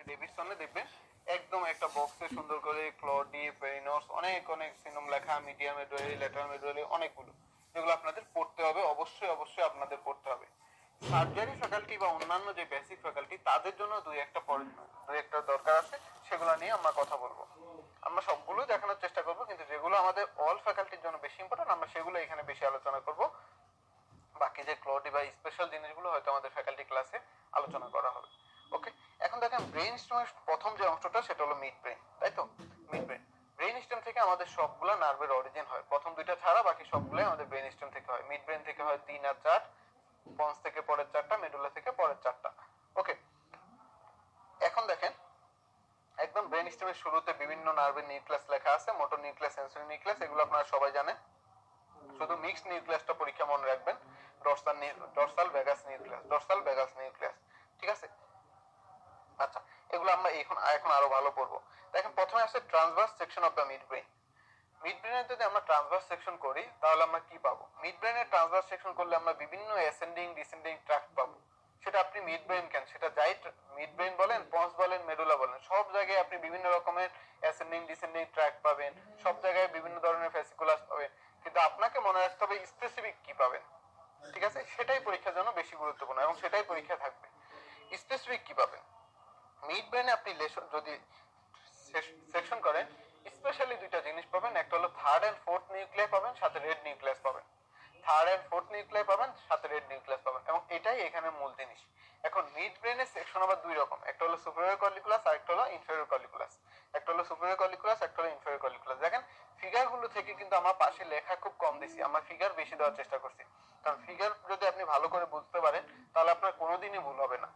ডেভিডসনে দেখবেন একদম একটা বক্সে সুন্দর করে ক্লডি, পেরিনোস, অনেক অনেক সিনোম লেখা, মিডিয়াম মেডুয়ারি, ল্যাটারাল মেডুয়ারি, অনেকগুলো, যেগুলো আপনাদের পড়তে হবে, অবশ্যই অবশ্যই আপনাদের পড়তে হবে। সার্জারি ফ্যাকাল্টি বা অন্যান্য যে বেসিক ফ্যাকাল্টি তাদের জন্য দুই একটা দরকার আছে, সেগুলো নিয়ে আমরা কথা বলবো। আমরা সবগুলো দেখানোর চেষ্টা করবো, কিন্তু যেগুলো আমাদের অল ফ্যাকাল্টির জন্য বেশি ইম্পর্টেন্ট আমরা সেগুলো এখানে বেশি আলোচনা করব। বাকি যে ক্লডি বা স্পেশাল জিনিসগুলো হয়তো আমাদের ফ্যাকাল্টি ক্লাসে আলোচনা করা হবে। ওকে, এখন দেখেন ব্রেইন স্টেমের প্রথম যে অংশটা সেটা হলো মিড ব্রেইন, তাই তো? মিড ব্রেইন, ব্রেইন স্টেম থেকে আমাদের সবগুলা নার্ভের অরিজিন হয়, প্রথম দুইটা ছাড়া বাকি সবগুলাই আমাদের ব্রেইন স্টেম থেকে হয়। মিড ব্রেইন থেকে হয় 3 আর 4, পন্স থেকে পরের 4টা, মেডুলা থেকে পরের 4টা। ওকে, এখন দেখেন একদম ব্রেইন স্টেমের শুরুতে বিভিন্ন নার্ভের নিউক্লিয়াস লেখা আছে, মোটর নিউক্লিয়াস, সেন্সরি নিউক্লিয়াস, এগুলো আপনারা সবাই জানেন। শুধু মিক্সড নিউক্লিয়াসটা পরীক্ষা মনে রাখবেন, dorsal vagus nucleus, dorsal vagus nucleus, ঠিক আছে? আচ্ছা, এগুলো আমরা এখন আরো ভালো পড়বো। দেখেন প্রথমে আছে transverse section of the midbrain. মিড ব্রেইনের যদি আমরা ট্রান্সভার্স সেকশন করি তাহলে আমরা কি পাবো? মিড ব্রেইনের ট্রান্সভার্স সেকশন করলে আমরা বিভিন্ন অ্যাসেন্ডিং ডিসেন্ডিং ট্র্যাক্ট পাবো। সেটা আপনি মিড ব্রেইন কেন, সেটা যাই মিড ব্রেইন বলেন, পন্স বলেন, মেডুলা বলেন, সব জায়গায় আপনি বিভিন্ন রকমের অ্যাসেন্ডিং ডিসেন্ডিং ট্র্যাক্ট পাবেন, সব জায়গায় বিভিন্ন ধরনের ফ্যাসিকুলাস পাবেন, কিন্তু আপনাকে মনে রাখতে হবে স্পেসিফিক কি পাবেন, ঠিক আছে? সেটাই পরীক্ষার জন্য বেশি গুরুত্বপূর্ণ এবং সেটাই পরীক্ষা থাকবে। স্পেসিফিক কি পাবেন? মিড ব্রেইনে আপনি যদি সেকশন করেন, স্পেশালি দুইটা জিনিস পাবেন, একটা হলো থার্ড এন্ড ফোর্থ নিউক্লিয়াস পাবেন, সাথে রেড নিউক্লিয়াস পাবেন। থার্ড এন্ড ফোর্থ নিউক্লিয়াস পাবেন, সাথে রেড নিউক্লিয়াস পাবেন, এবং এটাই এখানে মূল জিনিস। এখন মিড ব্রেইনের সেকশন আবার দুই রকম, একটা হলো সুপিরিয়র কলিকুলাস আর একটা হলো ইনফেরিয়র কলিকুলাস। একটা হলো সুপিরিয়র কলিকুলাস, একটা হলো ইনফেরিয়র কলিকুলাস। দেখেন ফিগার গুলো থেকে কিন্তু আমার পাশে লেখা খুব কম দিছি, আমরা ফিগার বেশি দেওয়ার চেষ্টা করছি, কারণ ফিগার যদি আপনি ভালো করে বুঝতে পারেন তাহলে আপনার কোনোদিনই ভুল হবে না,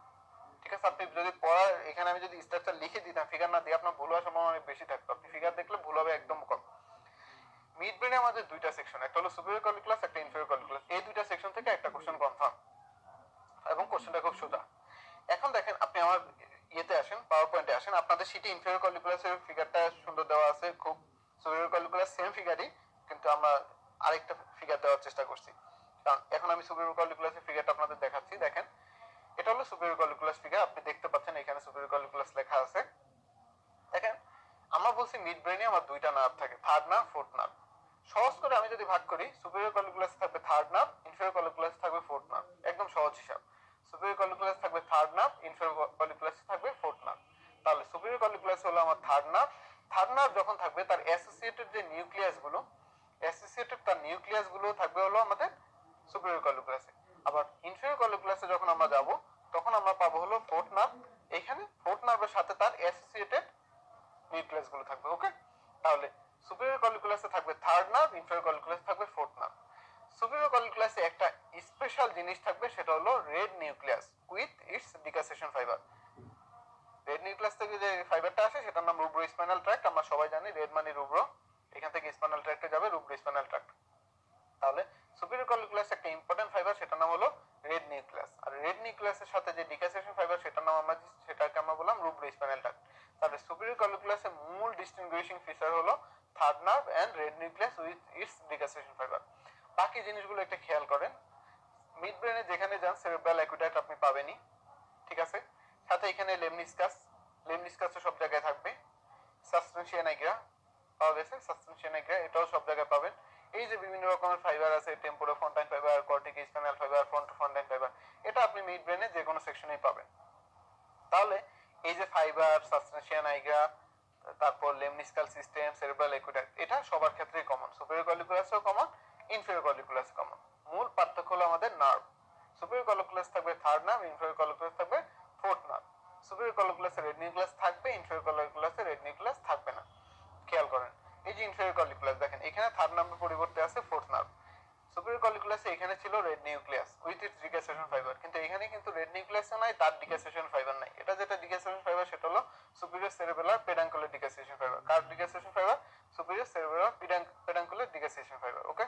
ঠিক আছে? আপনি যদি পড়ার এখানে আমি যদি স্ট্রাকচার লিখে দিতাম, ফিগার না দিয়ে, আপনার ভুল হওয়ার সম্ভাবনা অনেক বেশি থাকতো, আপনি ফিগার দেখলে ভুল হবে একদম কম। মিড ব্রেইনে আমাদের দুইটা সেকশন, একটা হলো সুপিরিয়র কলিকুলাস, একটা ইনফেরিয়র কলিকুলাস। এই দুইটা সেকশন থেকে একটা কোশ্চেন কনফার্ম, এবং কোশ্চেনটা খুব সোজা। এখন দেখেন আপনি আমার ইয়েতে আসেন, পাওয়ার পয়েন্টে আসেন, আপনাদের শীটে ইনফেরিয়র কলিকুলাসের ফিগারটা সুন্দর দেওয়া আছে, খুব সুপিরিয়র কলিকুলাস সেম ফিগারই, কিন্তু আমরা আরেকটা ফিগার দেওয়ার চেষ্টা করছি। কারণ এখন আমি সুপিরিয়র কলিকুলাসের ফিগারটা আপনাদের দেখাচ্ছি। দেখেন এটা হলো সুপিরিয়র কলিকুলাস ফিগার, আপনি দেখতে পাচ্ছেন এখানে সুপিরিয়র কলিকুলাস লেখা আছে। দেখেন আমরা বলছি মিড ব্রেইনে আমার দুইটা নার্ভ থাকে, থার্ড নার্ভ, ফোর্থ নার্ভ। সহজ করে আমি যদি ভাগ করি, সুপিরিয়র কলিকুলাস থাকবে থার্ড নার্ভ, ইনফেরিয়র কলিকুলাস থাকবে ফোর্থ নার্ভ, একদম সহজ হিসাব। সুপিরিয়র কলিকুলাস থাকবে থার্ড নার্ভ, ইনফেরিয়র কলিকুলাস থাকবে ফোর্থ নার্ভ। তাহলে সুপিরিয়র কলিকুলাস হলো আমার থার্ড নার্ভ। থার্ড নার্ভ যখন থাকবে তার অ্যাসোসিয়েটেড যে নিউক্লিয়াস গুলো, তার নিউক্লিয়াস গুলো থাকবে হলো আমাদের সুপিরিয়র কলিকুলাসে। আবার ইনফেরিয়র কলিকুলাসে যখন আমরা যাব তখন আমরা পাবো হলো ফোর্থ নার্ভ। এখানে ফোর্থ নার্ভের সাথে তার অ্যাসোসিয়েটেড নিউক্লিয়াস গুলো থাকবে। ওকে, তাহলে সুপিরিয়র কলিকুলাসে থাকবে থার্ড নার্ভ, ইনফেরিয়র কলিকুলাসে থাকবে ফোর্থ নার্ভ। সুপিরিয়র কলিকুলাসে একটা স্পেশাল জিনিস থাকবে, সেটা হলো red nucleus with its decussation fibre. Red nucleus থেকে যে ফাইবারটা আসে সেটার নাম রুব্রো স্পাইনাল ট্র্যাক্ট। আমরা সবাই জানি রেড মানে রুব্রো, এখান থেকে স্পাইনাল ট্র্যাক্টে যাবে রুব্রো স্পাইনাল ট্র্যাক্ট। তাহলে সুপিরিয়র কলিকুলাস একটা ইম্পর্টেন্ট ফাইবার, সেটার নাম হলো রেড নিউক্লিয়াস। আর রেড নিউক্লিয়াসের সাথে যে ডিকাসেশন ফাইবার সেটার নাম সেটাকে আমরা বললাম রুব্রো স্পাইনাল ট্র্যাক্ট। তাহলে সুপিরিয়র কলিকুলাসের মূল ডিস্টিংগুইশিং ফিচার হলো third nerve and red nucleus with its decussation fibre. বাকি জিনিসগুলো একটু খেয়াল করেন, মিড ব্রেনে যেখানে যান সেরেব্রাল অ্যাকুইডাক্ট আপনি পাবেনই, ঠিক আছে? সাথে এখানে লেমনিসকাস, লেমনিসকাসও সব জায়গায় থাকবে। সাসপেনশিয়া নাইগ্রা পাওয়া গেছে, সাসপেনশিয়া নাইগ্রা এটাও সব জায়গায় পাবেন। এই যে বিভিন্ন রকমের ফাইবার আছে, টেম্পোরো ফন্টাইন fibre, কর্টিক spinal fibre, fronto ফন্টাইন fibre, এটা আপনি মিড ব্রেনে যে কোনো সেকশনেই পাবেন। তাহলে এই যে ফাইবার, সাসপেনশিয়া নাইগ্রা, তারপর লেমনিসকাল সিস্টেম, সেরেব্রাল অ্যাকুইডাক্ট, এটা সবার ক্ষেত্রেই কমন, সুপিরিয়র কলিকুলাসেও কমন, ইনফেরিয়র কলিকুলাস কমন। মূল পার্থক্য হলো আমাদের নার্ভ। সুপিরিয়র কলিকুলাস থাকবে থার্ড নার্ভ, ইনফেরিয়র কলিকুলাস থাকবে ফোর্থ নার্ভ। সুপিরিয়র কলিকুলাসে রেড নিউক্লিয়াস থাকবে, ইনফেরিয়র কলিকুলাসে রেড নিউক্লিয়াস থাকবে না। খেয়াল করেন এই যে ইনফেরিয়র কলিকুলাস, দেখেন এখানে থার্ড নার্ভের পরিবর্তে আছে ফোর্থ নার্ভ। সুপিরিয়র কলিকুলাসে এখানে ছিল red nucleus with its decussation fibre, কিন্তু এখানে কিন্তু রেড নিউক্লিয়াসও নাই, তার ডিকাসেশন ফাইবার নাই। এটা যেটা ডিকাসেশন ফাইবার সেটা হলো superior cerebellar peduncular decussation fibre. কার decussation fibre? Superior cerebellar peduncular decussation fibre. Okay,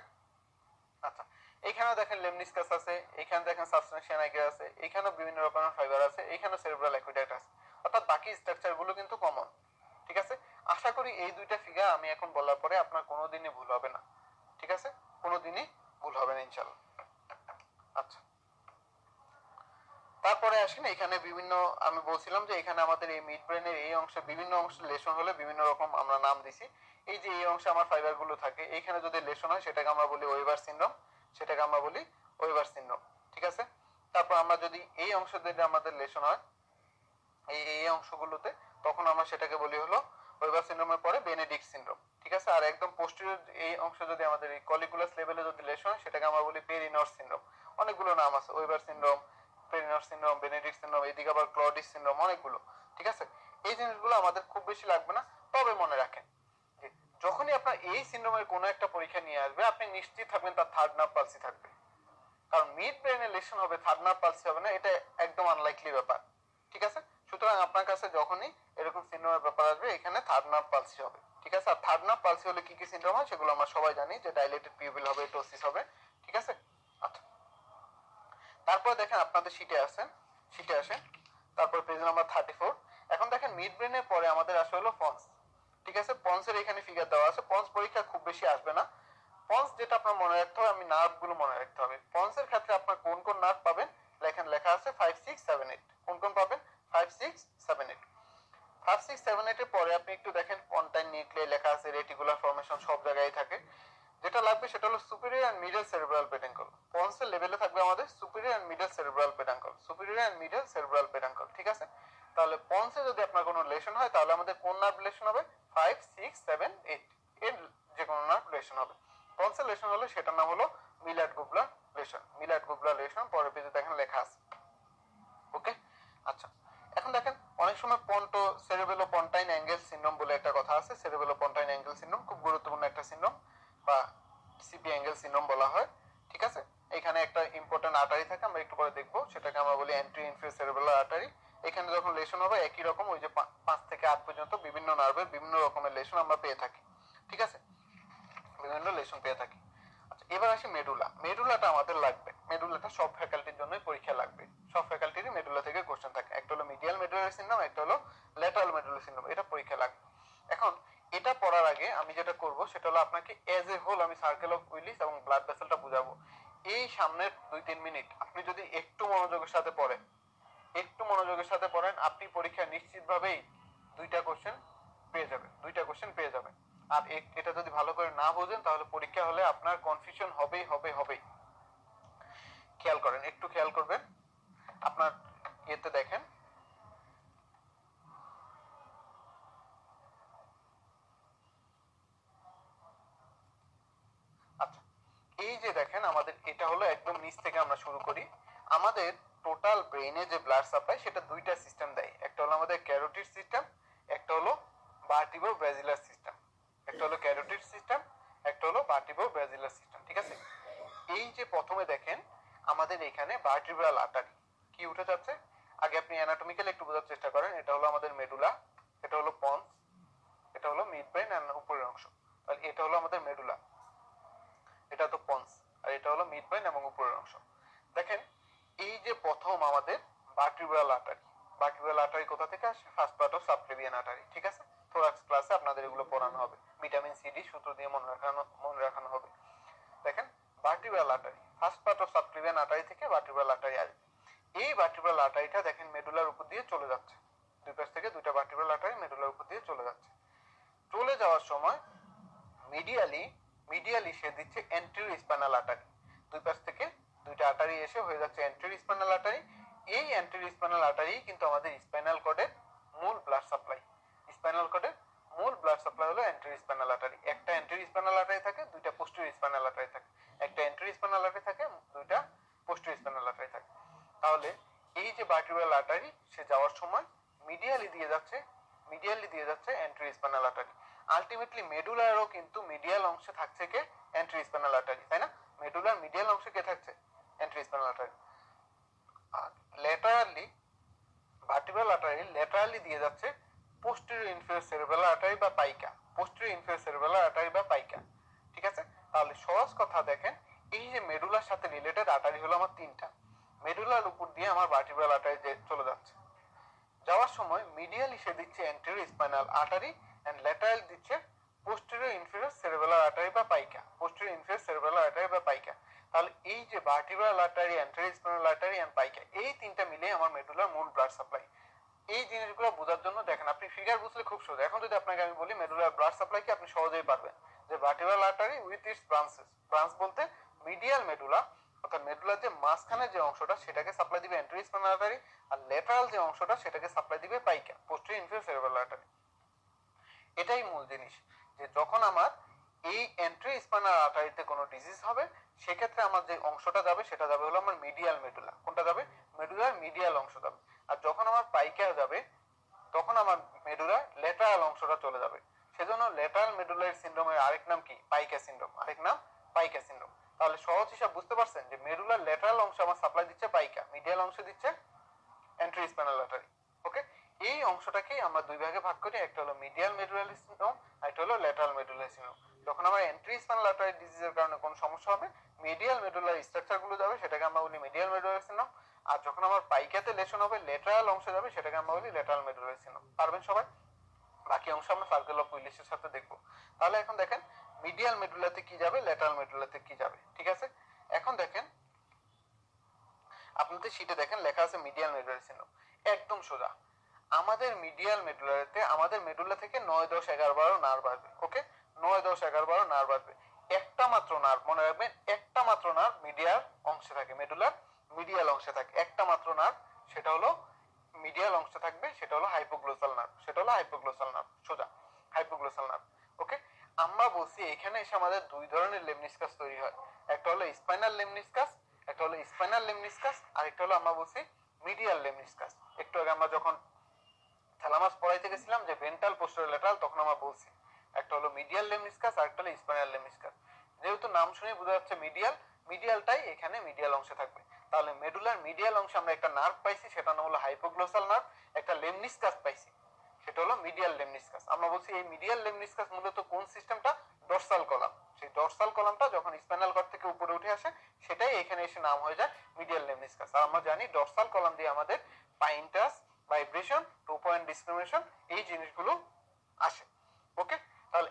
আচ্ছা, এখানেও দেখেন লেমনিসকাস আছে, এখানে দেখেন সাবস্টেন্সিয়া নাইগ্রা আছে, এখানেও বিভিন্ন রকমের ফাইবার আছে, এখানেও সেরেব্রাল অ্যাকুইডাক্ট আছে। অর্থাৎ বাকি স্ট্রাকচার গুলো কিন্তু কমন, ঠিক আছে? আশা করি এই দুইটা ফিগার আমি এখন বলার পরে আপনার কোনোদিনই ভুল হবে না, ঠিক আছে? কোনোদিনই ভুল হবে না ইনশাআল্লাহ। আচ্ছা, তারপরে আসেন এখানে বিভিন্ন, আমি বলছিলাম যে এখানে আমাদের এই মিড ব্রেনের এই অংশে বিভিন্ন অংশে লেশন হলে বিভিন্ন রকম আমরা নাম দিছি। এই যে এই অংশে আমার ফাইবার গুলো থাকে, এইখানে যদি লেশন হয় সেটাকে আমরা বলি ওয়েভার সিনড্রোম, সেটাকে আমরা বলি ওয়েভার সিনড্রোম, ঠিক আছে। তারপর আমরা যদি এই অংশ যদি আমাদের লেশন হয় এই এই অংশগুলোতে, তখন আমরা সেটাকে বলি হলো ওয়েভার সিনড্রোমের পরে বেনেডিক্ট সিনড্রোম, ঠিক আছে। আর একদম পোস্টেরিয়র এই অংশ যদি আমাদের এই কলিকুলাস লেভেলে যদি লেশন হয় সেটাকে আমরা বলি পেরিনর্স সিনড্রোম। অনেকগুলো নাম আছে, Weber syndrome, Parinaud's syndrome, Benedikt syndrome, এদিকে আবার ক্লডিস সিনড্রোম, অনেকগুলো, ঠিক আছে। এই জিনিসগুলো আমাদের খুব বেশি লাগবে না, তবে মনে রাখেন যে যখনই আপনার এই সিনড্রোমের কোনো একটা পরীক্ষা নিয়ে আসবে আপনি নিশ্চিত থাকবেন তার থার্ড নার্ভ পালসি থাকবে। কারণ মিড ব্রেনে লেশন হবে থার্ড নার্ভ পালসি হবে না, এটা একদম আনলাইকলি ব্যাপার, ঠিক আছে। সুতরাং আপনার কাছে যখনই এরকম সিনড্রোমের ব্যাপার আসবে এখানে থার্ড নার্ভ পালসি হবে, ঠিক আছে। আর থার্ড নার্ভ পালসি হলে কি কি সিনড্রোম হয় সেগুলো আমরা সবাই জানি, যে ডাইলেটেড পিউপিল হবে, টোসিস হবে, ঠিক আছে। আচ্ছা, তারপরে দেখেন আপনাদের শিটে আসেন তারপর পেজ নাম্বার 34। এখন দেখেন মিড ব্রেনের পরে আমাদের আসে হলো পন্স, ঠিক আছে। পন্সের এখানে ফিগার দেওয়া আছে। পন্স পরীক্ষা খুব বেশি আসবে না। পন্স যেটা আপনার মনে রাখতে হবে, আমি নার্ভ গুলো মনে রাখতে হবে। পন্সের ক্ষেত্রে আপনার কোন কোন নার্ভ পাবেন লেখেন, লেখা আছে 5 6 7 8। কোন কোন পাবেন? 5 6 7 8। 5 6 7 8 এর পরে আপনি একটু দেখেন পন্টাইন নিউক্লিয়াই লেখা আছে, রেটিকুলার ফর্মেশন সব জায়গায় থাকে। যেটা লাগবে সেটা হলো superior and middle cerebral peduncle. পন্সের লেভেলে থাকবে আমাদের superior and middle cerebral peduncle, superior and middle cerebral peduncle, ঠিক আছে। তাহলে পন্সে যদি আপনার কোনো লেশন হয় তাহলে আমাদের কোন নার্ভ লেশন হবে? 5 6 7 8 এর যে কোনো নার্ভ লেশন হবে। পন্সের লেশন হলে সেটার নাম হলো মিলাট গুবলার লেশন। মিলাট গুবলার লেশন পরের পেজে দেখেন লেখা আছে, ওকে। আচ্ছা, এখন দেখেন অনেক সময় পন্টো সেরেবেলো পন্টাইন অ্যাঙ্গেল সিনড্রোম বলে একটা কথা আছে। সেরেবেলো পন্টাইন অ্যাঙ্গেল সিনড্রোম খুব গুরুত্বপূর্ণ একটা সিনড্রোম, বা সিপি অ্যাঙ্গেল সিনড্রোম বলা হয়, ঠিক আছে। এখানে একটা ইম্পর্টেন্ট আর্টারি থাকে, আমরা একটু পরে দেখবো, সেটাকে আমরা বলি অ্যান্টি ইনফিরিয়র সেরেবেলার আর্টারি। এখানে যখন লেশন হবে একই রকম ওই যে 5 থেকে 8 পর্যন্ত বিভিন্ন নার্ভের বিভিন্ন রকমের লেশন আমরা পেয়ে থাকি, ঠিক আছে, বিভিন্ন লেশন পেয়ে থাকি। আচ্ছা, এবার আসি মেডুলা। মেডুলাটা আমাদের লাগবে, মেডুলাটা সব ফ্যাকাল্টির জন্যই পরীক্ষা লাগবে। সব ফ্যাকাল্টিরই মেডুলা থেকে কোশ্চেন থাকে। একটা হলো মিডিয়াল মেডুলার সিনড্রোম, একটা হলো ল্যাটারাল মেডুলার সিনড্রোম, এটা পরীক্ষা লাগবে। এখন এটা পড়ার আগে আমি যেটা করব সেটা হলো আপনাকে এজ এ হোল আমি সার্কেল অফ উইলিস এবং ব্লাড ভেসেলটা বুঝাবো। এই সামনের 2-3 মিনিট আপনি যদি একটু মনোযোগের সাথে পড়েন, একটু মনোযোগের সাথে পড়েন, আপনি পরীক্ষা নিশ্চিতভাবেই দুইটা কোশ্চেন পেয়ে যাবেন, দুইটা কোশ্চেন পেয়ে যাবেন। আর এটা যদি ভালো করে না বোঝেন তাহলে পরীক্ষা হলে আপনার কনফিউশন হবেই। খেয়াল করেন, একটু খেয়াল করবেন আপনার ইয়েতে দেখেন। আচ্ছা, এই যে দেখেন আমাদের এটা হলো একদম নিচ থেকে আমরা শুরু করি। আমাদের টোটাল ব্রেইনে যে ব্লাড সাপ্লাই সেটা দুইটা সিস্টেম দেয়, একটা হলো আমাদের ক্যারোটিড সিস্টেম, একটা হলো ভার্টিব্রো ব্রাজিলার সিস্টেম। একটা হলো ক্যারোটিড সিস্টেম, একটা হলো ভার্টিব্রো ব্রাজিলার সিস্টেম, ঠিক আছে। এই যে প্রথমে দেখেন আমাদের এখানে ভার্টিব্রাল আর্টারি কি উঠে যাচ্ছে, আগে আপনি অ্যানাটমিক্যালি একটু বোঝার চেষ্টা করেন। এটা হলো আমাদের মেডুলা, এটা হলো পন্স, এটা হলো মিড ব্রেন এন্ড উপরের অংশ। তাহলে এটা হলো আমাদের মেডুলা, এটা তো পন্স, আর এটা হলো মিড ব্রেন এবং উপরের অংশ। দেখেন এই যে প্রথম আমাদের ভার্টিব্রাল আর্টারি, ভার্টিব্রাল আর্টারি কোথা থেকে আসে? First part of subclavian artery, ঠিক আছে। থোরাক্স ক্লাসে আপনাদের এগুলো পড়ানো হবে, ভিটামিন সি ডি সূত্র দিয়ে মনে রাখানো হবে। দেখেন vertebral artery, first part of subclavian artery থেকে ভার্টিব্রাল আর্টারি আসবে। এই ভার্টিব্রাল আর্টারিটা দেখেন মেডুলার উপর দিয়ে চলে যাচ্ছে, দুই পাশ থেকে দুইটা ভার্টিব্রাল আর্টারি মেডুলার উপর দিয়ে চলে যাচ্ছে। চলে যাওয়ার সময় মিডিয়ালি সে দিচ্ছে অ্যান্টেরিয়র স্পাইনাল আর্টারি, দুই পাশ থেকে দুইটা আর্টারি এসে হয়ে যাচ্ছে অ্যান্টেরিয়র স্পাইনাল আর্টারি। এই অ্যান্টেরিয়র স্পাইনাল আর্টারি কিন্তু আমাদের স্পাইনাল কর্ডের মূল ব্লাড সাপ্লাই। স্পাইনাল কর্ডের মূল ব্লাড সাপ্লাই হলো অ্যান্টেরিয়র স্পাইনাল আর্টারি। একটা অ্যান্টেরিয়র স্পাইনাল আর্টারি থাকে, দুইটা পোস্টেরিয়র স্পাইনাল আর্টারি থাকে। একটা অ্যান্টেরিয়র স্পাইনাল আর্টারি থাকে, দুইটা পোস্টেরিয়র স্পাইনাল আর্টারি থাকে। তাহলে এই যে ভার্টিব্রাল আর্টারি সে যাওয়ার সময় মিডিয়ালি দিয়ে যাচ্ছে অ্যান্টেরিয়র স্পাইনাল আর্টারি। আলটিমেটলি মেডুলারও কিন্তু মিডিয়াল অংশে থাকছে কে? অ্যান্টেরিয়র স্পাইনাল আর্টারি, তাই না? মেডুলার মিডিয়াল অংশে কে থাকছে? Anterior spinal artery. আর ল্যাটারালি ভার্টিব্রাল আর্টারি ল্যাটারালি দিয়ে যাচ্ছে পোস্টেরিয়র ইনফেরিয়র সেরেব্রাল আর্টারি বা PICA, posterior inferior cerebral artery বা পাইকা, ঠিক আছে। তাহলে সহজ কথা দেখেন, এই যে মেডুলার সাথে রিলেটেড আর্টারি হলো আমার তিনটা। মেডুলার উপর দিয়ে আমার ভার্টিব্রাল আর্টারি চলে যাচ্ছে, যাওয়ার সময় মিডিয়ালি সে দিচ্ছে anterior spinal artery and lateral দিচ্ছে পোস্টেরিয়র ইনফেরিয়র সেরেব্রাল আর্টারি বা PICA, posterior inferior cerebral artery বা পাইকা। তাহলে এই যে vertebral artery, anterior spinal artery and PICA, এই তিনটা মিলে আমার মেডুলার মূল ব্লাড সাপ্লাই। এই জিনিসগুলো বোঝার জন্য দেখেন, আপনি ফিগার বুঝলে খুব সহজ। এখন যদি আপনাকে আমি বলি মেডুলার ব্লাড সাপ্লাই কি, আপনি সহজেই পারবেন যে vertebral artery with its branches, branch বলতে মিডিয়াল মেডুলা, অর্থাৎ মেডুলার যে মাঝখানে যে অংশটা সেটাকে সাপ্লাই দিবে অ্যান্টেরিয়র স্পাইনাল আর্টারি, আর ল্যাটারাল যে অংশটা সেটাকে সাপ্লাই দিবে PICA, posterior inferior cerebral artery. এটাই মূল জিনিস, যে যখন আমার এই অ্যান্টেরিয়র স্পাইনাল আর্টারিতে কোনো ডিজিজ হবে, সেক্ষেত্রে আমার যে অংশটা যাবে সেটা যাবে হলো আমার মিডিয়াল মেডুলা। কোনটা যাবে? মেডুলার মিডিয়াল অংশ যাবে। আর যখন আমার পাইকা যাবে তখন আমার মেডুলার ল্যাটারাল অংশটা চলে যাবে। সেজন্য ল্যাটারাল মেডুলার সিনড্রোমের আরেক নাম কি? পাইকা সিনড্রোম, আরেক নাম পাইকা সিনড্রোম। তাহলে সহজ হিসাব বুঝতে পারছেন যে মেডুলার ল্যাটারাল অংশ আমার সাপ্লাই দিচ্ছে পাইকা, মিডিয়াল অংশ দিচ্ছে অ্যান্টেরিয়র স্পাইনাল আর্টারি। ওকে, এই অংশটাকেই আমরা দুই ভাগে ভাগ করি, একটা হলো মিডিয়াল মেডুলারি সিনড্রোম, আর একটা হলো ল্যাটারাল মেডুলারি সিনড্রোম। যখন আমার অ্যান্টেরিয়র স্পাইনাল আর্টারি ডিজিজের কারণে কোনো সমস্যা হবে, মিডিয়াল মেডুলার স্ট্রাকচার গুলো যাবে, সেটাকে আমরা বলি মিডিয়াল মেডুলারি সিনড্রোম। আর যখন আমার পাইকাতে লেশন হবে, ল্যাটারাল অংশ যাবে, সেটাকে আমরা বলি ল্যাটারাল মেডুলারি সিনড্রোম। পারবেন সবাই? বাকি অংশ আমরা সার্কেল অফ উইলিসের সাথে দেখবো। তাহলে এখন দেখেন মিডিয়াল মেডুলাতে কি যাবে, ল্যাটারাল মেডুলাতে কি যাবে, ঠিক আছে? এখন দেখেন আপনাদের শীটে দেখেন লেখা আছে মিডিয়াল মেডুলারি সিনড্রোম। একদম সোজা, আমাদের মিডিয়াল মেডুলারিতে আমাদের মেডুলা থেকে 9, 10, 11, 12 নার্ভ আসবে। ওকে, 9, 10, 11, 12 নার্ভ আসবে। একটা মাত্র নার্ভ, মনে রাখবেন, একটা মাত্র নার্ভ মিডিয়াল অংশে থাকে, মেডুলার মিডিয়াল অংশে থাকে একটা মাত্র নার্ভ, সেটা হলো মিডিয়াল অংশে থাকবে, সেটা হলো হাইপোগ্লোসাল নার্ভ, সেটা হলো হাইপোগ্লোসাল নার্ভ, সোজা হাইপোগ্লোসাল নার্ভ। ওকে, আমরা বলছি এখানে এসে আমাদের দুই ধরনের লেমনিসকাস তৈরি হয়, একটা হলো স্পাইনাল লেমনিসকাস, একটা হলো স্পাইনাল লেমনিসকাস, আর একটা হলো আমরা বলছি মিডিয়াল লেমনিসকাস। একটু আগে আমরা যখন থ্যালামাস পড়াইতে গেছিলাম যে ভেন্ট্রাল পোস্টেরিয়র ল্যাটারাল, তখন আমরা বলছি একটা হলো মিডিয়াল লেমনিসকাস আর একটা হলো স্পাইনাল লেমনিসকাস। যেহেতু নাম শুনে বোঝা যাচ্ছে মিডিয়াল, মিডিয়ালটাই এখানে মিডিয়াল অংশে থাকবে। তাহলে মেডুলার মিডিয়াল অংশে আমরা একটা নার্ভ পাইছি, সেটা নাম হলো হাইপোগ্লোসাল নার্ভ, একটা লেমনিসকাস পাইছি, সেটা হলো মিডিয়াল লেমনিসকাস। আমরা বলছি এই মিডিয়াল লেমনিসকাস মূলত কোন সিস্টেমটা? Dorsal column. সেই ডরসাল কলামটা যখন স্পাইনাল কর্ড থেকে উপরে উঠে আসে, সেটাই এখানে এসে নাম হয়ে যায় মিডিয়াল লেমনিসকাস। আর আমরা জানি ডরসাল কলাম দিয়ে আমাদের পাইন্টাস, ভাইব্রেশন, 2 পয়েন্ট ডিসক্রিমিনেশন, এই জিনিসগুলো আসে। ওকে, তাহলে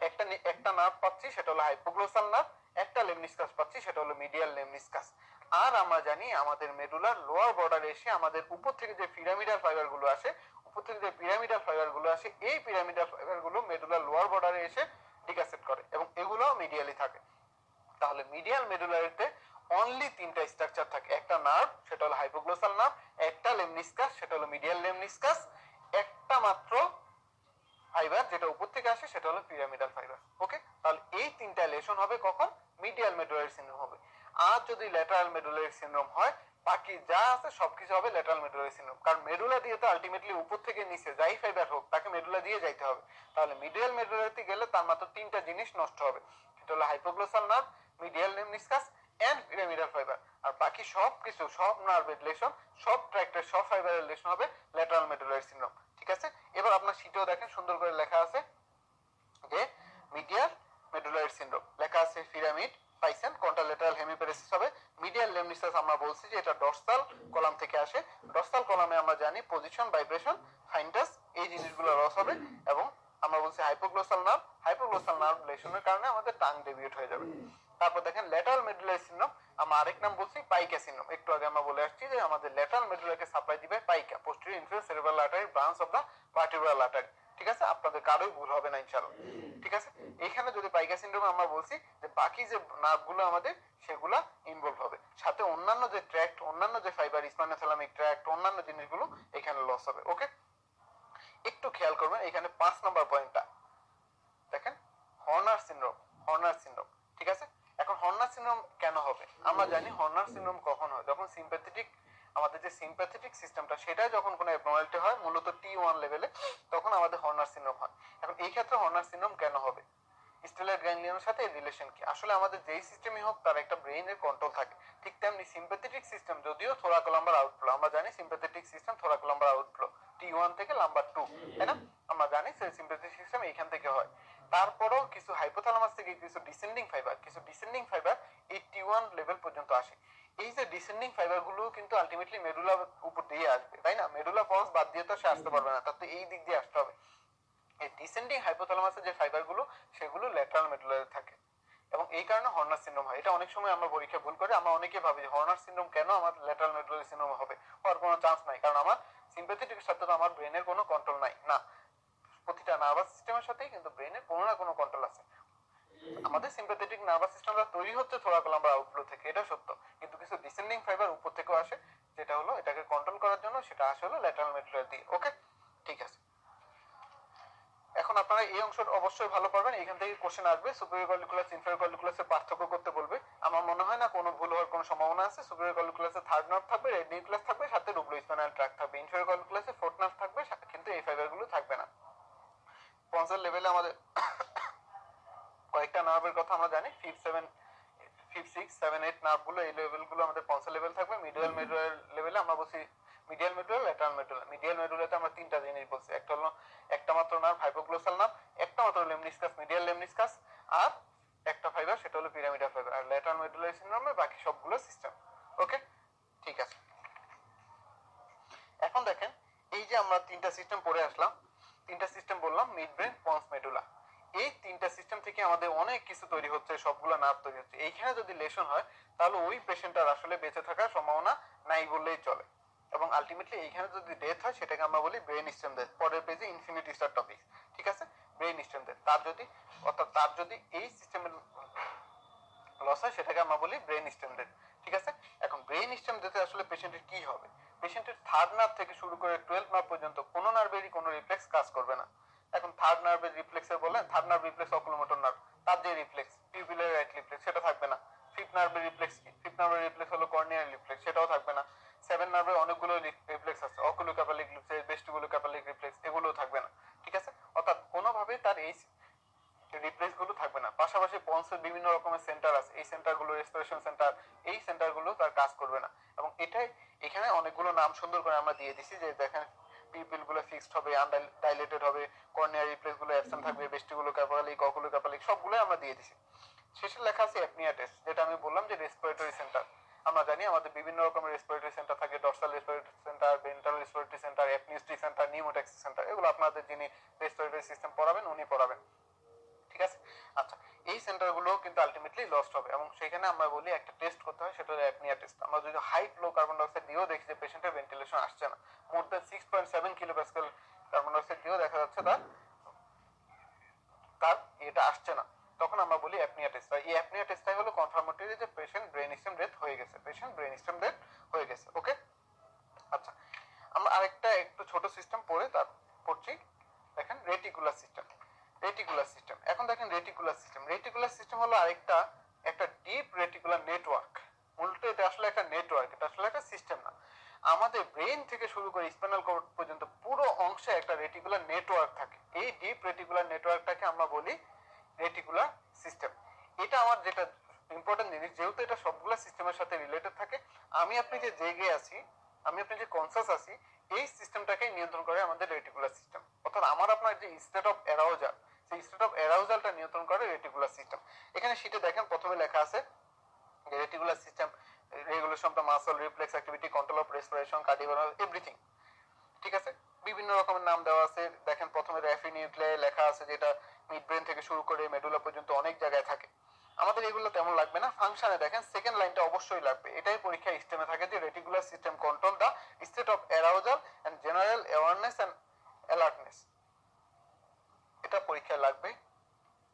একটা নার্ভ পাচ্ছি, সেটা হলো হাইপোগ্লোসাল নার্ভ, একটা লেমনিসকাস পাচ্ছি, সেটা হলো মিডিয়াল লেমনিসকাস। আর আমরা জানি আমাদের মেডুলার লোয়ার বর্ডারে এসে আমাদের উপর থেকে যে পিরামিডাল ফাইবার গুলো আসে, উপর থেকে যে পিরামিডাল ফাইবার গুলো আসে, এই পিরামিডাল ফাইবার গুলো মেডুলার লোয়ার বর্ডারে এসে ডিকাসেট করে এবং এগুলো মিডিয়ালি থাকে। তাহলে মিডিয়াল মেডুলারিতে অনলি তিনটা স্ট্রাকচার থাকে, একটা নার্ভ, সেটা হলো হাইপোগ্লোসাল নার্ভ, একটা লেমনিসকাস, সেটা হলো মিডিয়াল লেমনিসকাস, একটা মাত্র ফাইবার যেটা উপর থেকে আসে, সেটা হলো পিরামিডাল ফাইবার। ওকে, তাহলে এই তিনটা লেশন হবে কখন? মিডিয়াল মেডুলারি সিনড্রোম হবে। আর যদি ল্যাটারাল মেডুলারি সিনড্রোম হয়, বাকি যা আছে সবকিছু হবে ল্যাটারাল মেডুলারি সিনড্রোম, কারণ মেডুলা দিয়ে তো আলটিমেটলি উপর থেকে নিচে যাই ফাইবার হোক তাকে মেডুলা দিয়ে যাইতে হবে। তাহলে মিডিয়াল মেডুলারিতে গেলে তার মাত্র তিনটা জিনিস নষ্ট হবে, সেটা হলো hypoglossal nerve, medial lemniscus and pyramidal fibre. আর বাকি সব কিছু, সব নার্ভের লেশন, সব ট্র্যাক্টের, সব ফাইবারের লেশন হবে ল্যাটারাল মেডুলারি সিনড্রোম। ঠিক আছে, এবার আপনার শীটেও দেখেন সুন্দর করে লেখা আছে যে মিডিয়াল মেডুলারি সিনড্রোম, লেখা আছে পিরামিড পাইছেন, কোনটা ল্যাটারাল হেমিপ্যারেসিস হবে। মিডিয়াল লেমনিসকাস আমরা বলছি যে এটা ডরসাল কলাম থেকে আসে, ডরসাল কলামে আমরা জানি পজিশন, ভাইব্রেশন, ফাইন্টাস, এই জিনিসগুলো লস হবে। এবং আমরা বলছি হাইপোগ্লোসাল নার্ভ, হাইপোগ্লোসাল নার্ভ লেশনের কারণে আমাদের টাং ডেভিয়েট হয়ে যাবে। তারপর দেখেন ল্যাটারাল মেডুলারি সিনড্রোম, আমরা আরেক নাম বলছি পাইকা সিনড্রোম। একটু আগে আমরা বলে আসছি যে আমাদের ল্যাটারাল মেডুলাকে সাপ্লাই দিবে PICA, posterior inferior cerebral artery, branch of the vertebral artery. ঠিক আছে, আপনাদের কারোই ভুল হবে না ইনশাআল্লাহ। ঠিক আছে, এখানে যদি পাইকা সিনড্রোমে আমরা বলছি যে বাকি যে নার্ভগুলো আমাদের সেগুলা ইনভলভ হবে, সাথে অন্যান্য যে ট্র্যাক্ট, অন্যান্য যে ফাইবার, স্পাইনোথ্যালামিক ট্র্যাক্ট, অন্যান্য জিনিসগুলো এখানে লস হবে। ওকে, একটু খেয়াল করবেন এখানে 5 নাম্বার পয়েন্টটা দেখেন, হর্নার সিনড্রোম, হর্নার সিনড্রোম। ঠিক আছে, এখন হর্নার সিনড্রোম কেন হবে? আমরা জানি হর্নার সিনড্রোম কখন হয়, যখন সিম্প্যাথেটিক, আমাদের যে সিম্প্যাথেটিক সিস্টেমটা সেটা যখন কোনো অ্যাবনর্মালিটি হয়, মূলত T1 লেভেলে, তখন আমাদের হর্নার সিনড্রোম হয়। এখন এই ক্ষেত্রে হর্নার সিনড্রোম কেন হবে? স্টেলয়েড গ্যাংলিয়নের সাথে রিলেশন কি? আসলে আমাদের যেই সিস্টেমই হোক তার একটা ব্রেইনের কন্ট্রোল থাকে, ঠিক তেমনি সিম্প্যাথেটিক সিস্টেম, যদিও থোরাকোলাম্বার আউটফ্লো, আমরা জানি sympathetic system thoracolumbar outflow T1 থেকে লাম্বার 2, তাই না? আমরা জানি সিম্প্যাথেটিক সিস্টেম এইখান থেকে হয়। তারপরেও কিছু হাইপোথ্যালামাস থেকে কিছু ডিসেন্ডিং ফাইবার এই T1 লেভেল পর্যন্ত আসে। এই যে ডিসেন্ডিং ফাইবার গুলো কিন্তু আলটিমেটলি মেডুলার উপর দিয়ে আসবে, তাই না? মেডুলা পজ বাদ দিয়ে তো সে আসতে পারবে না, তার তো এই দিক দিয়ে আসতে হবে। এই ডিসেন্ডিং হাইপোথ্যালামাসের যে ফাইবারগুলো সেগুলো ল্যাটারাল মেডুলারে থাকে এবং এই কারণে হর্নার সিনড্রোম হয়। এটা অনেক সময় আমরা পরীক্ষা ভুল করে, আমরা অনেকে ভাবি হর্নার সিনড্রোম কেন আমার ল্যাটারাল মেডুলারি সিনড্রোম হবে, হওয়ার কোনো চান্স নাই, কারণ আমার সিম্প্যাথেটিকের সাথে তো আমার ব্রেনের কোনো কন্ট্রোল নাই। না, প্রতিটা নার্ভাস সিস্টেমের সাথেই কিন্তু ব্রেনের কোনো না কোনো কন্ট্রোল আছে। আমাদের সিম্প্যাথেটিক নার্ভাস সিস্টেমটা তৈরি হচ্ছে থোড়া কলাম্বার আউটফ্লো থেকে, এটা সত্য, কিন্তু কিছু ডিসেন্ডিং ফাইবার উপর থেকেও আসে, যেটা হলো এটাকে কন্ট্রোল করার জন্য, সেটা আসে হলো ল্যাটারাল মেডুলার দিয়ে। ওকে, ঠিক আছে। এখন আপনারা এই অংশটা অবশ্যই ভালো পারবেন, এখান থেকে কোশ্চেন আসবে সুপিরিয়র কলিকুলাস ইনফেরিয়র কলিকুলাসের পার্থক্য করতে বলবে। আমার মনে হয় না কোনো ভুল হওয়ার কোনো সম্ভাবনা আছে। সুপিরিয়র কলিকুলাসে থার্ড নার্ভ থাকবে, রেড নিউক্লিয়াস থাকবে, সাথে রুব্রোস্পাইনাল ট্র্যাক্ট থাকবে। ইনফেরিয়র কলিকুলাসে ফোর্থ নার্ভ থাকবে, কিন্তু এই ফাইবারগুলো থাকবে না। পন্সাল লেভেলে আমাদের কয়েকটা নার্ভের কথা আমরা জানি, 5, 6, 7, 8 নার্ভগুলো, এই লেভেলগুলো আমাদের পন্সাল লেভেল থাকবে। মিডিয়াল মেডুলার লেভেলে আমরা বলছি medial medulla, lateral medulla. Medial মেডুলাতে আমরা তিনটা জিনিস বলছি, একটা হলো একটা মাত্র নার্ভ হাইপোগ্লোসাল নার্ভ, একটা মাত্র লেমনিসকাস মিডিয়াল লেমনিসকাস, আর একটা ফাইবার সেটা হলো পিরামিডাল ফাইবার। আর ল্যাটারাল মেডুলারি সিনড্রোমে বাকি সবগুলো সিস্টেম। ওকে, ঠিক আছে। এখন দেখেন, এই যে আমরা তিনটা সিস্টেম পড়ে আসলাম, তিনটা সিস্টেম বললাম, মিড ব্রেন, পন্স, মেডুলা। এই তিনটা সিস্টেম থেকে আমাদের অনেক কিছু তৈরি হচ্ছে, সবগুলো নার্ভ তৈরি হচ্ছে। এইখানে যদি লেশন হয় তাহলে ওই পেশেন্টটার আসলে বেঁচে থাকার সম্ভাবনা নাই বললেই চলে, এবং আলটিমেটলি এইখানে যদি ডেথ হয় সেটাকে আমরা বলি ব্রেন স্টেম ডেথ। পরের পেজে ইনফিনিটি স্টার টপিক, ঠিক আছে, ব্রেন স্টেম ডেথ। তার যদি এই সিস্টেমের লস হয় সেটাকে আমরা বলি ব্রেন স্টেম ডেথ, ঠিক আছে। এখন ব্রেন স্টেম ডেথে আসলে পেশেন্টের কি হবে? পেশেন্টের থার্ড নার্ভ থেকে শুরু করে 12 নার্ভ পর্যন্ত কোনো নার্ভেরই কোনো রিফ্লেক্স কাজ করবে না। এখন থার্ড নার্ভের রিফ্লেক্সের বলেন, third nerve reflex oculomotor nerve, তার যে রিফ্লেক্স পিউপিলারি রাইট রিফ্লেক্স সেটা থাকবে না। ফিফথ নার্ভের রিফ্লেক্স কি? ফিফথ নার্ভের রিফ্লেক্স হলো কর্নিয়াল রিফ্লেক্স, সেটাও থাকবে না। সেভেন নার্ভের অনেকগুলো রিফ্লেক্স আছে, অকুলোক্যাপালিক রিফ্লেক্স, ভেস্টিবুলোক্যাপালিক রিফ্লেক্স, এগুলোও থাকবে না, ঠিক আছে। অর্থাৎ কোনোভাবে তার এই রিপ্লেস গুলো থাকবে না। পাশাপাশি পন্সের বিভিন্ন রকমের সেন্টার আছে, এই সেন্টার গুলো রেসপিরেশন সেন্টার, এই সেন্টার গুলো তার কাজ করবে না। এবং এটাই এখানে অনেকগুলো নাম সুন্দর করে আমরা দিয়ে দিছি, যে দেখেন পিপিল গুলো ফিক্সড হবে, আনডাইলেটেড হবে, কর্নিয়া রিপ্লেস গুলো অ্যাবসেন্ট থাকবে, ভেস্টিবুলোক্যাপালিক, অকুলোক্যাপালিক সবগুলো আমরা দিয়ে দিছি। শেষে লেখা আছে অ্যাপনিয়া টেস্ট, যেটা আমি বললাম যে রেসপিরেটরি সেন্টার। আমরা জানি আমাদের বিভিন্ন রকমের রেসপিরেটরি সেন্টার থাকে, dorsal respiratory centre, ventral respiratory centre, apneustic centre, pneumotaxic centre, এগুলো আপনাদের যিনি রেসপিরেটরি সিস্টেম পড়াবেন উনি পড়াবেন, ঠিক আছে। আচ্ছা, এই সেন্টারগুলো কিন্তু আলটিমেটলি লস্ট হবে, এবং সেখানে আমরা বলি একটা টেস্ট করতে হয়, সেটা হলো অ্যাপনিয়া টেস্ট। আমরা যদি হাই ফ্লো কার্বন ডাইঅক্সাইড দিয়েও দেখি যে পেশেন্টের ভেন্টিলেশন আসছে না, more than 6.7 kilo Pascal carbon dioxide দিয়েও দেখা যাচ্ছে তার এটা আসছে না, তখন আমরা বলি অ্যাপনিয়া টেস্ট। এই অ্যাপনিয়া টেস্টটাই হলো কনফার্মেটরি যে পেশেন্ট ব্রেন স্টেম ডেথ হয়ে গেছে, পেশেন্ট ব্রেন স্টেম ডেথ হয়ে গেছে। ওকে, আচ্ছা, আমরা আরেকটা একটু ছোট সিস্টেম পড়ে তার পড়ছি। দেখেন রেটিকুলার সিস্টেম, রেটিকুলার সিস্টেম। এখন দেখেন রেটিকুলার সিস্টেম, রেটিকুলার সিস্টেম হলো একটা ডিপ রেটিকুলার নেটওয়ার্ক। মূলত এটা আসলে একটা নেটওয়ার্ক, এটা আসলে একটা সিস্টেম না। আমাদের ব্রেন থেকে শুরু করে স্পাইনাল কর্ড পর্যন্ত পুরো অংশে একটা রেটিকুলার নেটওয়ার্ক থাকে। এই ডিপ রেটিকুলার নেটওয়ার্কটাকে আমরা বলি রেটিকুলার সিস্টেম। এটা আমার যেটা ইম্পর্টেন্ট জিনিস, যেহেতু এটা সবগুলা সিস্টেমের সাথে রিলেটেড থাকে, আমি আপনি যে জেগে আছি, আমি আপনি যে কনসাস আছি, এই সিস্টেমটাকে নিয়ন্ত্রণ করে আমাদের রেটিকুলার সিস্টেম। অর্থাৎ আমার আপনার যে স্টেট অফ অ্যারাউজাল, সেই স্টেট অফ অ্যারাউজালটা নিয়ন্ত্রণ করে রেটিকুলার সিস্টেম। এখানে শীটে দেখেন প্রথমে লেখা আছে reticular system regulation of the muscle, reflex activity, control of respiration, cardiovascular, everything, ঠিক আছে। বিভিন্ন রকমের নাম দেওয়া আছে। দেখেন প্রথমে র্যাফি নিউক্লিয়াই লেখা আছে, যেটা মিড ব্রেন থেকে শুরু করে মেডুলা পর্যন্ত অনেক জায়গায় থাকে। আমাদের এগুলো তেমন লাগবে না। ফাংশনে দেখেন সেকেন্ড লাইনটা অবশ্যই লাগবে, এটাই পরীক্ষা স্টেমে থাকে, যে reticular system control the state of arousal and general awareness and alertness, এটা পরীক্ষায় লাগবে।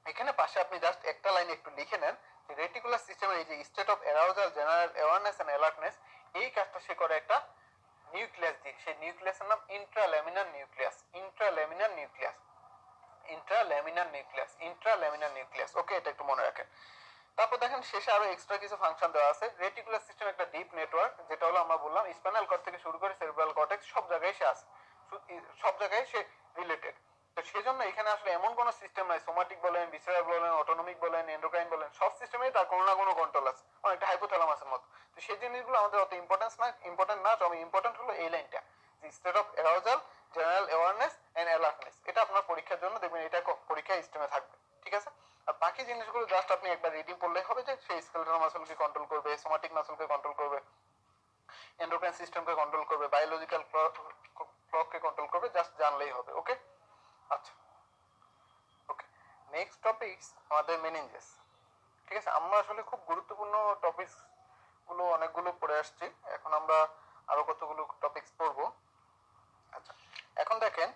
এখানে পাশে আপনি জাস্ট একটা লাইন একটু লিখে নেন যে রেটিকুলার সিস্টেমের এই যে state of arousal, general awareness and alertness, এই কাজটা সে করে একটা নিউক্লিয়াস দিয়ে। সেই নিউক্লিয়াসের নাম ইন্ট্রাল্যামিনার নিউক্লিয়াস, ইন্ট্রাল্যামিনার নিউক্লিয়াস, ইন্ট্রাল্যামিনার নিউক্লিয়াস, ইন্ট্রাল্যামিনার নিউক্লিয়াস। ওকে, এটা একটু মনে রাখেন। তারপর দেখেন শেষে আরো এক্সট্রা কিছু ফাংশন দেওয়া আছে। রেটিকুলার সিস্টেম একটা ডিপ নেটওয়ার্ক, যেটা হলো আমরা বললাম স্পাইনাল কর্ড থেকে শুরু করে সেরিব্রাল কর্টেক্স সব জায়গায় সে আছে, সব জায়গায় সে রিলেটেড। তো সেজন্য এখানে আসলে এমন কোনো সিস্টেম নাই, সোমাটিক বলেন, ভিসেরাল বলেন, অটোনমিক বলেন, এন্ডোক্রাইন বলেন, সব সিস্টেমেই তার কোনো না কোনো কন্ট্রোল আছে, অনেকটা হাইপোথ্যালামাসের মতো। তো সেই জিনিসগুলো আমাদের অত ইম্পর্টেন্ট না, তবে ইম্পর্টেন্ট হলো এই লাইনটা, যে state of arousal, general awareness and alertness. এটা আপনার পরীক্ষার জন্য দেখবেন, এটা পরীক্ষা স্টেমে থাকবে, ঠিক আছে। আর বাকি জিনিসগুলো জাস্ট আপনি একবার রিডিং করলেই হবে, যে সেই স্কেলেটাল মাসলকে কন্ট্রোল করবে, সোমাটিক মাসলকে কন্ট্রোল করবে, এন্ডোক্রাইন সিস্টেমকে কন্ট্রোল করবে, বায়োলজিক্যাল ক্লককে কন্ট্রোল করবে, জাস্ট জানলেই হবে। ওকে, আচ্ছা, টপিকস আমাদের মেনিনজেস। ঠিক আছে, আমরা আসলে খুব গুরুত্বপূর্ণ টপিকস গুলো অনেকগুলো পড়ে আসছি, এখন আমরা আরো কতগুলো টপিকস পড়বো। আচ্ছা, এখন দেখেন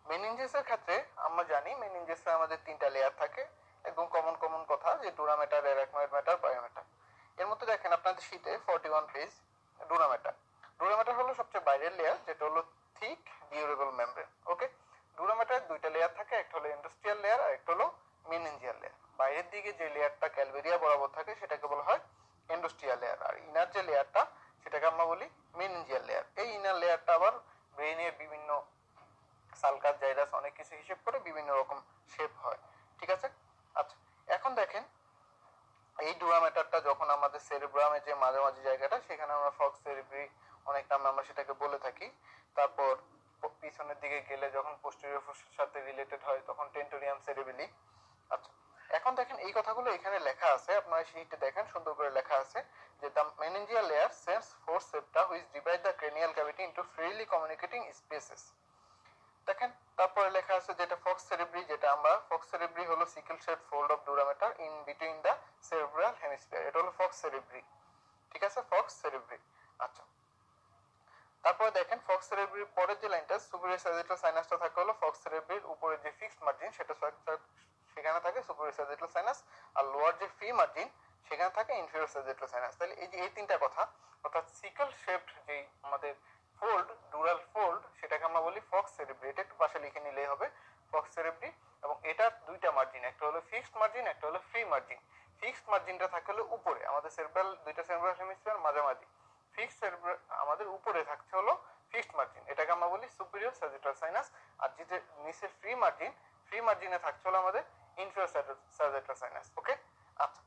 মেনিনজেসের ক্ষেত্রে আমরা জানি মেনিনজেসে আমাদের তিনটা লেয়ার থাকে, একদম কমন কথা যে ডুরা ম্যাটার, এরাকনয়েড ম্যাটার, বায়োম্যাটার। এর মধ্যে দেখেন আপনাদের শীটে 41 page dura mater. Dura matter হলো সবচেয়ে বাইরের লেয়ার, যেটা হলো থিক ডিউরেবল মেমব্রেন। ওকে, ডুরা ম্যাটার দুইটা লেয়ার থাকে, একটা হলো ইন্ডাস্ট্রিয়াল লেয়ার আর একটা হলো মেনিনজিয়াল লেয়ার। বাইরের দিকে যে লেয়ারটা ক্যালভেরিয়া বরাবর থাকে সেটাকে বলা হয় ইন্ডাস্ট্রিয়াল লেয়ার, আর ইনার যে লেয়ারটা সেটাকে আমরা বলি মেনিনজিয়াল লেয়ার। এই ইনার লেয়ারটা আবার ব্রেইনের বিভিন্ন সালকাস, জাইরাস অনেক কিছু হিসেব করে বিভিন্ন রকম শেপ হয়। ঠিক আছে, আচ্ছা এখন দেখেন এই ডুরা ম্যাটারটা যখন আমাদের সেরিব্রামের যে মাঝামাঝি জায়গাটা, সেখানে আমরা ফক্স সেরিব্রি অনেক নামে আমরা সেটাকে বলে থাকি। তারপর পিছনের দিকে গেলে যখন পোস্টেরিয়র সাথে রিলেটেড হয় তখন টেন্টোরিয়াম সেরিবেলি। আচ্ছা, এখন দেখেন এই কথাগুলো এখানে লেখা আছে, আপনারা শীটে দেখেন সুন্দর করে লেখা আছে যে the meningeal layer sends four septa which divide the cranial cavity into freely communicating spaces. দেখেন তারপরে লেখা আছে যেটা ফক্স সেরিব্রি, যেটা আমরা ফক্স সেরিব্রি হলো sickle shape fold of dura matter in between the cerebral hemisphere, এটা হলো ফক্স সেরিব্রি। ঠিক আছে, ফক্স সেরিব্রি। আচ্ছা, তারপরে দেখেন ফক্স সেরিব্রির পরের যে লাইনটা সুপিরিয়র স্যাজিটাল সাইনাসটা থাকে হলো ফক্স সেরিব্রির উপরে যে ফিক্সড মার্জিন সেটা সেখানে থাকে সুপিরিয়র স্যাজিটাল সাইনাস, আর লোয়ার যে ফ্রি মার্জিন সেখানে থাকে ইনফিরিয়র স্যাজিটাল সাইনাস। তাহলে এই যে এই তিনটা কথা, অর্থাৎ সিকেল শেপড যেই আমাদের ফোল্ড, ডুরাল ফোল্ড, সেটাকে আমরা বলি ফক্স সেরিব্রি। এটা একটু পাশে লিখে নিলেই হবে, ফক্স সেরিব্রি। এবং এটার দুইটা মার্জিন, একটা হলো ফিক্সড মার্জিন, একটা হলো ফ্রি মার্জিন। ফিক্সড মার্জিনটা থাকে হলো উপরে, আমাদের সেরিব্রাল দুইটা সেরিব্রাল হেমিস্ফিয়ার মাঝামাঝি। ফিক্সড সেরিব্রাল আমাদের উপরে থাকছে হলো ফিক্সড মার্জিন, এটাকে আমরা বলি সুপিরিয়র স্যাজিটাল সাইনাস। আর যেটা নিচে ফ্রি মার্জিন, ফ্রি মার্জিনে থাকছে হলো আমাদের ইনফিরিয়র স্যাজিটাল সাইনাস। ওকে, আচ্ছা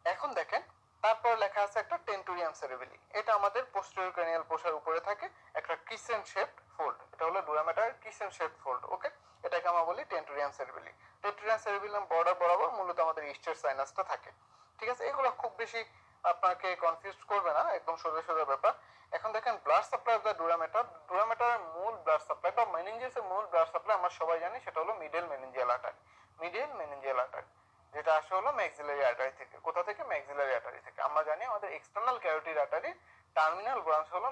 এখন দেখেন তারপর লেখা আছে একটা টেন্টোরিয়াম সেরিবেলি। এটা আমাদের পোস্টেরিয়র ক্রেনিয়াল পোষার উপরে থাকে একটা ক্রিসেন্ট শেপড ফোল্ড, এটা হলো dura mater crescent shaped fold. Okay, এটাকে আমরা বলি টেন্টোরিয়াম সেরিবেলি। টেন্টোরিয়াম সেরিবেলিয়াম বর্ডার বরাবর মূলত আমাদের ইস্টার সাইনাসটা থাকে। ঠিক আছে, এগুলো খুব বেশি আপনাকে কনফিউজ করবে না, একদম সোজা সোজা ব্যাপার। এখন দেখেন blood supply of the dura mater. Dura ম্যাটারের মূল ব্লাড সাপ্লাই বা মেনিনজিয়াসের মূল ব্লাড সাপ্লাই আমরা সবাই জানি সেটা হলো middle meningeal artery. Middle meningeal artery যেটা আসে হলো ম্যাক্সিলারি আর্টারি থেকে। কোথা থেকে? ম্যাক্সিলারি আর্টারি থেকে। আমরা জানি আমাদের external carotid artery terminal branch হলো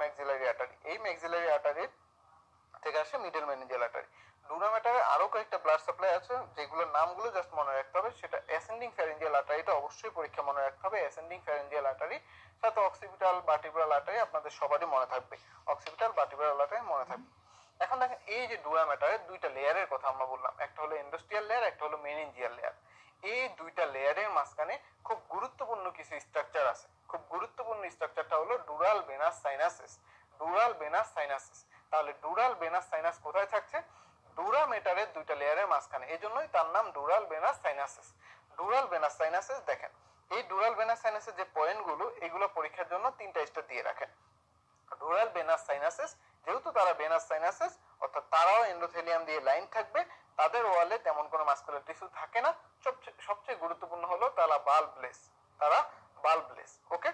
ম্যাক্সিলারি আর্টারি। এই ম্যাক্সিলারি আর্টারির থেকে আসে মিডল মেনিনজিয়াল আর্টারি। ডুরা ম্যাটারে আরো কয়েকটা ব্লাড সাপ্লাই আছে যেগুলোর নামগুলো জাস্ট মনে রাখতে হবে। সেটা অ্যাসেন্ডিং ফ্যারেঞ্জিয়াল আর্টারিটা অবশ্যই পরীক্ষা মনে রাখতে হবে। অ্যাসেন্ডিং ফ্যারেঞ্জিয়াল আর্টারি সাথে অক্সিপিটাল ভার্টিব্রাল আর্টারি আপনাদের সবারই মনে থাকবে। অক্সিপিটাল ভার্টিব্রাল আর্টারি মনে থাকবে। এখন দেখেন এই যে ডুরা ম্যাটারের দুইটা লেয়ারের কথা আমরা বললাম, একটা হলো ইন্ডাস্ট্রিয়াল লেয়ার, একটা হলো মেনিনজিয়াল লেয়ার। এই দুইটা লেয়ারের মাঝখানে খুব গুরুত্বপূর্ণ কিছু স্ট্রাকচার আছে। খুব গুরুত্বপূর্ণ স্ট্রাকচারটা হলো ডুরাল ভেনাস সাইনাসেস। ডুরাল ভেনাস সাইনাসেস। তাহলে ডুরাল ভেনাস সাইনাস কোথায় থাকছে? ডুরা ম্যাটারের দুইটা লেয়ারের মাঝখানে, এই জন্যই তার নাম ডুরাল ভেনাস সাইনাসেস। ডুরাল ভেনাস সাইনাসেস দেখেন এই ডুরাল ভেনাস সাইনাসের যে পয়েন্টগুলো, এগুলো পরীক্ষার জন্য তিনটা স্টার দিয়ে রাখেন। ডুরাল ভেনাস সাইনাসেস, যেহেতু তারা ভেনাস সাইনাসেস অর্থাৎ তারাও এন্ডোথেলিয়াম দিয়ে লাইন থাকবে, তাদের ওয়ালে তেমন কোনো মাসকুলার টিস্যু থাকে না। সবচেয়ে গুরুত্বপূর্ণ হলো তারা বাল্বলেস। তারা বাল্বলেস। ওকে,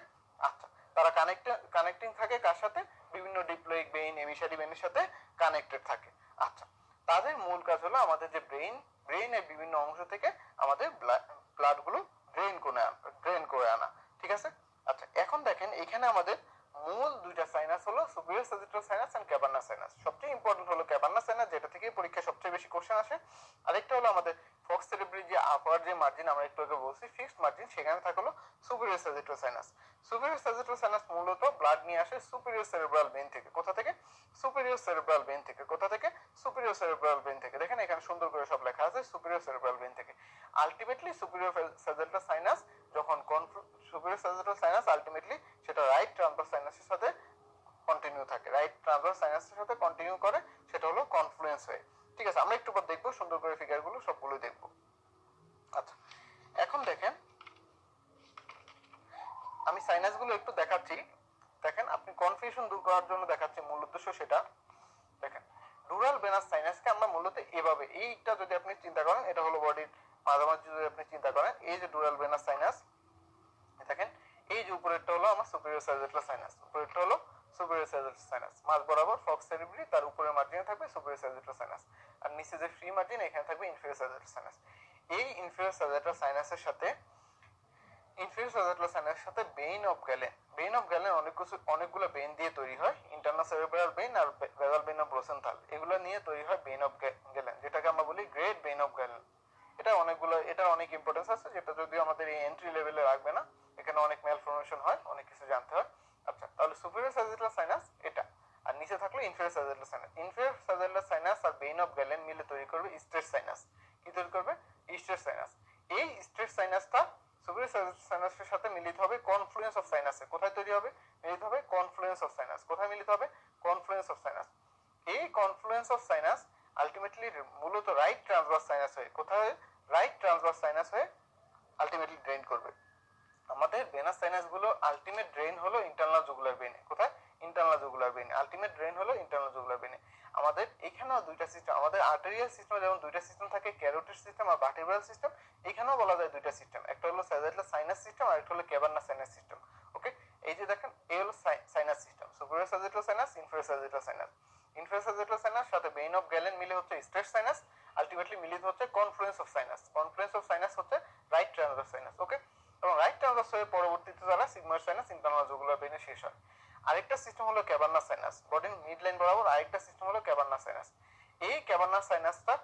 আচ্ছা তারা কানেক্টিং থাকে কার সাথে? বিভিন্ন ডিপ্লয়িক ভেইন, এমিসারি ভেইনের সাথে কানেক্টেড থাকে। আচ্ছা, তাদের মূল কাজ হলো আমাদের যে ব্রেইনের বিভিন্ন অংশ থেকে আমাদের ব্লাড গুলো ড্রেন করে আনা। ঠিক আছে, আচ্ছা এখন দেখেন এখানে আমাদের মূল দুইটা সাইনাস হলো superior sagittal sinus and cavernous sinus. সবচেয়ে ইম্পর্টেন্ট হলো ক্যাভার্নাস সাইনাস, যেটা থেকে পরীক্ষা সবচেয়ে বেশি কোশ্চেন আসে। আরেকটা হলো আমাদের ফক্স সেরিব্রি যে আপার যে মার্জিন আমরা একটু আগে বলছি ফিক্সড মার্জিন, সেখানে থাকে হলো superior sagittal sinus. Superior sagittal sinus মূলত ব্লাড নিয়ে আসে সুপিরিয়র সেরিব্রাল ভেইন থেকে। কোথা থেকে? সুপিরিয়র সেরিব্রাল ভেইন থেকে। কোথা থেকে? সুপিরিয়র সেরিব্রাল ভেইন থেকে। দেখেন এখানে সুন্দর করে সব লেখা আছে সুপিরিয়র সেরিব্রাল ভেইন থেকে। আলটিমেটলি সুপিরিয়র স্যাজিটাল সাইনাস যখন সুপিরিয়র স্যাজিটাল সাইনাস আলটিমেটলি সেটা রাইট ট্রান্সভার্স সাইনাসের সাথে কন্টিনিউ থাকে, রাইট ট্রান্সভার্স সাইনাসের সাথে কন্টিনিউ করে, সেটা হলো কনফ্লুয়েন্স হয়ে। ঠিক আছে, আমরা একটু পর দেখবো সুন্দর করে ফিগারগুলো সবগুলো দেখবো। আচ্ছা এখন দেখেন আমি সাইনাসগুলো একটু দেখাচ্ছি। দেখেন আপনি কনফিউশন দূর করার জন্য দেখাচ্ছি, মূল উদ্দেশ্য সেটা। দেখেন ডুরাল ভেনাস সাইনাসকে আমরা মূলত এভাবে, এইটা যদি আপনি চিন্তা করেন, এটা হলো বডির মাঝামাঝি যদি আপনি চিন্তা করেন, এই যে ডুরাল ভেনাস সাইনাস, দেখেন এই যে উপরেরটা হলো আমার সুপিরিয়র স্যাজিটাল সাইনাস, উপরেরটা হলো সুপিরিয়র স্যাজিটাল সাইনাস, মাঝ বরাবর ফক্স সেরিব্রি, তার উপরের মার্জিনে থাকবে সুপিরিয়র স্যাজিটাল সাইনাস, আর নিচে যে ফ্রি মার্জিন এখানে থাকবে ইনফিরিয়র স্যাজিটাল সাইনাস। এই ইনফিরিয়র স্যাজিটাল সাইনাসের সাথে বেইন অফ গ্যালেন অনেকগুলো বেইন দিয়ে তৈরি হয়, ইন্টারনাল সেরেব্রাল বেইন আর বেসাল বেইন অফ রোসেনথাল, এগুলো নিয়ে তৈরি হয় বেইন অফ গ্যালেন, যেটাকে আমরা বলি গ্রেট বেইন অফ গ্যালেন। এটা অনেক ইম্পর্টেন্স আছে, যেটা যদিও আমাদের এই এন্ট্রি লেভেলে রাখবে না, এখানে অনেক ম্যালফরমেশন হয়, অনেক কিছু জানতে হয়। আচ্ছা, তাহলে সুপিরিয়র স্যাজিটাল সাইনাস এটা, আর নিচে থাকলো inferior sagittal sinus. Inferior sagittal sinus আর বেইন অফ গ্যালেন মিলে তৈরি করবে স্ট্রেট সাইনাস। কি তৈরি করবে? Straight sinus. এই স্ট্রেট সাইনাসটা সুপিরিয়র সাইনাসের সাথে মিলিত হবে কনফ্লুয়েন্স অফ সাইনাসে। কোথায় তৈরি হবে? মিলিত হবে কনফ্লুয়েন্স অফ সাইনাস। কোথায় মিলিত হবে? Confluence of sinus. এই কনফ্লুয়েন্স অফ সাইনাস আলটিমেটলি মূলত রাইট ট্রান্সভার্স সাইনাস হয়ে, কোথায়? রাইট ট্রান্সভার্স সাইনাস হয়ে আলটিমেটলি ড্রেন করবে। আমাদের ভেনাস সাইনাস গুলো আলটিমেট ড্রেন হলো ইন্টারনাল জুগুলার ভেনে। কোথায়? ইন্টারনাল জুগুলার ভেনে। আলটিমেট ড্রেন হলো ইন্টারনাল জুগুলার ভেনে। আমাদের এখানেও দুইটা সিস্টেম, আমাদের আর্টেরিয়াল সিস্টেমে যেমন দুইটা সিস্টেম থাকে, ক্যারোটিড সিস্টেম আর ভার্টিব্রাল সিস্টেম, এখানেও বলা যায় দুইটা সিস্টেম, একটা হলো স্যাজিটাল সাইনাস সিস্টেম আর একটা হলো ক্যাভার্নাস সাইনাস সিস্টেম। ওকে, এই যে দেখেন, এই হলো sinus system, superior sagittal sinus, inferior sagittal sinus. Inferior sagittal sinus সাথে বেইন অফ গ্যালেন মিলে হচ্ছে স্ট্রেট সাইনাস, আলটিমেটলি মিলিত হচ্ছে confluence of sinus. Confluence of sinus হচ্ছে রাইট ট্রান্সভার্স সাইনাস। ওকে, এবং রাইট ট্রান্সভার্স হয়ে পরবর্তীতে যারা সিগময়েড সাইনাস ইন্টারনাল জুগুলার ভেনে শেষ হয়। আরেকটা সিস্টেম হলো ক্যাভার্নাস সাইনাস, বডির মিড লাইন বরাবর আরেকটা সিস্টেম হলো ক্যাভার্নাস সাইনাস। এই ক্যাভার্নাস সাইনাসটা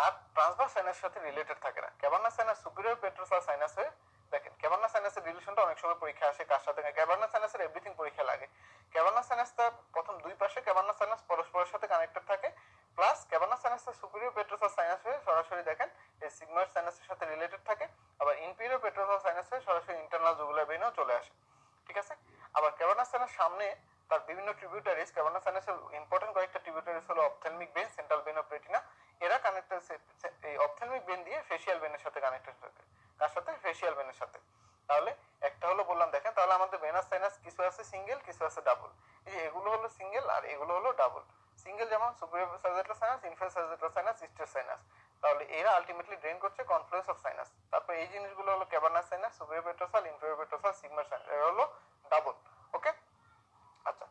আর ট্রান্সভার্স সাইনাসের সাথে রিলেটেড থাকে না। ক্যাভার্নাস সাইনাস সুপিরিয়র পেট্রোসাল সাইনাস হয়ে, দেখেন ক্যাভার্নাস সাইনাসের রিলেশনটা অনেক সময় পরীক্ষা আসে কার সাথে, ক্যাভার্নাস সাইনাসের এভরিথিং পরীক্ষা লাগে। ক্যাভার্নাস সাইনাসটা প্রথম দুই পাশে ক্যাভার্নাস সাইনাস পরস্পরের সাথে কানেক্টেড থাকে, প্লাস ক্যাভার্নাস সাইনাসটা সুপিরিয়র পেট্রোসাল সাইনাস হয়ে সরাসরি দেখেন এই সিগময়েড সাইনাসের সাথে রিলেটেড থাকে, আবার ইনফিরিয়র পেট্রোসাল সাইনাস হয়ে সরাসরি ইন্টারনাল জুগুলার ভেনেও চলে আসে। ঠিক আছে, আবার ক্যাভার্নাস সাইনাস সামনে তার বিভিন্ন ট্রিবিউটারিজ, ক্যাভার্নাস সাইনাসের ইম্পর্টেন্ট কয়েকটা ট্রিবিউটারিজ হলো ophthalmic vein, central vein of retina, এরা কানেক্টেড, এই অপথেলমিক ভেন দিয়ে ফেসিয়াল ভেনের সাথে কানেক্টেড থাকে। কার সাথে? ফেসিয়াল ভেনের সাথে। তাহলে একটা হলো বললাম, দেখেন তাহলে আমাদের ভেনাস সাইনাস কিছু আছে সিঙ্গেল, কিছু আছে ডাবল। এই এগুলো হলো সিঙ্গেল আর এগুলো হলো ডাবল। সিঙ্গেল যেমন superior sagittal sinus, inferior sagittal sinus, straight sinus. তাহলে এরা আলটিমেটলি ড্রেন করছে কনফ্লুয়েন্স অফ সাইনাস। তারপর এই জিনিসগুলো হলো cavernous sinus, superior petrosal, inferior petrosal, sigmoid sinus, এরা হলো ডাবল। ওকে, আচ্ছা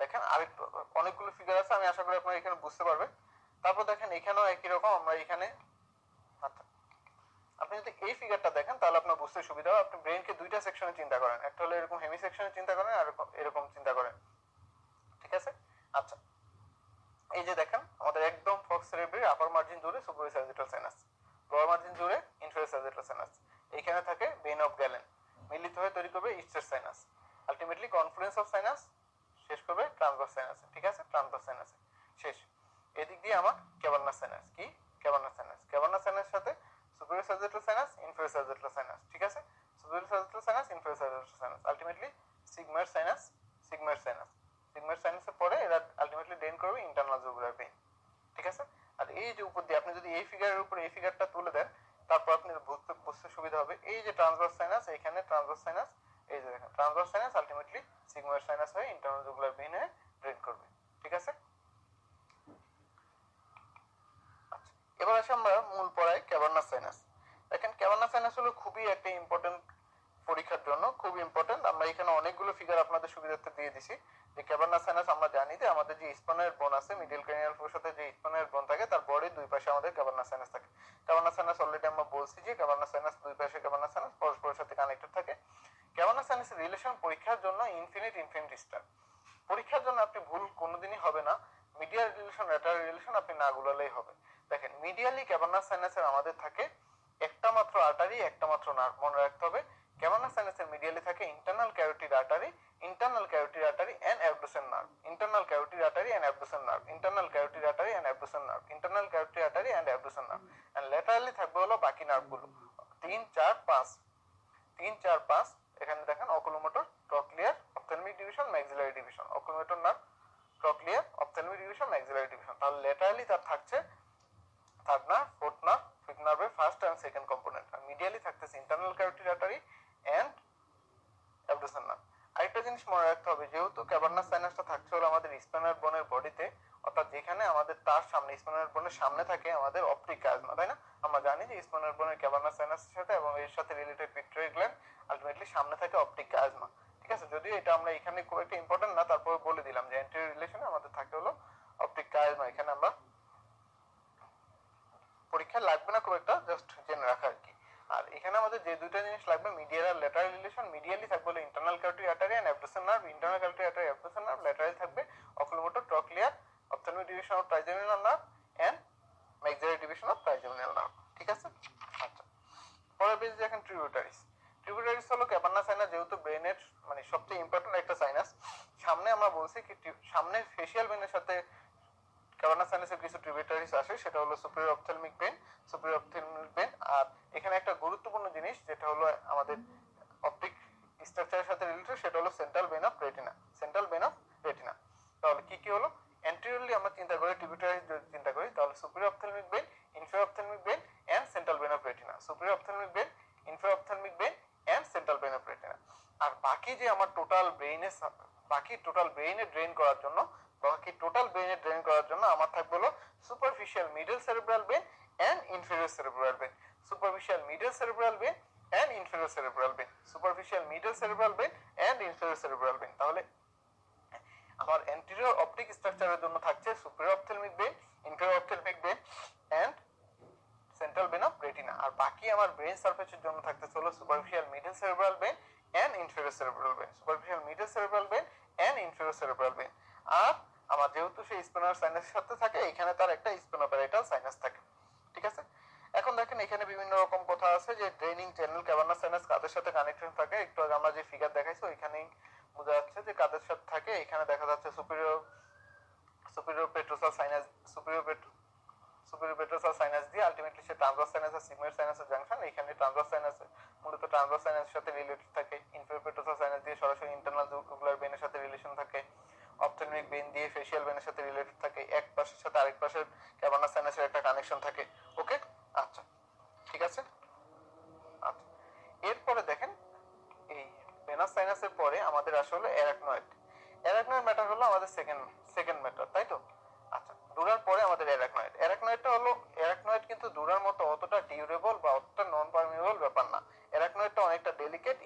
দেখেন আরেকটু অনেকগুলো ফিগার আছে, আমি আশা করি আপনারা এখানে বুঝতে পারবেন। তারপর দেখেন এখানেও একই রকম, আমরা এখানে, আচ্ছা আপনি যদি এই ফিগারটা দেখেন তাহলে আপনার বুঝতে সুবিধা হবে। আপনি ব্রেনকে দুইটা সেকশনে চিন্তা করেন, একটা হলো এরকম হেমি সেকশনে চিন্তা করেন আর এরকম চিন্তা করেন। ঠিক আছে, আচ্ছা এই যে দেখেন আমাদের একদম ফক্স সেরেব্রাল আপার মার্জিন জুড়ে superior sagittal sinus, lower margin জুড়ে ইনফেরিয়র স্যাজিটাল সাইনাস, এইখানে থাকে ভেন অফ গ্যালেন, মিলিত হয়ে তৈরি করবে straight sinus, ultimately confluence of sinus শেষ করবে ট্রান্সভার্স সাইনাসে। ঠিক আছে, ট্রান্সভার্স সাইনাসে শেষ। এদিক দিয়ে আমার ক্যাভার্নাস সাইনাস, কি ক্যাভার্নাস সাইনাস, ক্যাভার্নাস সাইনাসের সাথে superior sagittal sinus, inferior sagittal sinus. ঠিক আছে, superior sagittal sinus, inferior sagittal sinus, ultimately sigmoid sinus, sigmoid sinus, sigmoid সাইনাসের পরে এরা আলটিমেটলি ড্রেন করবে ইন্টারনাল জুগুলার ভেন। ঠিক আছে, আর এই যে উপর দিয়ে আপনি যদি এই ফিগারের উপরে এই ফিগারটা তুলে দেন, তারপর আপনি বুঝতে সুবিধা হবে। এই যে ট্রান্সভার্স সাইনাস, এখানে ট্রান্সভার্স সাইনাস, এই যে দেখেন transverse sinus ultimately sigmoid sinus হয়ে ইন্টারনাল জুগুলার ভেনে ড্রেন করবে। ঠিক আছে, আচ্ছা এবার আসি আমরা মূল পড়ায় ক্যাভার্নাস সাইনাস। দেখেন ক্যাভার্নাস সাইনাস হলো খুবই একটা ইম্পর্টেন্ট পরীক্ষার জন্য, খুব ইম্পর্টেন্ট। আমরা এখানে অনেকগুলো ফিগার আপনাদের সুবিধার্থে দিয়ে দিছি। যে ক্যাভার্নাস সাইনাস আমরা জানি যে আমাদের যে স্পাইনাল বোন আছে, মিডল ক্রেনিয়াল ফোসাতে যে স্পাইনাল বোন থাকে, তার বডির দুই পাশে আমাদের ক্যাভার্নাস সাইনাস থাকে। ক্যাভার্নাস সাইনাস অলরেডি আমরা বলছি যে ক্যাভার্নাস সাইনাস দুই পাশে ক্যাভার্নাস সাইনাস পরস্পরের সাথে কানেক্টেড থাকে। ক্যাভার্নাস সাইনাসের রিলেশন পরীক্ষার জন্য ইনফিনিট স্টার। পরীক্ষার জন্য আপনি ভুল কোনোদিনই হবে না, মিডিয়াল রিলেশন ল্যাটারাল রিলেশন আপনি না গুলালেই হবে। দেখেন মিডিয়ালি ক্যাভার্নাস সাইনাসের আমাদের থাকে একটা মাত্র আর্টারি, একটা মাত্র নার্ভ, মনে রাখতে হবে। ক্যাভার্নাস সাইনাসের মিডিয়ালি থাকে internal carotid artery, internal carotid artery and abducens nerve, internal carotid artery and abducens nerve, internal carotid artery and abducens nerve, internal carotid artery and abducens nerve, and laterally থাকবে হলো বাকি নার্ভগুলো 3 4 5, 3 4 5। এখানে দেখেন oculomotor, trochlear, ophthalmic division, maxillary division, oculomotor nerve, trochlear, ophthalmic division, maxillary division. তাহলে laterally তার থাকছে third nerve, fourth nerve, fifth নার্ভের first and second component, আর মিডিয়ালি থাকতেছে internal carotid artery and abducens nerve. আরেকটা জিনিস মনে রাখতে হবে, যেহেতু ক্যাভার্নাস সাইনাসটা থাকছে হলো আমাদের স্পাইনাল বোনের বডিতে, অর্থাৎ যেখানে আমাদের তার সামনে স্পাইনাল বোনের সামনে থাকে আমাদের অপটিক কাইজমা, তাই না? আমরা জানি যে স্পাইনাল বোনের ক্যাভার্নাস সাইনাসের সাথে এবং এর সাথে রিলেটেড পিটুইটারি গ্ল্যান্ড, আলটিমেটলি সামনে থাকে অপটিক কাইজমা। ঠিক আছে, যদিও এটা আমরা এখানে খুব একটা ইম্পর্টেন্ট না, তারপরে বলে দিলাম যে অ্যান্টেরিয়র রিলেশনে আমাদের থাকে হলো অপটিক কাইজমা। এখানে আমরা পরীক্ষা পরীক্ষায় লাগবে না খুব একটা, জাস্ট জেনে রাখা আর কি। আর এখানে আমাদের যে দুইটা জিনিস লাগবে, মিডিয়াল আর ল্যাটারাল রিলেশন। মিডিয়ালি থাকবে হলো internal carotid artery and abducens nerve, internal carotid artery abducens nerve. Lateral থাকবে oculomotor trochlear ophthalmic division of trigeminal nerve and maxillary division of trigeminal nerve. ঠিক আছে। আচ্ছা, পরের পেজ দেখেন ট্রিবিউটারিস। ট্রিবিউটারিস হলো ক্যাভার্নাস সাইনাস, যেহেতু ব্রেনের মানে সবচেয়ে ইম্পর্টেন্ট একটা সাইনাস। সামনে আমরা বলছি কি সামনে ফেসিয়াল ভেনের সাথে ক্যাভার্নাস সাইনাসের কিছু ট্রিবিউটারিস আসে, সেটা হলো superior ophthalmic vein, superior ophthalmic vein. আর এখানে একটা গুরুত্বপূর্ণ জিনিস যেটা হলো আমাদের অপটিক স্ট্রাকচারের সাথে রিলেটেড, সেটা হলো central vein of retina. Central vein of retina তাহলে কি কি হলো, অ্যান্টেরিয়রলি আমরা চিন্তা করি ট্রিবিউটারিস যদি চিন্তা করি তাহলে superior ophthalmic vein, inferior ophthalmic vein and central vein of retina. Superior ophthalmic vein, inferior ophthalmic vein and central vein of retina. আর বাকি যে আমার টোটাল ব্রেইনে ড্রেন করার জন্য আমার থাকবে হলো superficial middle cerebral vein and inferior cerebral vein. Superficial middle cerebral vein and inferior cerebral vein. Superficial middle cerebral vein and inferior cerebral vein. তাহলে আমার অ্যান্টেরিয়র অপটিক স্ট্রাকচারের জন্য থাকছে superior ophthalmic vein, inferior ophthalmic vein and central vein of retina. আর বাকি আমার brain সারফেসের জন্য থাকতে হলো superficial middle cerebral vein and inferior cerebral vein. Superficial middle cerebral vein and inferior cerebral when. আর আমার যেহেতু সেই স্পেনার সাইনাসের সাথে থাকে, এখানে তার একটা স্পেনোপ্যারাইটাল সাইনাস থাকে। ঠিক আছে। এখন দেখেন এখানে বিভিন্ন রকম কথা আছে যে ড্রেনিং চ্যানেল ক্যাভার্নাস সাইনাস কাদের সাথে কানেকশন থাকে। একটু আগে আমরা যে ফিগার দেখাইছি ওইখানেই বোঝা যাচ্ছে যে কাদের সাথে থাকে। এখানে দেখা যাচ্ছে সুপিরিয়র পেট্রোসাল সাইনাস, সুপিরিয়র পেট্রোসাল সাইনাস দিয়ে আলটিমেটলি সে ট্রান্সভার্স সাইনাস আর সিগময়েড সাইনাসের জাংশন। এখানে ট্রান্সভার্স সাইনাস মূলত ট্রান্সভার্স সাইনাসের সাথে রিলেটেড থাকে। ইনফেরিয়র পেট্রোসাল সাইনাস দিয়ে সরাসরি ইন্টারনাল জুগুলার ভেনের সাথে রিলেশন থাকে। অপথ্যালমিক ভেন দিয়ে ফেসিয়াল ভেনের সাথে রিলেটেড থাকে। এক পাশের সাথে আরেক পাশের ক্যাভার্নাস সাইনাসের একটা কানেকশন থাকে। ওকে, আচ্ছা ঠিক আছে। আচ্ছা, এরপরে দেখেন এই ভেনাস সাইনাসের পরে আমাদের আসলে অ্যারাকনয়েড। অ্যারাকনয়েড ম্যাটার হলো আমাদের সেকেন্ড ম্যাটার, তাই তো? আচ্ছা, ডুরার পরে আমাদের অ্যারাকনয়েড। অ্যারাকনয়েড কিন্তু ডুরার মতো অতটা ডিউরেবল বা অতটা নন পারমিয়েবল ব্যাপার না। অ্যারাকনয়েডটা অনেকটা ডেলিকেট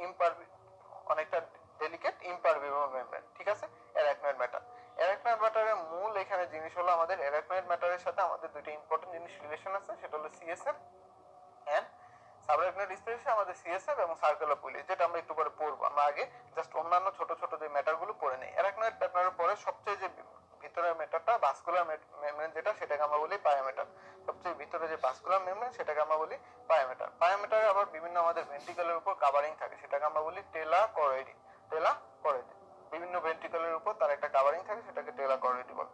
ইম্পারভিবল মেমব্রেন। ঠিক আছে, অ্যারাকনয়েড ম্যাটারের মূল এখানে জিনিস হলো আমাদের অ্যারাকনয়েড ম্যাটারের সাথে আমাদের দুটো ইম্পর্টেন্ট জিনিস রিলেশন আছে, সেটা হলো সিএসএফ এন্ড সাবআরাকনয়েড স্পেসে আমাদের সিএসএফ এবং সার্কেল অফ উইলিস, যেটা আমরা একটু পরে পড়বো। আমরা আগে জাস্ট অন্যান্য ছোট ছোট যে ম্যাটারগুলো পড়ে নেই। অ্যারাকনয়েড ম্যাটারের পরে সবচেয়ে যে ভিতরের ম্যাটারটা ভাস্কুলার মেমব্রেন, যেটা সেটাকে আমরা বলি পায়োমেটার। সবচেয়ে ভিতরে যে ভাস্কুলার মেমব্রেন সেটাকে আমরা বলি পায়োমেটার। পায়োমেটারে আবার বিভিন্ন আমাদের ভেন্ট্রিকলের উপর কাভারিং থাকে, সেটাকে আমরা বলি টেলা করয়েডি। বিভিন্ন ভেন্ট্রিকলের উপর তার একটা কাভারিং থাকে, সেটাকে টেলা করয়েডি বলে।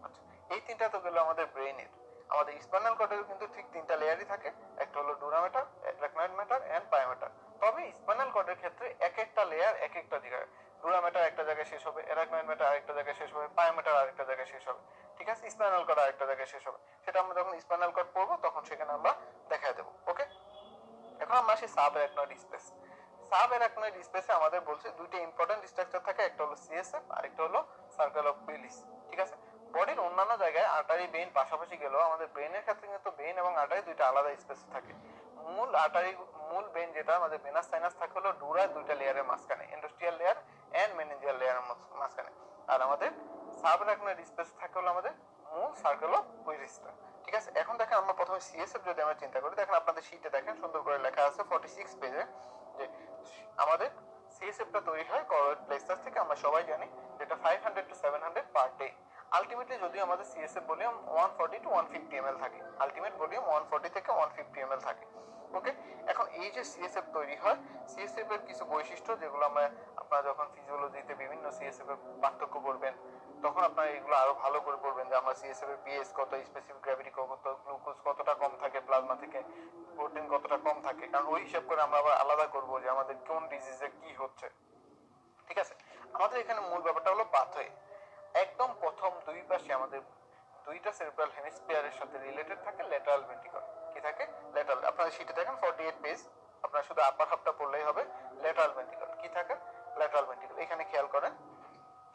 আচ্ছা, এই তিনটা তো গেল আমাদের ব্রেইনের। আমাদের স্পাইনাল কর্ডের কিন্তু ঠিক তিনটা লেয়ারই থাকে, একটা হলো dura mater, arachnoid mater and pia mater. তবে স্পাইনাল কর্ডের ক্ষেত্রে এক একটা লেয়ার এক একটা জায়গায়, ডুরা ম্যাটার একটা জায়গায় শেষ হবে, অ্যারাকনয়েড ম্যাটার আরেকটা জায়গায় শেষ হবে, পায়োমেটার আরেকটা জায়গায় শেষ হবে। ঠিক আছে, স্পাইনাল কর্ড আরেকটা জায়গায় শেষ হবে। সেটা আমরা যখন স্পাইনাল কর্ড পড়বো তখন সেখানে আমরা দেখায় দেবো। ওকে, এখন আমরা আসি sub arachnoid space. Sub arachnoid স্পেসে আমাদের বলছে দুইটা ইম্পর্টেন্ট স্ট্রাকচার থাকে, একটা হলো সিএসএফ আর একটা হলো সার্কেল অফ উইলিস। ঠিক আছে, বডির অন্যান্য জায়গায় আর্টারি ভেইন পাশাপাশি গেলেও আমাদের ব্রেনের ক্ষেত্রে কিন্তু ভেইন এবং আর্টারি দুইটা আলাদা স্পেস থাকে। মূল ভেইন যেটা আমাদের ভেনাস সাইনাস থাকে হলো ডুরার দুইটা লেয়ারের মাঝখানে, এন্ডোস্টিয়াল লেয়ার এন্ড মেনিনজিয়াল লেয়ারের মাঝখানে। আর আমাদের সাব অ্যারাকনয়েড স্পেস থাকে হলো আমাদের মূল সার্কেল অফ উইলিসটা। ঠিক আছে, এখন দেখেন আমরা প্রথমে সিএসএফ যদি আমরা চিন্তা করি, দেখেন আপনাদের শীটে দেখেন সুন্দর করে লেখা আছে 46 পেজে যে আমাদের সিএসএফটা তৈরি হয় করয়েড প্লেক্সাস থেকে। আমরা সবাই জানি যেটা 500 to 700 পার ডে। আলটিমেটলি যদি আমাদের সিএসএফ ভলিউম 140 to 150 ml থাকে, আলটিমেট ভলিউম 140 থেকে 150 ml থাকে। ওকে, এখন এই যে সিএসএফ তৈরি হয়, সিএসএফ এর কিছু বৈশিষ্ট্য যেগুলো আপনারা যখন ফিজিওলজিতে বিভিন্ন সিএসএফ এর পার্থক্য পড়বেন তখন আপনারা এগুলো আরো ভালো করে পড়বেন যে আমার সিএসএফ এর পিএইচ কত, স্পেসিফিক গ্র্যাভিটি কত, গ্লুকোজ কতটা কম থাকে প্লাজমা থেকে, প্রোটিন কতটা কম থাকে, কারণ ওই হিসাব করে আমরা আবার আলাদা করব যে আমাদের কোন ডিজিজে কি হচ্ছে। ঠিক আছে, আমাদের এখানে মূল ব্যাপারটা হলো পাথওয়ে। একদম প্রথম দুই পাশে আমাদের দুইটা সেরেব্রাল হেমিস্ফিয়ারের সাথে রিলেটেড থাকে ল্যাটারাল ভেন্ট্রিকল। কি থাকে? ল্যাটারাল। আপনারা শীটে দেখেন 48 পেজ, আপনারা শুধু আপার হাফটা পড়লেই হবে। ল্যাটারাল ভেন্ট্রিকল কি থাকে? Lateral ventricle. এখানে খেয়াল করেন,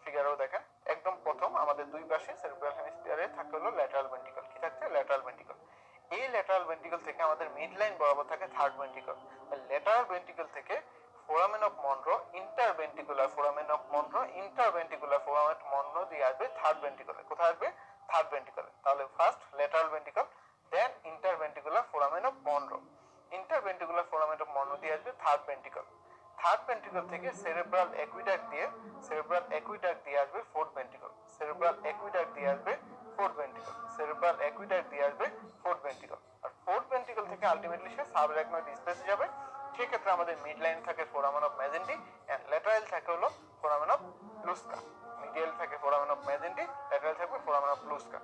ফিগারেও দেখেন একদম প্রথম আমাদের দুই পাশে সেরেব্রাল হেমিস্ফিয়ারে থাকে হলো ল্যাটারাল ভেন্ট্রিকল। কি থাকছে? Lateral ventricle. এই ল্যাটারাল ভেন্ট্রিকল থেকে আমাদের মিড লাইন বরাবর থাকে থার্ড ভেন্ট্রিকল। ল্যাটারাল ভেন্ট্রিকল থেকে foramen of Monro, interventricular foramen of Monro, interventricular foramen of Monro দিয়ে আসবে থার্ড ভেন্ট্রিকলে। কোথায় আসবে? থার্ড ভেন্ট্রিকলে। তাহলে first lateral ventricle, then interventricular third ventricle. Third ventricle থেকে সেরেব্রাল অ্যাকুইডাক্ট দিয়ে আসবে ফোর্থ ভেন্ট্রিকল। সেরেব্রাল অ্যাকুইডাক্ট দিয়ে আসবে ফোর্থ ভেন্ট্রিকল। সেরেব্রাল অ্যাকুইডাক্ট দিয়ে আসবে ফোর্থ ভেন্ট্রিকল। আর ফোর্থ ভেন্ট্রিকল থেকে আলটিমেটলি সে সাবআরাকনয়েড স্পেসে যাবে। সেক্ষেত্রে আমাদের মিড লাইন থাকে foramen of Magendie and lateral থাকে হলো ফোরামেন অফ লুস্কা। মিডিয়াল থাকে ফোরামেন অফ মেজেন্টি, ল্যাটারাল থাকবে ফোরামেন অফ লুস্কা।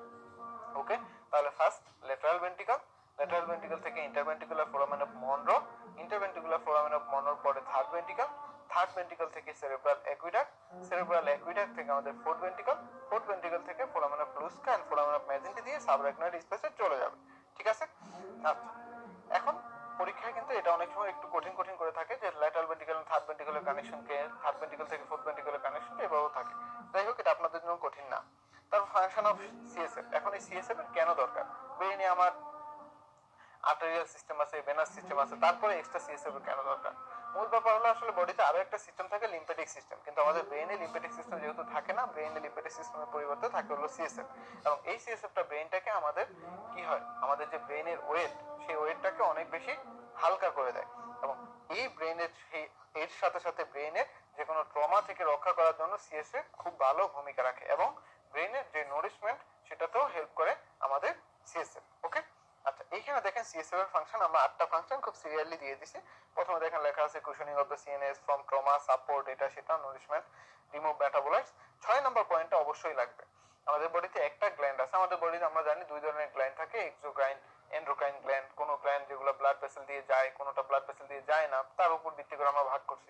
ওকে, তাহলে first lateral ventricle, lateral ventricle থেকে interventricular foramen of Monro, interventricular foramen of মনরোর পরে third ventricle, third ventricle থেকে cerebral aqueduct, cerebral aqueduct থেকে আমাদের fourth ventricle, fourth ventricle থেকে foramen of Luschka and foramen of Magendie দিয়ে subarachnoid স্পেসে চলে যাবে। ঠিক আছে? আচ্ছা, এখন পরীক্ষায় কিন্তু এটা অনেক সময় একটু কঠিন করে থাকে যে ল্যাটারাল ভেন্ট্রিকল এন্ড থার্ড ভেন্ট্রিকলের কানেকশন কে, থার্ড ভেন্ট্রিকল থেকে ফোর্থ ভেন্ট্রিকলের কানেকশন এভাবেও থাকে। যাই হোক, এটা আপনাদের জন্য কঠিন না। তারপর ফাংশন অফ সিএসএফ। এখন এই সিএসএফ এর কেন দরকার? ব্রেইনে আমার আর্টেরিয়াল সিস্টেম আছে, ভেনাস সিস্টেম আছে, তারপরে এক্সট্রা সিএসএফ এর কেন দরকার? মূল ব্যাপার হলো আসলে বডিতে আরো একটা সিস্টেম থাকে, লিম্ফেটিক সিস্টেম, কিন্তু আমাদের ব্রেইনে লিম্ফেটিক সিস্টেম যেহেতু থাকে না, ব্রেইনে লিম্ফেটিক সিস্টেমের পরিবর্তে থাকে হলো সিএসএফ। এবং এই সিএসএফটা ব্রেইনটাকে আমাদের কি হয়, আমাদের যে ব্রেইনের ওয়েট, সেই ওয়েটটাকে অনেক বেশি হালকা করে দেয়। এবং এই ব্রেইনের এর সাথে সাথে ব্রেইনের যে কোনো ট্রমা থেকে রক্ষা করার জন্য সিএসএফ খুব ভালো ভূমিকা রাখে এবং ব্রেইনের যে নোরিশমেন্ট সেটাতেও হেল্প করে আমাদের সিএসএফ। ওকে, আচ্ছা, এইখানে দেখেন সিএসএফ এর ফাংশন আমরা 8টা ফাংশন খুব সিরিয়ালি দিয়ে দিছি। প্রথমে দেখেন লেখা আছে cushioning of the CNS from trauma, support, এটা সেটা, নোরিশমেন্ট, রিমুভ মেটাবোলাইটস। 6 নম্বর পয়েন্টটা অবশ্যই লাগবে। আমাদের বডিতে একটা গ্ল্যান্ড আছে, আমাদের বডিতে আমরা জানি দুই ধরনের গ্ল্যান্ড থাকে, এক্সোক্রাইন, এন্ডোক্রাইন গ্ল্যান্ড। কোন গ্ল্যান্ড যেগুলো ব্লাড ভেসেল দিয়ে যায়, কোনটা ব্লাড ভেসেল দিয়ে যায় না, তার উপর ভিত্তি করে আমরা ভাগ করছি।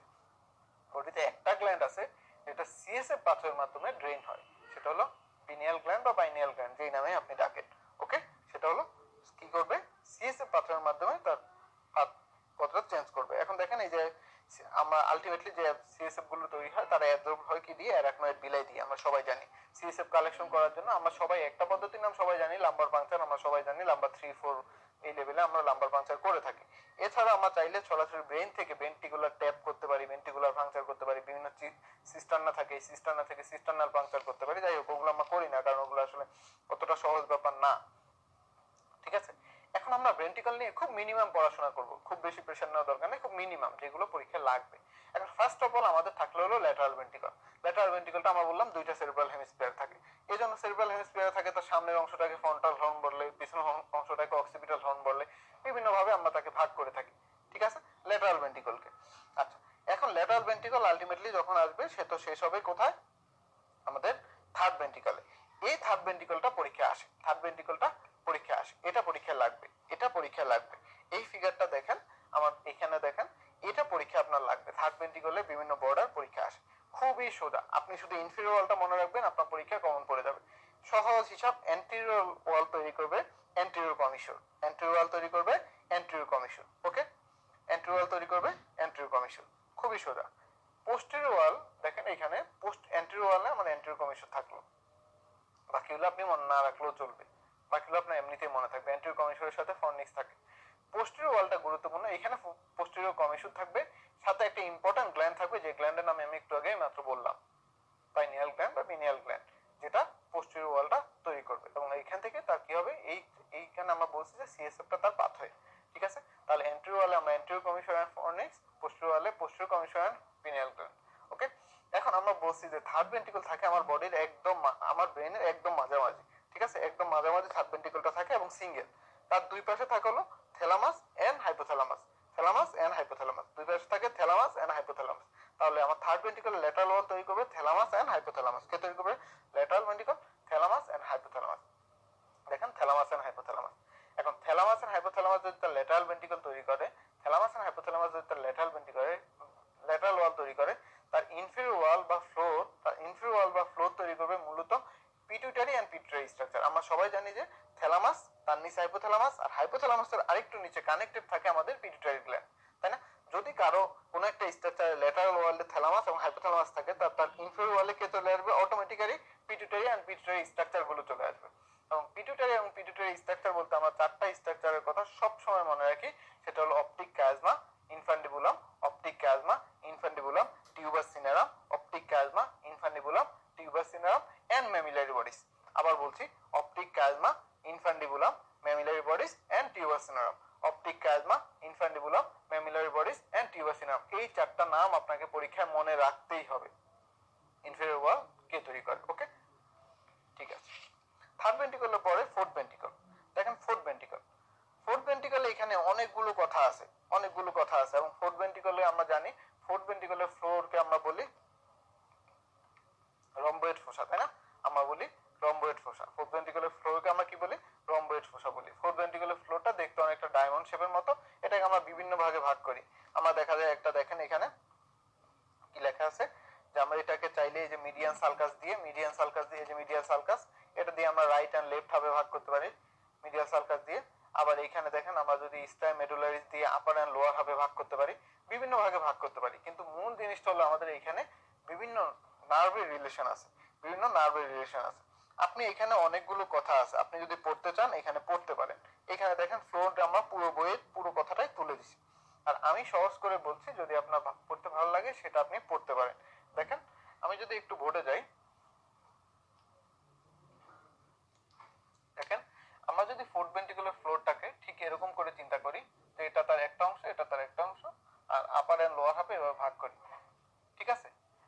বডিতে একটা গ্ল্যান্ড আছে যেটা সিএসএফ পাথরের মাধ্যমে ড্রেন হয়, সেটা হলো পিনিয়াল গ্ল্যান্ড বা বাইনিয়াল গ্ল্যান্ড, যেই নামে আপনি ডাকেন। ওকে, সেটা হলো কি করবে, সিএসএফ পাথরের মাধ্যমে তার পথটা চেঞ্জ করবে। এখন দেখেন এই যে আমরা আলটিমেটলি যে সিএসএফ গুলো তৈরি হয় তারা অ্যাবজর্ব হয় কি দিয়ে, অ্যারাকনয়েড বিলাই দিয়ে। আমরা সবাই জানি সিএসএফ কালেকশন করার জন্য আমরা সবাই একটা পদ্ধতির নাম সবাই জানি, লাম্বার পাংচার। আমরা সবাই জানি লাম্বার 3, 4 এই লেভেলে আমরা লাম্বার পাংচার করে থাকি। এছাড়া আমরা চাইলে সরাসরি ব্রেন থেকে ভেন্ট্রিকুলার ট্যাপ করতে পারি, ভেন্ট্রিকুলার পাংচার করতে পারি, বিভিন্ন সিস্টারনা থাকে, সিস্টারনা থেকে সিস্টারনাল পাংচার করতে পারি। যাই হোক, ওগুলো আমরা করি না কারণ ওগুলো আসলে অতটা সহজ ব্যাপার না। ঠিক আছে, এখন আমরা ভেন্ট্রিকল নিয়ে খুব মিনিমাম পড়াশোনা করব, খুব বেশি প্রেশার নেওয়ার দরকার নেই, খুব মিনিমাম যেগুলো পরীক্ষায় লাগবে। এখন ফার্স্ট অফ অল আমাদের থাকলে হলো ল্যাটারাল ভেন্ট্রিকল। ল্যাটারাল ভেন্ট্রিকলটা আমরা বললাম দুইটা সেরিব্রাল হেমিস্ফিয়ার থাকে। এই জন্য সেরিব্রাল হেমিস্ফিয়ার থাকে, তার সামনের অংশটাকে ফ্রন্টাল হর্ন বলে, পিছনের অংশটাকে অক্সিপিটাল হর্ন বলে, বিভিন্ন ভাবে আমরা তাকে ভাগ করে থাকি। ঠিক আছে, ল্যাটারাল ভেন্ট্রিকলকে। আচ্ছা, এখন ল্যাটারাল ভেন্ট্রিকল আলটিমেটলি যখন আসবে সে তো শেষ হবে কোথায়, আমাদের থার্ড ভেন্ট্রিকলে। এই থার্ড ভেন্ট্রিকলটা পরীক্ষা আসে, থার্ড ভেন্ট্রিকলটা পরীক্ষা আসে, এটা পরীক্ষা লাগবে, এটা পরীক্ষা লাগবে। এই ফিগারটা দেখেন, আমার এখানে দেখেন, এটা পরীক্ষা আপনার লাগবে। থার্ড ভেন্ট্রিকলে বিভিন্ন বর্ডার পরীক্ষা আসে, খুবই সোজা। আপনি শুধু ইনফিরিয়র ওয়ালটা মনে রাখবেন, আপনার পরীক্ষা কমন পড়ে যাবে। সহজ হিসাব, অ্যান্টেরিয়র ওয়াল তৈরি করবে অ্যান্টেরিয়র কমিশন, অ্যান্টেরিয়র ওয়াল তৈরি করবে অ্যান্টেরিয়র কমিশন। ওকে, অ্যান্টেরিয়র ওয়াল তৈরি করবে অ্যান্টেরিয়র কমিশন, খুবই সোজা। পোস্টেরিয়র ওয়াল দেখেন, এখানে পোস্ট অ্যান্টেরিয়র ওয়ালে মানে অ্যান্টেরিয়র কমিশন থাকলো, বাকিগুলো আপনি মনে না রাখলেও চলবে, বাকিগুলো আপনার এমনিতেই মনে থাকবে। অ্যান্টেরিয়র কমিশনের সাথে ফর্নিক্স থাকে। পোস্টেরিয়র ওয়ালটা গুরুত্বপূর্ণ, এখানে পোস্টেরিয়র কমিশন থাকবে, সাথে একটা ইম্পর্টেন্ট গ্ল্যান্ড থাকবে, যে গ্ল্যান্ডের নাম আমি একটু আগে মাত্র বললাম, পাইনিয়াল গ্ল্যান্ড বা পিনিয়াল গ্ল্যান্ড, যেটা পোস্টেরিয়র ওয়ালটা তৈরি করবে। এবং এইখান থেকে তার কি হবে, এইখানে আমরা বলছি যে সিএসএফটা তার পাথ হয়। ঠিক আছে, তাহলে অ্যান্টেরিয়র ওয়ালে আমরা anterior commissure and fornix, posterior ওয়ালে posterior commissure and pineal gland. Okay, এখন আমরা বলছি যে থার্ড ভেন্ট্রিকল থাকে আমার বডির একদম, আমার ব্রেনের একদম মাঝামাঝি। ঠিক আছে, একদম মাঝামাঝি থার্ড ভেন্ট্রিকলটা থাকে এবং সিঙ্গেল। তার দুই পাশে থাকে হলো thalamus and hypothalamus, thalamus and hypothalamus, দুই পাশে থাকে থ্যালামাস এন্ড হাইপোথ্যালামাস। তাহলে আমার থার্ড ভেন্ট্রিকলের ল্যাটারাল ওয়াল তৈরি করবে থ্যালামাস এন্ড হাইপোথ্যালামাস। কে তৈরি করবে? Lateral ventricle, thalamus and hypothalamus. দেখেন, থ্যালামাস এন্ড হাইপোথ্যালামাস। এখন থ্যালামাস এন্ড হাইপোথ্যালামাস যদি তার ল্যাটারাল ভেন্ট্রিকল তৈরি করে, থ্যালামাস এন্ড হাইপোথ্যালামাস যদি তার ল্যাটারাল ভেন্ট্রিকল, ল্যাটারাল ওয়াল তৈরি করে, তার ইনফিরিয়র ওয়াল বা ফ্লোর, তার ইনফিরিয়র ওয়াল বা ফ্লোর তৈরি করবে মূলত পিটুইটারি এন্ড পিটুইটারি স্ট্রাকচার। আমরা সবাই জানি যে থ্যালামাস, তার নিচে হাইপোথ্যালামাস, আর হাইপোথ্যালামাসের আরেকটু নিচে কানেক্টেড থাকে আমাদের পিটুইটারি গ্ল্যান্ড, তাই না? যদি কারো কোনো একটা স্ট্রাকচারে ল্যাটারাল ওয়ালে থ্যালামাস এবং হাইপোথ্যালামাস থাকে, তার ইনফিরিয়র ওয়ালে কে চলে আসবে, automatically pituitary and pituitary structure গুলো চলে আসবে। এবং পিটুইটারি এবং পিটুইটারি স্ট্রাকচার বলতে আমরা চারটা স্ট্রাকচারের কথা সব সময় মনে রাখি, সেটা হলো optic chiasma, infundibulum, optic chiasma, infundibulum, tuber cinereum, optic chiasma, infundibulum, tuber cinereum and mammillary bodies. আবার বলছি, optic chiasma, infundibulum, mammillary bodies and tuber cinereum, optic optic chiasma, infundibulum, mammillary bodies and tuber cinereum. এই চারটা নাম আপনাকে পরীক্ষায় মনে রাখতেই হবে। ইনফেরিয়র ওয়াল কে তৈরি করে। ওকে, ঠিক আছে। থার্ড ভেন্ট্রিকলের পরে ফোর্থ ভেন্ট্রিকল। দেখেন ফোর্থ ভেন্ট্রিকল, ফোর্থ ভেন্ট্রিকলে এখানে অনেকগুলো কথা আছে, অনেকগুলো কথা আছে। এবং ফোর্থ ভেন্ট্রিকলে আমরা জানি ফোর্থ ভেন্ট্রিকলের ফ্লোরকে আমরা বলি রম্বয়েড ফোসা, তাই না? আমরা বলি রম্বয়েড ফোসা। ফোর্থ ভেন্ট্রিকলের ফ্লোরকে আমরা কি বলি? রম্বয়েড ফোসা বলি। ফোর্থ ভেন্ট্রিকলের ফ্লোরটা দেখতে অনেকটা ডায়মন্ড শেপের মতো। এটাকে আমরা বিভিন্ন ভাগে ভাগ করি। আমরা দেখা যায় একটা দেখেন এখানে কি লেখা আছে যে আমরা এটাকে চাইলে এই যে মিডিয়ান সালকাস দিয়ে, মিডিয়ান সালকাস দিয়ে, এই যে মিডিয়াল সালকাস, এটা দিয়ে আমরা রাইট এন্ড লেফট ভাবে ভাগ করতে পারি মিডিয়াল সালকাস দিয়ে। আবার এইখানে দেখেন আমরা যদি স্টাই মেডুলারিস দিয়ে আপার এন্ড লোয়ার ভাবে ভাগ করতে পারি, বিভিন্ন ভাগে ভাগ করতে পারি। কিন্তু মূল জিনিসটা হলো আমাদের এখানে বিভিন্ন নার্ভের রিলেশন আছে, বিভিন্ন নার্ভের রিলেশন আছে। আপনি এখানে অনেকগুলো কথা আছে, আপনি যদি পড়তে চান এখানে পড়তে পারেন। এখানে দেখেন ফ্লোরটা আমরা পুরো বইয়ের পুরো কথাটাই তুলে দিছি। আর আমি সহজ করে বলছি, যদি আপনার পড়তে ভালো লাগে সেটা আপনি পড়তে পারেন। দেখেন আমি যদি একটু বোর্ডে যাই, দেখেন আমরা যদি ফোর্থ ভেন্ট্রিকুলার ফ্লোরটাকে ঠিক এরকম করে চিন্তা করি যে এটা তার একটা অংশ, এটা তার একটা অংশ, আর আপার এন্ড লোয়ার হাফে এভাবে ভাগ করি, ঠিক আছে?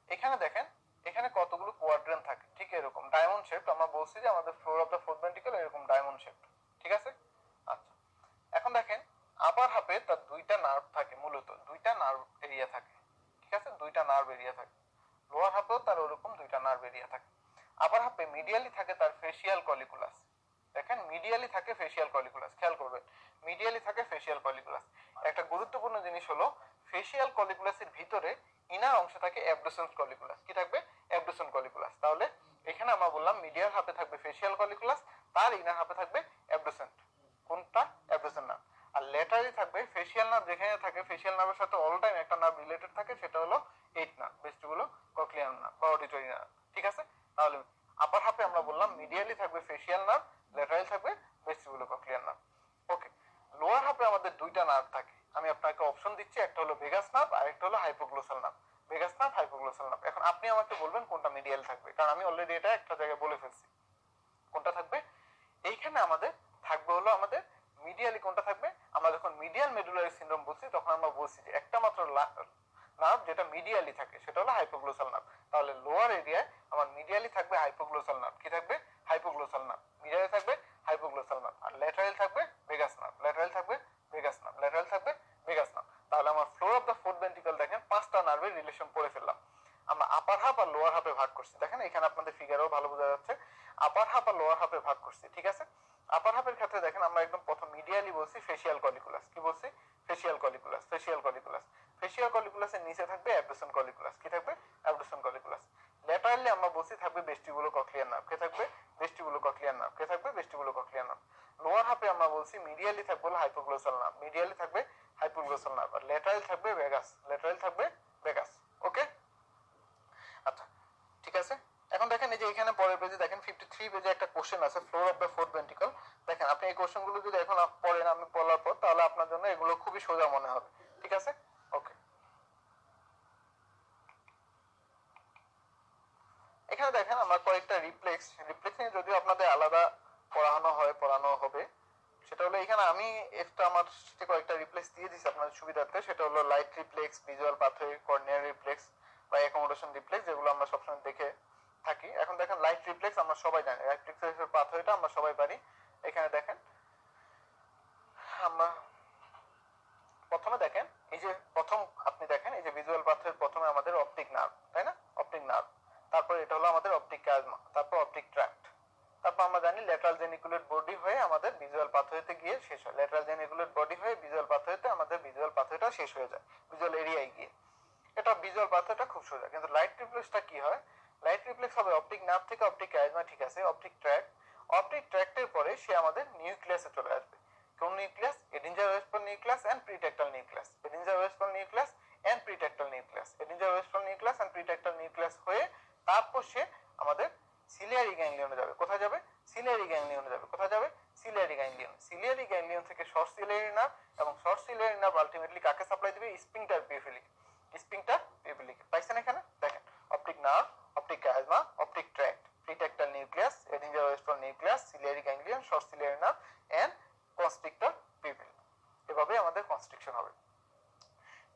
এখানে দেখেন এখানে কতগুলো কোয়াড্রেন্ট থাকে, ঠিক এরকম ডায়মন্ড শেপ। আমরা বলছি যে আমাদের floor of the fourth ventricle এরকম ডায়মন্ড শেপ, ঠিক আছে? আচ্ছা, এখন দেখেন আপার হাফে তার দুইটা নার্ভ থাকে, মূলত দুইটা নার্ভ এরিয়া থাকে, ঠিক আছে? দুইটা নার্ভ এরিয়া থাকে। লোয়ার হাফেও তার ওরকম দুইটা নার্ভ এরিয়া থাকে। আপার হাফে মিডিয়ালি থাকে তার ফেসিয়াল কলিকুলাস। দেখেন মিডিয়ালি থাকে ফেসিয়াল কলিকুলাস, খেয়াল করবেন মিডিয়ালি থাকে ফেসিয়াল কলিকুলাস। একটা গুরুত্বপূর্ণ জিনিস হলো ফেসিয়াল কলিকুলাসের ভিতরে ইনার অংশে থাকে অ্যাবডুসেন্স কলিকুলাস। কি থাকবে? অ্যাবডুসেন্স কলিকুলাস। তাহলে এখানে আমরা বললাম মিডিয়াল হাফে থাকবে ফেসিয়াল কলিকুলাস, তার ইনার হাফে থাকবে অ্যাবডুসেন্ট। কোনটা? Abducent nerve. আর ল্যাটারালি থাকবে ফেসিয়াল নার্ভ। যেখানে থাকে ফেসিয়াল নার্ভের সাথে অল টাইম একটা নার্ভ রিলেটেড থাকে, সেটা হলো eight nerve, vestibulocochlear nerve বা অডিটরি নার্ভ, ঠিক আছে? তাহলে আপার হাফে আমরা বললাম মিডিয়ালি থাকবে ফেসিয়াল নার্ভ, ল্যাটারালি থাকবে ভেস্টিবুলো কক্লিয়ার নার্ভ। ওকে, লোয়ার হাফে আমাদের দুইটা নার্ভ থাকে। আমি আপনাকে অপশন দিচ্ছি, একটা হলো ভেগাস নার্ভ আর একটা হলো hypoglossal nerve. Vagus nerve, hypoglossal nerve. এখন আপনি আমাকে বলবেন কোনটা মিডিয়াল থাকবে, কারণ আমি অলরেডি এটা একটা জায়গায় বলে ফেলছি। কোনটা থাকবে? এইখানে আমাদের থাকবে হলো আমাদের মিডিয়ালি কোনটা থাকবে? আমরা যখন মিডিয়াল মেডুলারি সিনড্রোম বলছি তখন আমরা বলছি যে একটা মাত্র নার্ভ যেটা মিডিয়ালি থাকে সেটা হলো হাইপোগ্লোসাল নার্ভ। তাহলে লোয়ার এরিয়ায় আমার মিডিয়ালি থাকবে হাইপোগ্লোসাল নার্ভ। কি থাকবে? Hypoglossal nerve. মিডিয়ালি থাকবে হাইপোগ্লোসাল নার্ভ। আর ল্যাটারাল থাকবে ভেগাস নার্ভ। ল্যাটারাল থাকবে ভেগাস নার্ভ। ল্যাটারাল থাকবে ভেগাস নার্ভ। তাহলে আমার floor of the fourth ventricle দেখেন পাঁচটা নার্ভের রিলেশন পড়ে ফেললাম। আমরা আপার হাফ আর লোয়ার হাফে ভাগ করছি। দেখেন এখানে আপনাদের ফিগারেও ভালো বোঝা যাচ্ছে আপার হাফ আর লোয়ার হাফে ভাগ করছি, ঠিক আছে? আপার হাফের ক্ষেত্রে দেখেন আমরা একদম প্রথম মিডিয়ালি বলছি ফেসিয়াল কলিকুলাস। কি বলছি? Facial colliculus. Facial colliculus. Facial কলিকুলাসের নিচে থাকবে অ্যাবডুসেন কলিকুলাস। কি থাকবে? অ্যাবডুসেন কলিকুলাস। ল্যাটারালি আমরা বলছি থাকবে ভেস্টিবুলো কক্লিয়ার নার্ভ। কে থাকবে? ভেস্টিবুলো কক্লিয়ার নার্ভ। কে থাকবে? ভেস্টিবুলো কক্লিয়ার নার্ভ। লোয়ার হাফে আমরা বলছি মিডিয়ালি থাকবে হলো হাইপোগ্লোসাল নার্ভ। মিডিয়ালি থাকবে হাইপোগ্লোসাল নার্ভ। আর ল্যাটারাল থাকবে ভেগাস। ল্যাটারাল থাকবে ভেগাস। ওকে, আচ্ছা, ঠিক আছে? এখন দেখেন এই যে এখানে পরের পেজে দেখেন 53 পেজে একটা কোশ্চেন আছে, floor of the fourth ventricle. দেখেন আপনি এই কোশ্চেনগুলো যদি এখন পড়েন আমি বলার পর, তাহলে আপনার জন্য এগুলো খুবই সোজা মনে হবে, ঠিক আছে? ওকে, এখানে দেখেন আমরা কয়েকটা রিফ্লেক্স নিয়ে যদিও আপনাদের আলাদা পড়ানো হবে, সেটা হলো এখানে আমি একটা আমার কয়েকটা রিফ্লেক্স দিয়ে দিচ্ছি আপনাদের সুবিধার্থে। সেটা হলো light reflex, visual pathway, corneal reflex বা অ্যাকোমোডেশন রিফ্লেক্স, যেগুলো আমরা সবসময় দেখে থাকি। এখন দেখেন লাইট রিফ্লেক্স আমরা সবাই জানি, লাইট রিফ্লেক্সের পাথওয়েটা আমরা সবাই পারি। এখানে দেখেন আমরা প্রথমে দেখেন এই যে আপনি দেখেন এই যে ভিজুয়াল পাথওয়ের প্রথমে আমাদের অপটিক নার্ভ, তাই না? অপটিক নার্ভ, তারপর এটা হলো আমাদের অপটিক কাজমা, তারপর অপটিক ট্র্যাক্ট, তারপর আমরা জানি ল্যাটারাল জেনিকুলেট বডি হয়ে আমাদের ভিজুয়াল পাথওয়েতে গিয়ে শেষ হয়। ল্যাটারাল জেনিকুলেট বডি হয়ে ভিজুয়াল পাথওয়েতে আমাদের ভিজুয়াল পাথওয়েটা শেষ হয়ে যায় ভিজুয়াল এরিয়ায় গিয়ে। এটা ভিজুয়াল পাথওয়েটা খুব সোজা। কিন্তু লাইট রিফ্লেক্সটা কি হয়? লাইট রিফ্লেক্স হবে অপটিক নার্ভ থেকে অপটিক কাজমা, ঠিক আছে? অপটিক ট্র্যাক্ট, অপটিক ট্র্যাক্টের পরে সে আমাদের নিউক্লিয়াসে চলে আসবে। কোন nucleus? Edinger Westphal nucleus and pretectal nucleus. Edinger Westphal nucleus and pretectal nucleus. Edinger Westphal nucleus and pretectal nucleus হয়ে তারপর সে আমাদের সিলিয়ারি গ্যাংলিয়নে যাবে। কোথায় যাবে? সিলিয়ারি গ্যাংলিয়নে যাবে। কোথায় যাবে? Ciliary ganglion. সিলিয়ারি গ্যাংলিয়ন থেকে শর্ট সিলিয়ারি নার্ভ, এবং শর্ট সিলিয়ারি নার্ভ আলটিমেটলি কাকে সাপ্লাই দিবে? Sphincter pupillae. স্পিংটার পিউফিলিক পাইছেন এখানে? দেখেন optic nerve, optic chiasma, optic tract, pretectal nucleus, Edinger Westphal nucleus, ciliary ganglion, short ciliary nerve and constrictor pupil. এভাবে constriction হবে।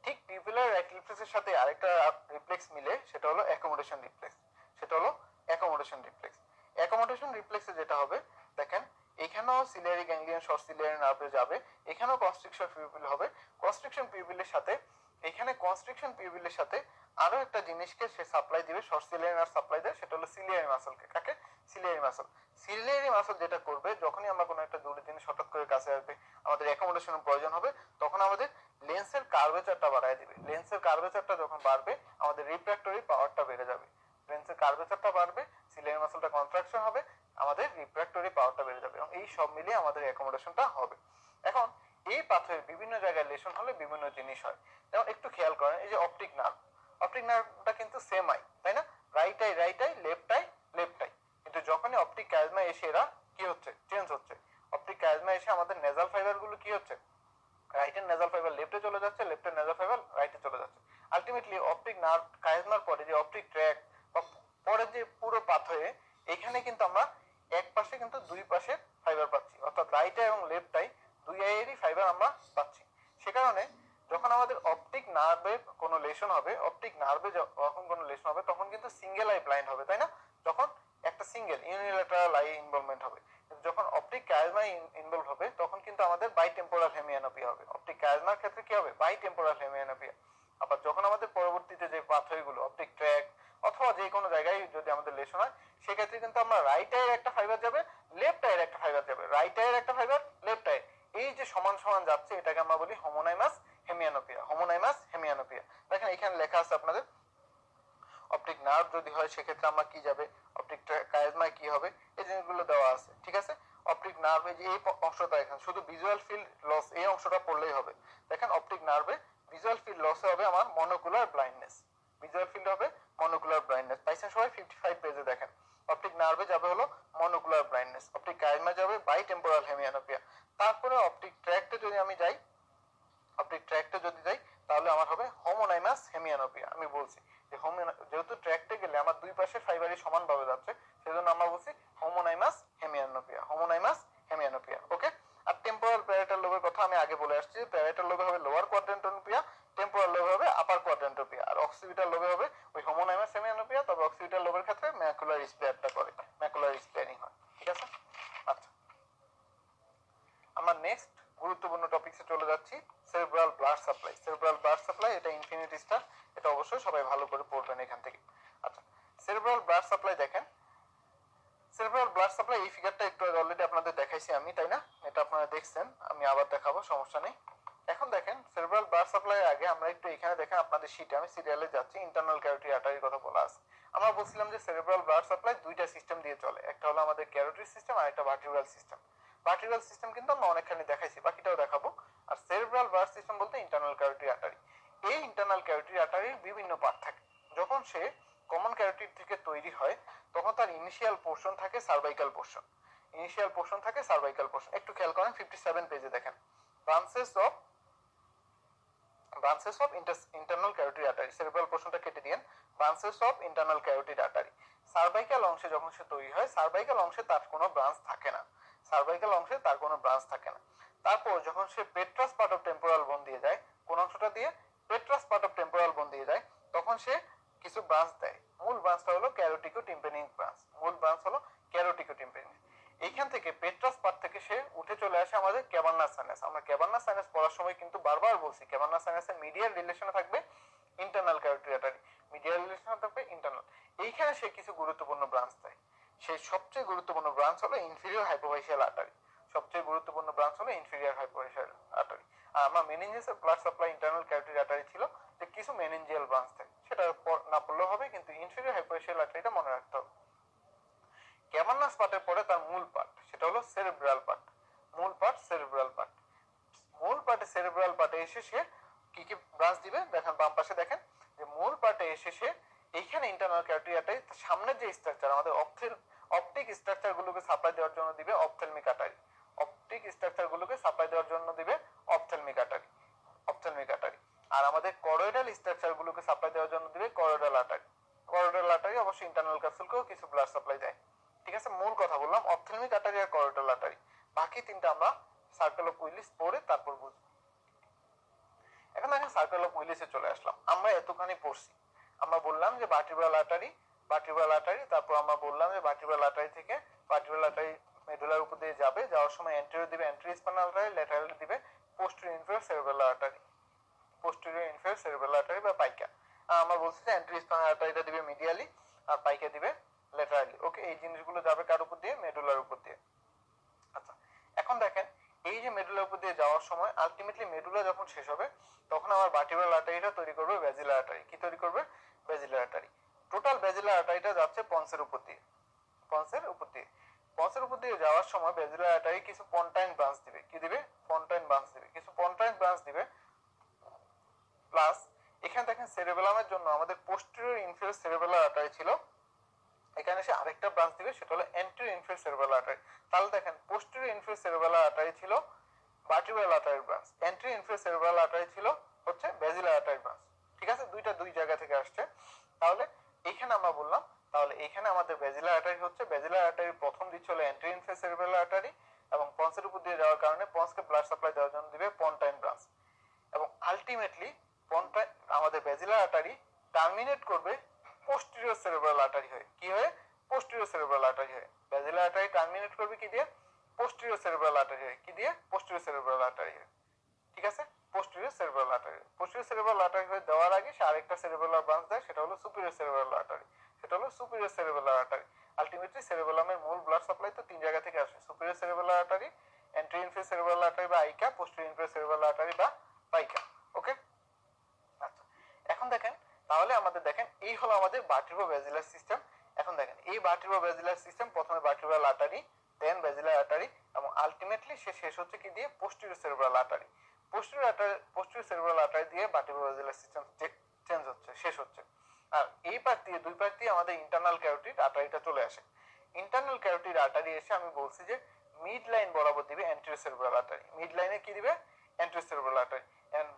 ঠিক পিউপিলার right রিফ্লেক্সের সাথে আরেকটা রিফ্লেক্স মিলে, সেটা হলো অ্যাকোমোডেশন রিফ্লেক্স। সেটা হলো অ্যাকোমোডেশন রিফ্লেক্স। অ্যাকোমোডেশন রিফ্লেক্সে যেটা হবে, দেখেন এখানেও সিলিয়ারি গ্যাংলিয়ন শর্ট সিলিয়ারি নার্ভে যাবে, এখানেও কনস্ট্রিকশন পিউপিল হবে। কনস্ট্রিকশন পিউপিলের সাথে এখানে কনস্ট্রিকশন পিউপিলের সাথে আরো একটা জিনিসকে সে সাপ্লাই দিবে, শর্ট সিলিয়ারি নার্ভ সাপ্লাই দেয়, সেটা হলো সিলিয়ারি মাসলকে। কাকে? Ciliary muscle. সিলিয়ারি মাসল যেটা করবে, যখনই আমরা কোনো একটা দূরের জিনিস হঠাৎ করে কাছে আসবে, আমাদের অ্যাকোমোডেশনের প্রয়োজন হবে, তখন আমাদের লেন্সের কার্ভেচারটা বাড়ায় দিবে। লেন্সের কার্ভেচারটা যখন বাড়বে, আমাদের রিফ্র্যাক্টরি পাওয়ারটা বেড়ে যাবে। লেন্সের কার্ভেচারটা বাড়বে, সিলিয়ারি মাসলটা কন্ট্রাকশন হবে, আমাদের রিফ্র্যাক্টরি পাওয়ারটা বেড়ে যাবে, এবং এই সব মিলিয়ে আমাদের অ্যাকোমোডেশনটা হবে। এখন এই পাথরের বিভিন্ন জায়গায় লেশন হলে বিভিন্ন জিনিস হয়। যেমন একটু খেয়াল করেন, এই যে অপটিক নার্ভ, অপটিক নার্ভটা কিন্তু সেম আই, তাই না? Right I right I, left I left I. কিন্তু যখনই অপটিক ক্যাজমা এসে এরা কি হচ্ছে? চেঞ্জ হচ্ছে। অপটিক ক্যাজমা এসে আমাদের নেজাল ফাইবার গুলো কি হচ্ছে? রাইটের নেজাল ফাইবার লেফটে চলে যাচ্ছে, লেফটের নেজাল ফাইবার রাইটে চলে যাচ্ছে। আলটিমেটলি অপটিক নার্ভ কাইজমার পরে যে অপটিক ট্র্যাক বা পরে যে পুরো পাথয়ে, এখানে কিন্তু আমরা এক পাশে কিন্তু দুই পাশে ফাইবার পাচ্ছি, অর্থাৎ রাইট আই এবং লেফট আই দুই আইয়েরই ফাইবার আমরা পাচ্ছি। সে কারণে যখন আমাদের অপটিক নার্ভে কোনো লেশন হবে, অপটিক নার্ভে যখন কোনো লেশন হবে, তখন কিন্তু সিঙ্গেল আই ব্লাইন্ড হবে, তাই না? যখন একটা সিঙ্গেল ইউনিল্যাটারাল আই ইনভলভমেন্ট হবে। যখন অপটিক ক্যাজমায় ইনভলভ হবে, তখন কিন্তু আমাদের বাইটেম্পোরাল হেমিয়ানোপিয়া হবে। অপটিক ক্যাজমার ক্ষেত্রে কি হবে? বাইটেম্পোরাল হেমিয়ানোপিয়া। আবার যখন আমাদের পরবর্তীতে যে পাথওয়েগুলো অপটিক ট্র্যাক অথবা যে কোনো জায়গায় যদি আমাদের লেশন হয়, সেক্ষেত্রে কিন্তু আমরা রাইট আইয়ের একটা ফাইবার যাবে, লেফট আইয়ের একটা ফাইবার যাবে, রাইট আইয়ের একটা ফাইবার, লেফট আই, এই যে সমান সমান যাচ্ছে, এটাকে আমরা বলি হোমোনাইমাস হেমিয়ানোপিয়া। হোমোনাইমাস হেমিয়ানোপিয়া। দেখেন এখানে লেখা আছে আপনাদের, অপটিক নার্ভ যদি হয় সেক্ষেত্রে আমরা কি যাবে, অপটিক কাইজমায় কি হবে, এই জিনিসগুলো দেওয়া আছে, ঠিক আছে? অপটিক নার্ভে যে এই অংশটা, এখানে শুধু ভিজুয়াল ফিল্ড লস এই অংশটা পড়লেই হবে। দেখেন অপটিক নার্ভে ভিজুয়াল ফিল্ড লসে হবে আমার মনোকুলার ব্লাইন্ডনেস। ভিজুয়াল ফিল্ড হবে মনোকুলার ব্লাইন্ডনেস। পাইছেন সবাই? 55 পেজে দেখেন অপটিক নার্ভে যাবে হলো মনোকুলার ব্লাইন্ডনেস, অপটিক কাইজমা যাবে বাইটেম্পোরাল হেমিয়ানোপিয়া। তারপরে অপটিক ট্র্যাক্টে যদি আমি যাই, অপটিক ট্র্যাক্টে যদি যাই, তাহলে আমার হবে হোমোনাইমাস হেমিয়ানোপিয়া। আমি বলছি যে যেহেতু ট্র্যাক্টে গেলে আমার দুই পাশে ফাইবারই সমানভাবে যাচ্ছে, সেজন্য আমরা বলছি হোমোনাইমাস হেমিয়ানোপিয়া। হোমোনাইমাস হেমিয়ানোপিয়া, ওকে? আর টেম্পোরাল প্যারাইটাল লোবের কথা আমি আগে বলে আসছি, প্যারাইটাল লোবে হবে লোয়ার কোয়াড্রেন্টোপিয়া, টেম্পোরাল লোবে হবে আপার কোয়াড্রেন্টোপিয়া, আর অক্সিপিটাল লোবে হবে ওই হোমোনাইমাস হেমিয়ানোপিয়া। তবে অক্সিপিটাল লোবের ক্ষেত্রে ম্যাকুলার স্পেয়ারটা করে, ম্যাকুলার স্পেয়ারিং হয়, ঠিক আছে? আচ্ছা, আমরা নেক্সট গুরুত্বপূর্ণ টপিকসে চলে যাচ্ছি, cerebral blood supply. Cerebral blood supply, এটা ইনফিনিটি স্টার, এটা অবশ্যই সবাই ভালো করে পড়বেন এখান থেকে। আচ্ছা, সেরেব্রাল ব্লাড সাপ্লাই দেখেন, সেরেব্রাল ব্লাড সাপ্লাই এই ফিগারটা একটু অলরেডি আপনাদের দেখাইছি আমি, তাই না? এটা আপনারা দেখছেন, আমি আবার দেখাবো, সমস্যা নেই। এখন দেখেন সেরেব্রাল ব্লাড সাপ্লাই আগে আমরা একটু এখানে দেখেন আপনাদের শীটে, আমি সিরিয়ালে যাচ্ছি, ইন্টারনাল ক্যারোটিড আর্টারির কথা বলা আছে। আমরা বলছিলাম যে সেরেব্রাল ব্লাড সাপ্লাই দুইটা সিস্টেম দিয়ে চলে, একটা হলো আমাদের ক্যারোটিড সিস্টেম আর একটা ভার্টিব্রাল সিস্টেম। ভার্টিব্রাল সিস্টেম কিন্তু আমরা অনেকখানি দেখাইছি, বাকিটাও দেখাবো। আর সেরেব্রাল ব্লাড সিস্টেম বলতে ইন্টারনাল ক্যারোটিড আর্টারি। এই ইন্টারনাল ক্যারোটিড আর্টারির বিভিন্ন পার্ট থাকে। যখন সে কমন ক্যারোটিড থেকে তৈরি হয়, তখন তার ইনিশিয়াল পোর্শন থাকে সার্ভাইকাল পোর্শন। ইনিশিয়াল পোর্শন থাকে সার্ভাইকাল পোর্শন। একটু খেয়াল করেন 57 পেজে দেখেন, branches of internal carotid artery. Cerebral পোর্শনটা কেটে দিয়েন, branches of internal carotid artery. Cervical অংশে যখন সে তৈরি হয়, সার্ভাইকাল অংশে তার কোনো ব্রাঞ্চ থাকে না, সার্ভাইকাল অংশে তার কোনো ব্রাঞ্চ থাকে না। তারপর যখন সে পেট্রাস পার্ট অফ টেম্পোরাল বোন দিয়ে যায়, কোন অংশটা দিয়ে? পেট্রাস পার্ট অফ টেম্পোরাল বোন দিয়ে যায়, তখন সে কিছু ব্রাঞ্চ দেয়। মূল ব্রাঞ্চটা হলো ক্যারোটিকো টিম্পানিক ব্রাঞ্চ। মূল ব্রাঞ্চ হলো ক্যারোটিকো টিম্পানিক। এইখান থেকে পেট্রাস পার্ট থেকে সে উঠে চলে আসে আমাদের ক্যাভার্নাস সাইনাস। আমরা ক্যাভার্নাস সাইনাস পড়ার সময় কিন্তু বারবার বলছি, ক্যাভার্নাস সাইনাসের মিডিয়াল রিলেশনে থাকবে ইন্টারনাল ক্যারোটিড আর্টারি, মিডিয়াল রিলেশনে থাকবে ইন্টারনাল। এইখানে সে কিছু গুরুত্বপূর্ণ ব্রাঞ্চ দেয়। সেই সবচেয়ে গুরুত্বপূর্ণ ব্রাঞ্চ হলো ইনফিরিয়র হাইপোফাইসিয়াল আর্টারি। সবচেয়ে গুরুত্বপূর্ণ ব্রাঞ্চ হলো ইনফিরিয়র হাইপোফাইসিয়াল আর্টারি। আর আমার মেনিনজাসের blood supply internal carotid artery ছিল, যে কিছু মেনিনজিয়াল ব্রাঞ্চ থাকে, সেটা না পড়লেও হবে, কিন্তু ইনফিরিয়র হাইপোফাইসিয়াল আর্টারিটা মনে রাখতে হবে। ক্যাভার্নাস পার্টের পরে তার মূল পার্ট, সেটা হলো সেরেব্রাল পার্ট। মূল পার্ট সেরেব্রাল পার্ট। মূল পার্টে সেরেব্রাল পার্টে এসে সে কি কি ব্রাঞ্চ দিবে দেখেন, বাম পাশে দেখেন যে মূল পার্টে এসে সে এইখানে ইন্টারনাল ক্যারোটিড আর্টারি, সামনের যে স্ট্রাকচার আমাদের অপটিক স্ট্রাকচার গুলোকে সাপ্লাই দেওয়ার জন্য দিবে অপথেলমিক আর্টারি। অপটিক স্ট্রাকচার গুলোকে সাপ্লাই দেওয়ার জন্য দিবে অপথেলমিক আর্টারি, অপথেলমিক আর্টারি। আর আমাদের করোইডাল স্ট্রাকচার গুলোকে সাপ্লাই দেওয়ার জন্য দিবে করোইডাল আর্টারি। করোইডাল আর্টারি অবশ্যই ইন্টারনাল ক্যাপসুলকেও কিছু ব্লাড সাপ্লাই দেয়, ঠিক আছে? মূল কথা বললাম অপথেলমিক আর্টারি আর করোইডাল আর্টারি। বাকি তিনটা আমরা সার্কেল অফ উইলিস পড়ে তারপর বুঝবো। এখন দেখেন সার্কেল অফ উইলিসে চলে আসলাম। আমরা এতখানি পড়ছি, আমরা বললাম যে ভার্টিব্রাল আর্টারি, তারপর আমরা বললাম যে ভার্টিব্রাল আর্টারি থেকে ভার্টিব্রাল আর্টারি মেডুলার উপর দিয়ে যাবে, যাওয়ার সময় এন্টেরিয়র দিবে অ্যান্টেরিয়র স্পাইনাল আর্টারি, ল্যাটারাল দিবে posterior inferior cerebral artery, posterior inferior cerebral artery বা পাইকা। আমরা বলছি যে অ্যান্টেরিয়র স্পাইনাল আর্টারিটা দিবে মিডিয়ালি আর পাইকা দিবে ল্যাটারালি। ওকে, এই জিনিসগুলো যাবে কার উপর দিয়ে? মেডুলার উপর দিয়ে। আচ্ছা, এখন দেখেন এই যে মেডুলার উপর দিয়ে যাওয়ার সময় আলটিমেটলি মেডুলা যখন শেষ হবে তখন আমার ভার্টিব্রাল আর্টারিটা তৈরি করবে ব্যাজিলার আর্টারি। কি তৈরি করবে? ব্যাজিলার আর্টারি। টোটাল ব্যাজিলার আর্টারিটা যাচ্ছে পন্সের উপর দিয়ে, পন্সের উপর দিয়ে। পন্সের উপর দিয়ে যাওয়ার সময় ব্যাজিলার আর্টারি কিছু পন্টাইন ব্রাঞ্চ দিবে। কি দিবে? পন্টাইন ব্রাঞ্চ দিবে, কিছু পন্টাইন ব্রাঞ্চ দিবে। প্লাস এখানে দেখেন সেরেবেলামের জন্য আমাদের পোস্টেরিয়র ইনফেরিয়র সেরেবেলার আর্টারি ছিল, এখানে এসে আরেকটা ব্রাঞ্চ দিবে, সেটা হলো অ্যান্টেরিয়র ইনফেরিয়র সেরেবেলার আর্টারি। তাহলে দেখেন পোস্টেরিয়র ইনফেরিয়র সেরেবেলার আর্টারি ছিল vertebral artery branch, anterior inferior cerebellar artery ছিল হচ্ছে ব্যাজিলার আর্টারি ব্রাঞ্চ। ঠিক আছে, দুইটা দুই জায়গা থেকে আসছে। তাহলে এইখানে আমরা বললাম, তাহলে এখানে আমাদের ব্যাজিলার আর্টারি হচ্ছে, ব্যাজিলার আর্টারির প্রথম দিচ্ছে হলো অ্যান্টেরিয়র ইনফেরিয়র সেরেবেলার আর্টারি, এবং পন্সের উপর দিয়ে যাওয়ার কারণে পন্সকে ব্লাড সাপ্লাই দেওয়ার জন্য দিবে পন্টাইন ব্রাঞ্চ। এবং আলটিমেটলি পন্টাইন আমাদের ব্যাজিলার আর্টারি টার্মিনেট করবে পোস্টেরিয়র সেরেব্রাল আর্টারি হয়ে। কি হয়ে? পোস্টেরিয়র সেরেব্রাল আর্টারি হয়ে। ব্যাজিলার আর্টারি টার্মিনেট করবে কি দিয়ে? পোস্টেরিয়র সেরেব্রাল আর্টারি হয়ে। কি দিয়ে? পোস্টেরিয়র সেরেব্রাল আর্টারি হয়ে। ঠিক আছে, posterior cerebral artery. Posterior cerebral artery হয়ে দেওয়ার আগে সে আরেকটা সেরেব্রাল ব্রাঞ্চ দেয়, সেটা হলো সুপিরিয়র সেরেব্রাল আর্টারি, সেটা হলো সুপিরিয়র সেরেব্রাল আর্টারি। আলটিমেটলি সেরেবেলামের মূল ব্লাড সাপ্লাই তো তিন জায়গা থেকে আসে, superior cerebral artery, anterior inferior cerebral artery বা আইকা, পোস্টেরিয়র ইনফেরিয়র সেরেব্রাল আর্টারি বা পাইকা। ওকে, আচ্ছা এখন দেখেন, তাহলে আমাদের দেখেন এই হলো আমাদের ভার্টিব্রো ব্যাজিলার সিস্টেম। এখন দেখেন এই ভার্টিব্রো ব্যাজিলার সিস্টেম প্রথমে ভার্টিব্রাল আর্টারি, দেন ব্যাজিলার আর্টারি, এবং আলটিমেটলি সে শেষ হচ্ছে কি দিয়ে? Posterior cerebral artery. Posterior cerebral artery দিয়ে ভার্টিব্রো ব্যাজিলার সিস্টেম চেঞ্জ হচ্ছে, শেষ হচ্ছে। আর এই পার্ট দিয়ে, দুই পার্ট দিয়ে আমাদের ইন্টারনাল ক্যারোটিড আর্টারিটা চলে আসে। ইন্টারনাল ক্যারোটিড আর্টারি এসে আমি বলছি যে মিড লাইন বরাবর দিবে অ্যান্টেরিয়র সেরেব্রাল আর্টারি। মিড লাইনে কি দিবে? Anterior cerebral artery. And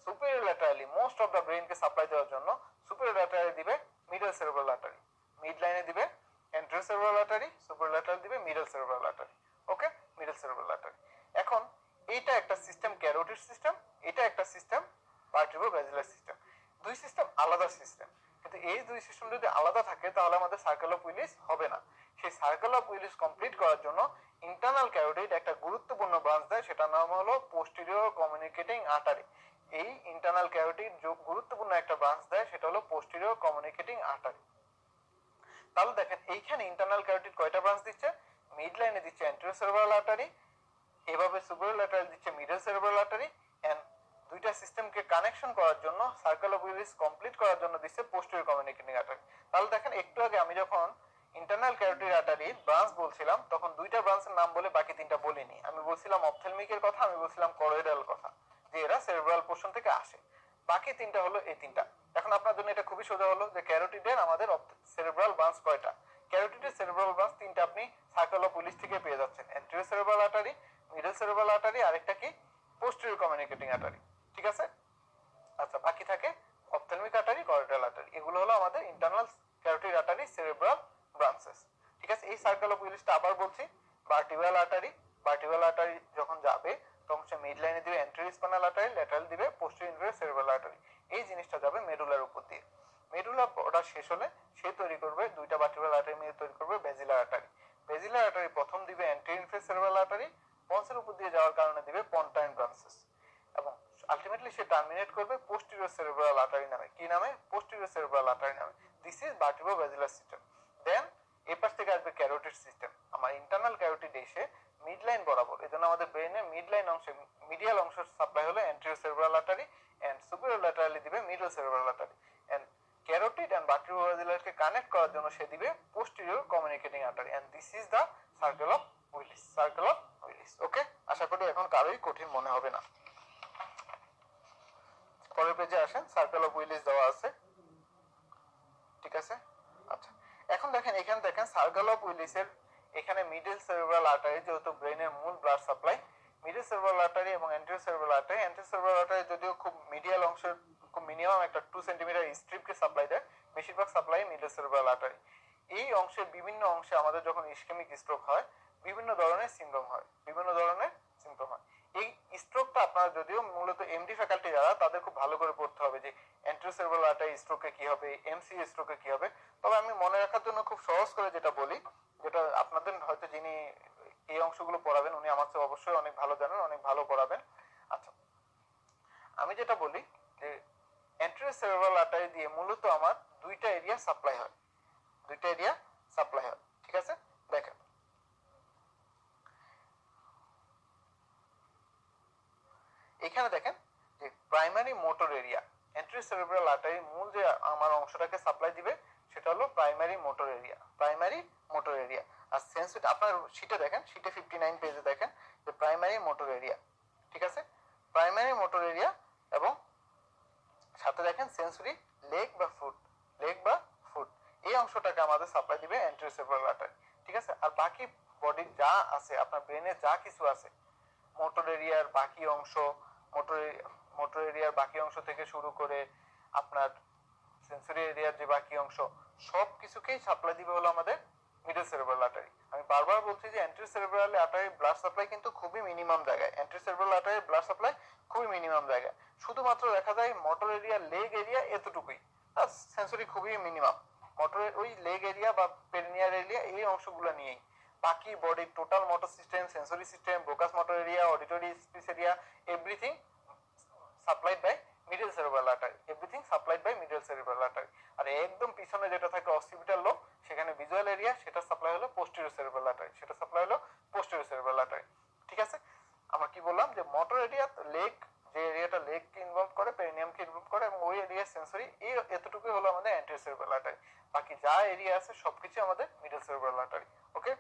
superior laterally most of the brain কে সাপ্লাই দেওয়ার জন্য সুপিরিয়র ল্যাটারালি দিবে মিডল সেরেব্রাল আর্টারি। মিড লাইনে দিবে anterior cerebral artery, superior lateral দিবে middle cerebral artery. Okay, middle cerebral artery. এখন এইটা একটা সিস্টেম ক্যারোটিড সিস্টেম, এটা একটা সিস্টেম ভার্টিব্রো ব্যাজিলার সিস্টেম। দুই সিস্টেম আলাদা সিস্টেম, কিন্তু এই দুই সিস্টেম যদি আলাদা থাকে তাহলে আমাদের সার্কেল অফ উইলিস হবে না। সেই সার্কেল অফ উইলিস কমপ্লিট করার জন্য ইন্টারনাল ক্যারোটিড একটা গুরুত্বপূর্ণ ব্রাঞ্চ দেয়, সেটার নাম হলো পোস্টেরিয়র কমিউনিকেটিং আর্টারি। এই ইন্টারনাল ক্যারোটিড গুরুত্বপূর্ণ একটা ব্রাঞ্চ দেয়, সেটা হলো পোস্টেরিয়র কমিউনিকেটিং আর্টারি। তাহলে দেখেন এইখানে ইন্টারনাল ক্যারোটিড কয়টা ব্রাঞ্চ দিচ্ছে? মিড লাইনে দিচ্ছে অ্যান্টেরিয়র সেরেব্রাল আর্টারি, এভাবে সুপিরিয়র ল্যাটারাল দিচ্ছে মিডল সেরেব্রাল আর্টারি, এন্ড দুইটা সিস্টেমকে কানেকশন করার জন্য সার্কেল অফ উইলিস কমপ্লিট করার জন্য দিচ্ছে পোস্টেরিয়র কমিউনিকেটিং আর্টারি। তাহলে দেখেন একটু আগে আমি যখন ইন্টারনাল ক্যারোটিড আর্টারির ব্রাঞ্চ বলছিলাম তখন দুইটা ব্রাঞ্চের নাম বলে বাকি তিনটা বলিনি। আমি বলছিলাম অপথেলমিকের কথা, আমি বলছিলাম করোইডাল কথা, যে এরা সেরেব্রাল পোর্শন থেকে আসে। বাকি তিনটা হলো এই তিনটা। এখন আপনার জন্য এটা খুবই সোজা হলো যে ক্যারোটিডের আমাদের সেরেব্রাল ব্রাঞ্চ কয়টা? ক্যারোটিডের সেরেব্রাল ব্রাঞ্চ তিনটা আপনি সার্কেল অফ উইলিস থেকে পেয়ে যাচ্ছেন, anterior cerebral artery, middle cerebral artery, আরেকটা কি? Posterior communicating artery. ঠিক আছে, আচ্ছা বাকি থাকে অপথেলমিক আর্টারি, করোইডাল আর্টারি। এগুলো হলো আমাদের internal carotid artery cerebral branches. ঠিক আছে, এই সার্কেল অফ উইলিসটা আবার বলছি, ভার্টিব্রাল আর্টারি, ভার্টিব্রাল আর্টারি যখন যাবে তখন সে মিড লাইনে দিবে অ্যান্টেরিয়র স্পাইনাল আর্টারি, ল্যাটারাল দিবে পোস্টেরিয়র ইনফেরিয়র সেরেব্রাল আর্টারি। এই জিনিসটা যাবে মেডুলার উপর দিয়ে। মেডুলা বর্ডার শেষ হলে সে তৈরি করবে দুইটা ভার্টিব্রাল আর্টারি মিলে তৈরি করবে ব্যাজিলার আর্টারি। ব্যাজিলার আর্টারি প্রথম দিবে অ্যান্টেরিয়র ইনফেরিয়র সেরেব্রাল আর্টারি, পন্সের উপর দিয়ে যাওয়ার কারণে দিবে পন্টাইন ব্রাঞ্চেস, এবং আলটিমেটলি সে টার্মিনেট করবে পোস্টেরিয়র সেরেব্রাল আর্টারি নামে। কি নামে? পোস্টেরিয়র সেরেব্রাল আর্টারি নামে। This is vertebrobasilar system. Then এই পাশ থেকে আসবে ক্যারোটিড সিস্টেম। আমার ইন্টারনাল ক্যারোটিড এসে মিড লাইন বরাবর, এজন্য আমাদের ব্রেনের মিড লাইন অংশে মিডিয়াল অংশ সাপ্লাই হলো anterior cerebral artery, and superior laterally দিবে middle cerebral artery. And carotid and ভার্টিব্রো ব্যাজিলারকে কানেক্ট করার জন্য সে দিবে posterior communicating artery, and this is the circle of Willis. Circle of Willis. Okay, আশা করি এখন কারোই কঠিন মনে হবে না। পরের পেজে আসেন, সার্কেল অফ উইলিস দেওয়া আছে। ঠিক আছে, আচ্ছা এখন দেখেন, এখানে দেখেন সার্কেল অফ উইলিসের এখানে মিডল সেরেব্রাল আর্টারি যেহেতু ব্রেনের মূল blood supply, middle cerebral artery এবং anterior cerebral artery, anterior cerebral artery যদিও খুব মিডিয়াল অংশের খুব মিনিমাম একটা 2 সেন্টিমিটার স্ট্রিপকে সাপ্লাই দেয়, বেশিরভাগ সাপ্লাই মিডল সেরেব্রাল আর্টারি। এই অংশের বিভিন্ন অংশে আমাদের যখন ইসকেমিক স্ট্রোক হয় বিভিন্ন ধরনের সিমটম হয়, বিভিন্ন ধরনের সিমটম হয়। এই স্ট্রোকটা আপনারা যদিও মূলত এমডি ফ্যাকাল্টি যারা তাদের খুব স্ট্রোকে কি হবে, এমসি স্ট্রোকে কি হবে। তবে আমি মনে রাখার জন্য খুব সহজ করে যেটা বলি, যেটা আপনাদের হয়তো যিনি এই অংশগুলো পড়াবেন উনি আমার চেয়ে অবশ্যই অনেক ভালো জানেন, অনেক ভালো পড়াবেন। আচ্ছা, আমি যেটা বলি যে অ্যান্টেরিয়র সেরেব্রাল আর্টারি দিয়ে মূলত আমার দুইটা এরিয়া সাপ্লাই হয়, দুইটা এরিয়া সাপ্লাই হয়। ঠিক আছে, দেখেন এখানে দেখেন যে primary motor area, anterior cerebral artery মূল যে আমার অংশটাকে সাপ্লাই দিবে সেটা হলো primary motor area, primary motor area. আর সেন্সিটিভ আপনার শীটে দেখেন, শীটে 59 পেজে দেখেন যে প্রাইমারি মোটর এরিয়া। ঠিক আছে, প্রাইমারি মোটর এরিয়া এবং সাথে দেখেন সেন্সরি লেগ বা ফুট, লেগ বা ফুট, এই অংশটাকে আমাদের সাপ্লাই দিবে অ্যান্টেরিয়র সেরেব্রাল আর্টারি। ঠিক আছে, আর বাকি বডির যা আছে, আপনার ব্রেনে যা কিছু আছে, মোটর এরিয়ার বাকি অংশ, মোটর এরিয়ার বাকি অংশ থেকে শুরু করে আপনার সেন্সরি এরিয়ার যে বাকি অংশ, সব কিছুকেই সাপ্লাই দিবে হলো আমাদের মিডল সেরেব্রাল আর্টারি। আমি বারবার বলছি যে anterior cerebral artery blood supply কিন্তু খুবই মিনিমাম জায়গায়, anterior cerebral artery blood supply খুবই মিনিমাম জায়গায়, শুধুমাত্র দেখা যায় মোটর এরিয়া, লেগ এরিয়া এতটুকুই, আর সেন্সরি খুবই মিনিমাম। মোটরের ওই লেগ এরিয়া বা পেরিনিয়ার এরিয়া এই অংশগুলো নিয়েই বাকি বডির total motor system, sensory system, Broca's motor area, auditory speech area, everything supplied by middle cerebral artery, everything supplied by middle cerebral artery. আর একদম পিছনে যেটা থাকে অসিপিটাল লোব, সেখানে ভিজুয়াল এরিয়া, সেটা সাপ্লাই হলো পোস্টেরিয়র সেরেব্রাল আর্টারি, সেটা supply হলো পোস্টেরিয়র সেরেব্রাল আর্টারি। ঠিক আছে, আমরা কি বললাম যে মোটর এরিয়া, লেগ, যে এরিয়াটা লেগকে ইনভলভ করে, পেরিনিয়ামকে ইনভলভ করে, এবং ওই এরিয়া সেন্সরি, এই এতটুকুই হলো আমাদের অ্যান্টেরিয়র সেরেব্রাল আর্টারি। বাকি যা এরিয়া আছে সবকিছু আমাদের মিডল সেরেব্রাল আর্টারি। ওকে,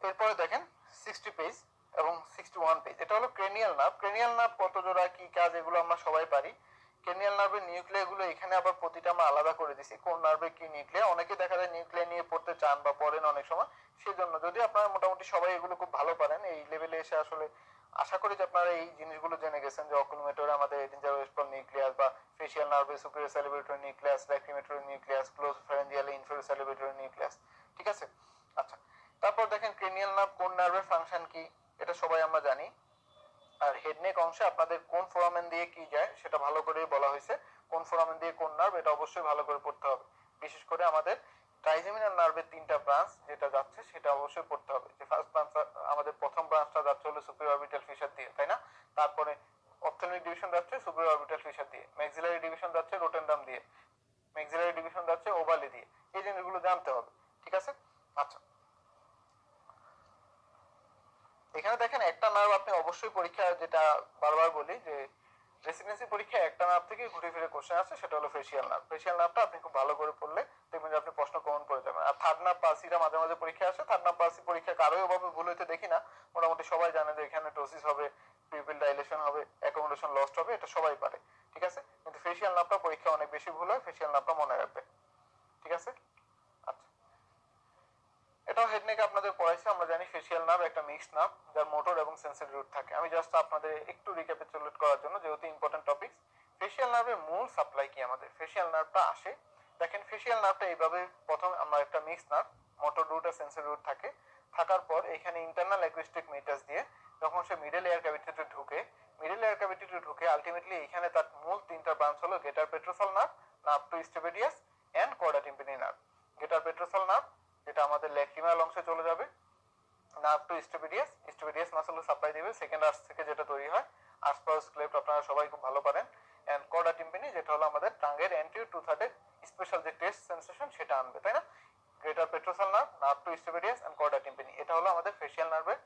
এরপরে দেখেন 60 পেজ এবং 61 পেজ, এটা হলো ক্রেনিয়াল নার্ভ। ক্রেনিয়াল নার্ভ কত জোড়া, কি কাজ, এগুলো আমরা সবাই পারি। ক্রেনিয়াল নার্ভের নিউক্লিয়াস গুলো এখানে আবার প্রতিটা আমরা আলাদা করে দিছি, কোন নার্ভে কি নিউক্লিয়াস। অনেকে দেখা যায় নিউক্লিয়াস নিয়ে পড়তে চান বা পড়েন অনেক সময়, সেজন্য যদি আপনারা মোটামুটি সবাই এগুলো খুব ভালো পারেন, এই লেভেলে এসে আসলে আশা করি যে আপনারা এই জিনিসগুলো জেনে গেছেন যে অকুলোমেটরে আমাদের এডিনজার ওয়েস্টপল নিউক্লিয়াস, বা ফেশিয়াল নার্ভে superior salivatory nucleus, lacrimatory nucleus, ক্লোজ ফ্যারেঞ্জিয়ালে ইনফেরিয়র স্যালিভেটরি নিউক্লিয়াস। ঠিক আছে, আচ্ছা, তারপর দেখেন ক্রেনিয়াল নার্ভ কোন নার্ভের ফাংশন কি, এটা সবাই আমরা জানি। আর হেড নেক অংশে আপনাদের কোন ফোরামেন দিয়ে কি যায় সেটা ভালো করে বলা হয়েছে, কোন ফোরামেন দিয়ে কোন নার্ভ, এটা অবশ্যই ভালো করে পড়তে হবে। বিশেষ করে আমাদের ট্রাইজেমিনাল নার্ভের তিনটা ব্রাঞ্চ যেটা যাচ্ছে সেটা অবশ্যই পড়তে হবে। যে ফার্স্ট ব্রাঞ্চ, আমাদের প্রথম ব্রাঞ্চটা যাচ্ছে হলো সুপিরিয়র অরবিটাল ফিশার দিয়ে, তাই না? তারপরে অপথেলমিক ডিভিশন যাচ্ছে সুপিরিয়র অরবিটাল ফিশার দিয়ে, ম্যাক্সিলারি ডিভিশন যাচ্ছে রোটেন্ডাম দিয়ে, ম্যাক্সিলারি ডিভিশন যাচ্ছে ওভালি দিয়ে। এই জিনিসগুলো জানতে হবে। ঠিক আছে, আচ্ছা, এখানে দেখেন একটা নার্ভ আপনি অবশ্যই পরীক্ষা, যেটা বারবার বলি যে রেসিডেন্সি পরীক্ষায় একটা নার্ভ থেকে ঘুরে ফিরে কোশ্চেন আসে, সেটা হলো ফেশিয়াল নার্ভ। ফেশিয়াল নার্ভটা আপনি খুব ভালো করে পড়লে দেখবেন যে আপনি প্রশ্ন কমন পড়ে যাবেন। আর থার্ড নার্ভ পালসিটা মাঝে মাঝে পরীক্ষা আসে, থার্ড নার্ভ পালসি পরীক্ষা কারোই অভাবে ভুল হইতে দেখি না, মোটামুটি সবাই জানে যে এখানে টোসিস হবে, পিউপিল ডাইলেশন হবে, অ্যাকোমোডেশন লস্ট হবে, এটা সবাই পারে। ঠিক আছে, কিন্তু ফেশিয়াল নার্ভটা পরীক্ষা অনেক বেশি ভুল হয়, ফেশিয়াল নার্ভটা মনে রাখবে। ঠিক আছে, আচ্ছা, এটাও হেড নেক আপনাদের পড়াইছে, আমরা জানি ফেশিয়াল নার্ভ একটা মিক্সড নার্ভ যার মোটর এবং সেন্সরি রুট থাকে। আমি জাস্ট আপনাদের একটু রিক্যাপিচুলেট করার জন্য, যেহেতু ইম্পর্টেন্ট টপিকস। ফেশিয়াল নার্ভের মূল সাপ্লাই কি আমাদের, ফেশিয়াল নার্ভটা আসে, দেখেন ফেশিয়াল নার্ভটা এইভাবে, প্রথম আমরা একটা মিক্সড নার্ভ, মোটর রুট আর সেন্সরি রুট থাকে, থাকার পর এখানে ইন্টারনাল অ্যাকুস্টিক মেটাস দিয়ে যখন সে মিডল এয়ার ক্যাভিটিতে ঢুকে, মিডল এয়ার ক্যাভিটিতে ঢুকে আলটিমেটলি এখানে তার মূল তিনটা ব্রাঞ্চ হলো greater petrosal nerve, nerve to stapedius and chorda tympani nerve. Greater petrosal nerve যেটা আমাদের ল্যাক্রিমাল অংশে চলে যাবে, nerve to stapedius, stapedius muscle supply দিবে, সেকেন্ড আর্চ থেকে যেটা তৈরি হয়, আর্চপাস ক্লেফট আপনারা সবাই খুব ভালো পারেন, এন্ড কর্ডা টিম্পানি যেটা হলো আমাদের টাঙ্গের অ্যান্টিরিয়র টু থার্ডের স্পেশাল যে টেস্ট সেন্সেশন সেটা আনবে, তাই না? Greater petrosal nerve, nerve to stapedius and chorda tympani, এটা হলো আমাদের ফেশিয়াল নার্ভের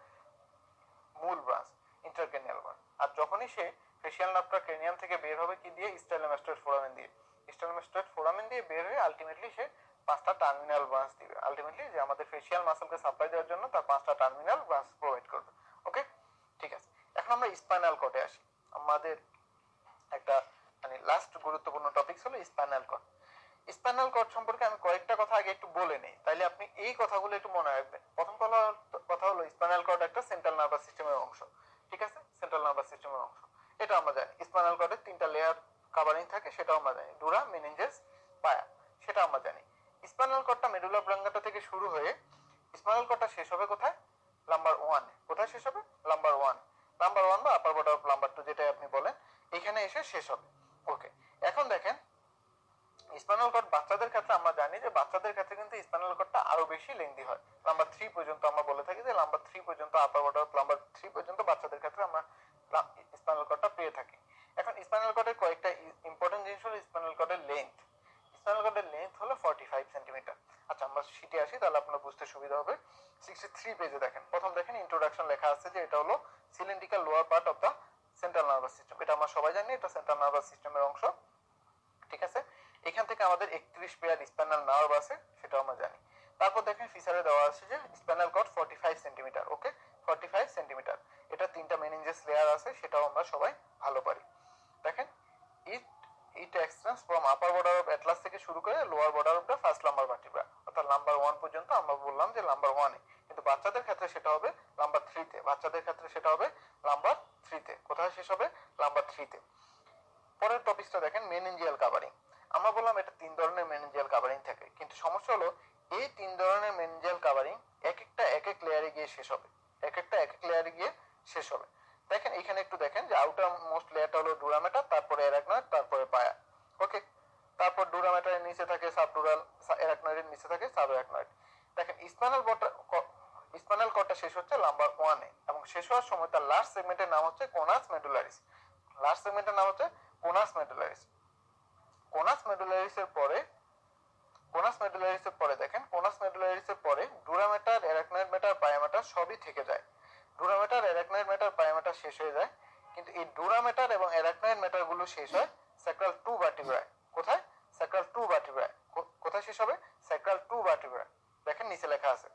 মূল ব্রাঞ্চ, ইন্টারক্রেনিয়াল ব্রাঞ্চ। আর যখনই সে ফেশিয়াল নার্ভটা ক্রেনিয়াম থেকে বের হবে কি দিয়ে, স্টাইলোমাস্টয়েড ফোরামেন দিয়ে, স্টাইলোমাস্টয়েড ফোরামেন দিয়ে বের হয়ে আলটিমেটলি সে পাঁচটা টার্মিনাল ব্রাঞ্চ দিবে, আলটিমেটলি যে আমাদের ফেশিয়াল মাসলকে সাপ্লাই দেওয়ার জন্য তার পাঁচটা টার্মিনাল ব্রাঞ্চ প্রোভাইড করবে। ওকে, ঠিক আছে, এখন আমরা স্পাইনাল কর্ডে আসি। আমাদের একটা মানে লাস্ট গুরুত্বপূর্ণ টপিক হলো স্পাইনাল কর্ড। স্পাইনাল কর্ড সম্পর্কে আমি কয়েকটা কথা আগে একটু বলে নেই, তাইলে আপনি এই কথাগুলো একটু মনে রাখবেন। প্রথম কথা হলো স্পাইনাল কর্ড একটা সেন্ট্রাল নার্ভাস সিস্টেমের অংশ। ঠিক আছে, সেন্ট্রাল নার্ভাস সিস্টেমের অংশ, এটা আমরা জানি। স্পাইনাল কর্ডের তিনটা লেয়ার কাভারিং থাকে, সেটাও আমরা জানি, ডুরা, মেনিনজেস, পায়া, সেটা আমরা জানি। স্পাইনাল কর্ডটা মেডুলা অবলাঙ্গাটা থেকে শুরু হয়ে স্পাইনাল কর্ডটা শেষ হবে কোথায়, লাম্বার ওয়ান। কোথায় শেষ হবে, লাম্বার ওয়ান, লাম্বার ওয়ান বা upper border of lumbar two, যেটাই আপনি বলেন। এখানে শেষ হবে। ওকে, এখন দেখেন স্পাইনাল কর্ড বাচ্চাদের ক্ষেত্রে আমরা জানি যে বাচ্চাদের ক্ষেত্রে কিন্তু স্পাইনাল কর্ডটা আরো বেশি লেংদি হয়। নাম্বার 3 পর্যন্ত আমরা বলে থাকি যে নাম্বার 3 পর্যন্ত আপার বর্ডার নাম্বার 3 পর্যন্ত বাচ্চাদের ক্ষেত্রে আমরা স্পাইনাল কর্ডটা পেয়ে থাকি। এখন স্পাইনাল কর্ডের কয়েকটা ইম্পর্টেন্ট জিনিস হলো স্পাইনাল কর্ডের লেন্থ। স্পাইনাল কর্ডের লেন্থ হলো 45 সেন্টিমিটার। আচ্ছা আমরা শিটে আসি তাহলে আপনার বুঝতে সুবিধা হবে। 63 পেজে দেখেন, প্রথম দেখেন ইন্ট্রোডাকশন লেখা আছে যে এটা হলো cylindrical lower part of the central nervous system. এটা আমরা সবাই জানি এটা সেন্ট্রাল নার্ভাস সিস্টেমের অংশ, ঠিক আছে। এখান থেকে আমাদের 31 পেয়ার স্পাইনাল নার্ভ আছে সেটাও আমরা জানি। তারপর দেখেন ফিচারে দেওয়া আছে যে স্পাইনাল কর্ড 45 সেন্টিমিটার। ওকে, 45 সেন্টিমিটার। এটা তিনটা মেনিনজাস লেয়ার আছে সেটাও আমরা সবাই ভালো পারি। দেখেন it extends from upper border of atlas থেকে শুরু করে lower border of the first lumbar vertebra, অর্থাৎ নাম্বার 1 পর্যন্ত আমরা বললাম যে নাম্বার 1 এ, কিন্তু বাচ্চাদের ক্ষেত্রে সেটা হবে নাম্বার 3 তে। বাচ্চাদের ক্ষেত্রে সেটা হবে নাম্বার 3 তে। কোথায় শেষ হবে? নাম্বার 3 তে। পরের টপিকটা দেখেন মেনিনজিয়াল কাভারিং। আমরা বললাম এটা 3 ধরনের মেনিনজিয়াল কাভারিং থাকে, কিন্তু সমস্যা হলো এই 3 ধরনের মেনিনজিয়াল কাভারিং এক একটা এক এক লেয়ারে গিয়ে শেষ হবে, এক একটা এক এক লেয়ারে গিয়ে শেষ হবে। দেখেন এখানে একটু দেখেন যে আউটার মোস্ট লেয়ারটা হলো ডুরামেটার, তারপরে অ্যারাকনয়েড, তারপরে পায়া। ওকে, তারপর ডুরামেটারের নিচে থাকে সাবডুরাল, অ্যারাকনয়েডের নিচে থাকে সাব অ্যারাকনয়েড। দেখেন স্পাইনাল কর্ডটা শেষ হচ্ছে নাম্বার 1 এ এবং শেষ হওয়ার সময় তার লাস্ট সেগমেন্টের নাম হচ্ছে কোনাস মেডুলারিস। লাস্ট সেগমেন্টের নাম হচ্ছে কোনাস মেডুলারিস। কোনাস মেডুলারিসের পরে দেখেন কোনাস মেডুলারিসের পরে ডুরামেটার, অ্যারাকনয়েড ম্যাটার, পায়া ম্যাটার সবই থেকে যায়। ডুরামেটার, অ্যারাকনয়েড ম্যাটার, পায়া ম্যাটার শেষ হয়ে যায়, কিন্তু এই ডুরামেটার এবং অ্যারাকনয়েড ম্যাটার গুলো শেষ হয় স্যাক্রাল 2 ভার্টিব্রায়। কোথায়? স্যাক্রাল 2 ভার্টিব্রায়। কোথায় শেষ হবে? স্যাক্রাল 2 ভার্টিব্রায়। দেখেন নিচে লেখা আছে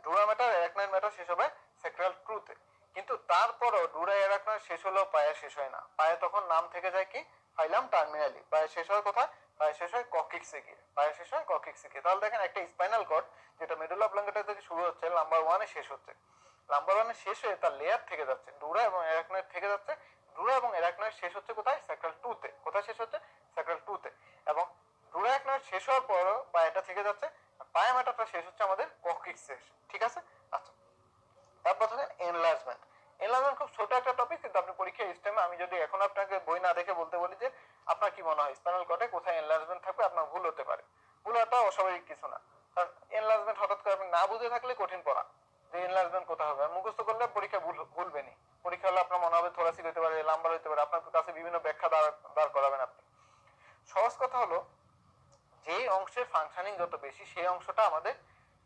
ডুরামেটার, অ্যারাকনয়েড ম্যাটার শেষ হবে স্যাক্রাল 2 তে, কিন্তু তারপরও ডুরা অ্যারাকনয়েড শেষ হলেও পায়া শেষ হয় না। পায়া তখন নাম থেকে যায় কি? ফাইলাম টার্মিনালি। পায়া শেষ হয় কোথায়? পায়া শেষ হয় ককিক্সে গিয়ে। পায়া শেষ হয় ককিক্সে গিয়ে। তাহলে দেখেন একটা স্পাইনাল কর্ড যেটা মেডুলা অবলাঙ্গেটা থেকে শুরু হচ্ছে নাম্বার 1 এ শেষ হচ্ছে। নাম্বার 1 এ শেষ হয়ে তার লেয়ার থেকে যাচ্ছে, ডুরা এবং অ্যারাকনয়েড থেকে যাচ্ছে। ডুরা এবং অ্যারাকনয়েড শেষ হচ্ছে কোথায়? স্যাক্রাল 2 তে। কোথায় শেষ হচ্ছে? স্যাক্রাল 2 তে। এবং ডুরা অ্যারাকনয়েড শেষ হওয়ার পরও পায়াটা থেকে যাচ্ছে, পায়া ম্যাটারটা শেষ হচ্ছে আমাদের ককিক্সে। ঠিক আছে? আচ্ছা, তারপর দেখেন এনলার্জমেন্ট। এনলার্জমেন্ট খুব ছোট একটা টপিক, কিন্তু আপনি পরীক্ষার স্টেমে আমি যদি এখন আপনাকে বই না দেখে বলতে বলি যে আপনার কি মনে হয় স্পাইনাল কর্ডে কোথায় এনলার্জমেন্ট থাকবে, আপনার ভুল হতে পারে। ভুল হওয়াটা অস্বাভাবিক কিছু না, কারণ এনলার্জমেন্ট হঠাৎ করে আপনি না বুঝে থাকলে কঠিন পড়া যে এনলার্জমেন্ট কোথায় হবে। মুখস্থ করলে পরীক্ষা ভুলবেনি। পরীক্ষা হলে আপনার মনে হবে থোরাসিক হতে পারে, লাম্বার হতে পারে, আপনার কাছে বিভিন্ন ব্যাখ্যা দাঁড় করাবেন আপনি। সহজ কথা হলো যে অংশের ফাংশনিং যত বেশি সেই অংশটা আমাদের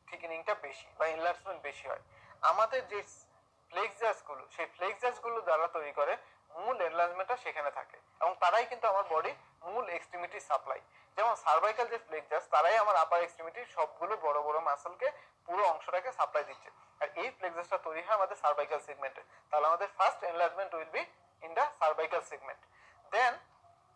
থিকেনিংটা বেশি বা এনলার্জমেন্ট বেশি হয়। আমাদের যে ফ্লেক্সাস গুলো, সেই ফ্লেক্সাস গুলো যারা তৈরি করে মূল এনলার্জমেন্টটা সেখানে থাকে এবং তারাই কিন্তু আমার বডি মূল এক্সট্রিমিটি সাপ্লাই। যেমন সার্ভাইকাল যে ফ্লেক্সাস তারাই আমার আপার এক্সট্রিমিটি সবগুলো বড় বড় মাসলকে পুরো অংশটাকে সাপ্লাই দিচ্ছে, আর এই ফ্লেক্সাসটা তৈরি হয় আমাদের সার্ভাইকাল সেগমেন্টে। তাহলে আমাদের first enlargement will be in the cervical segment. Then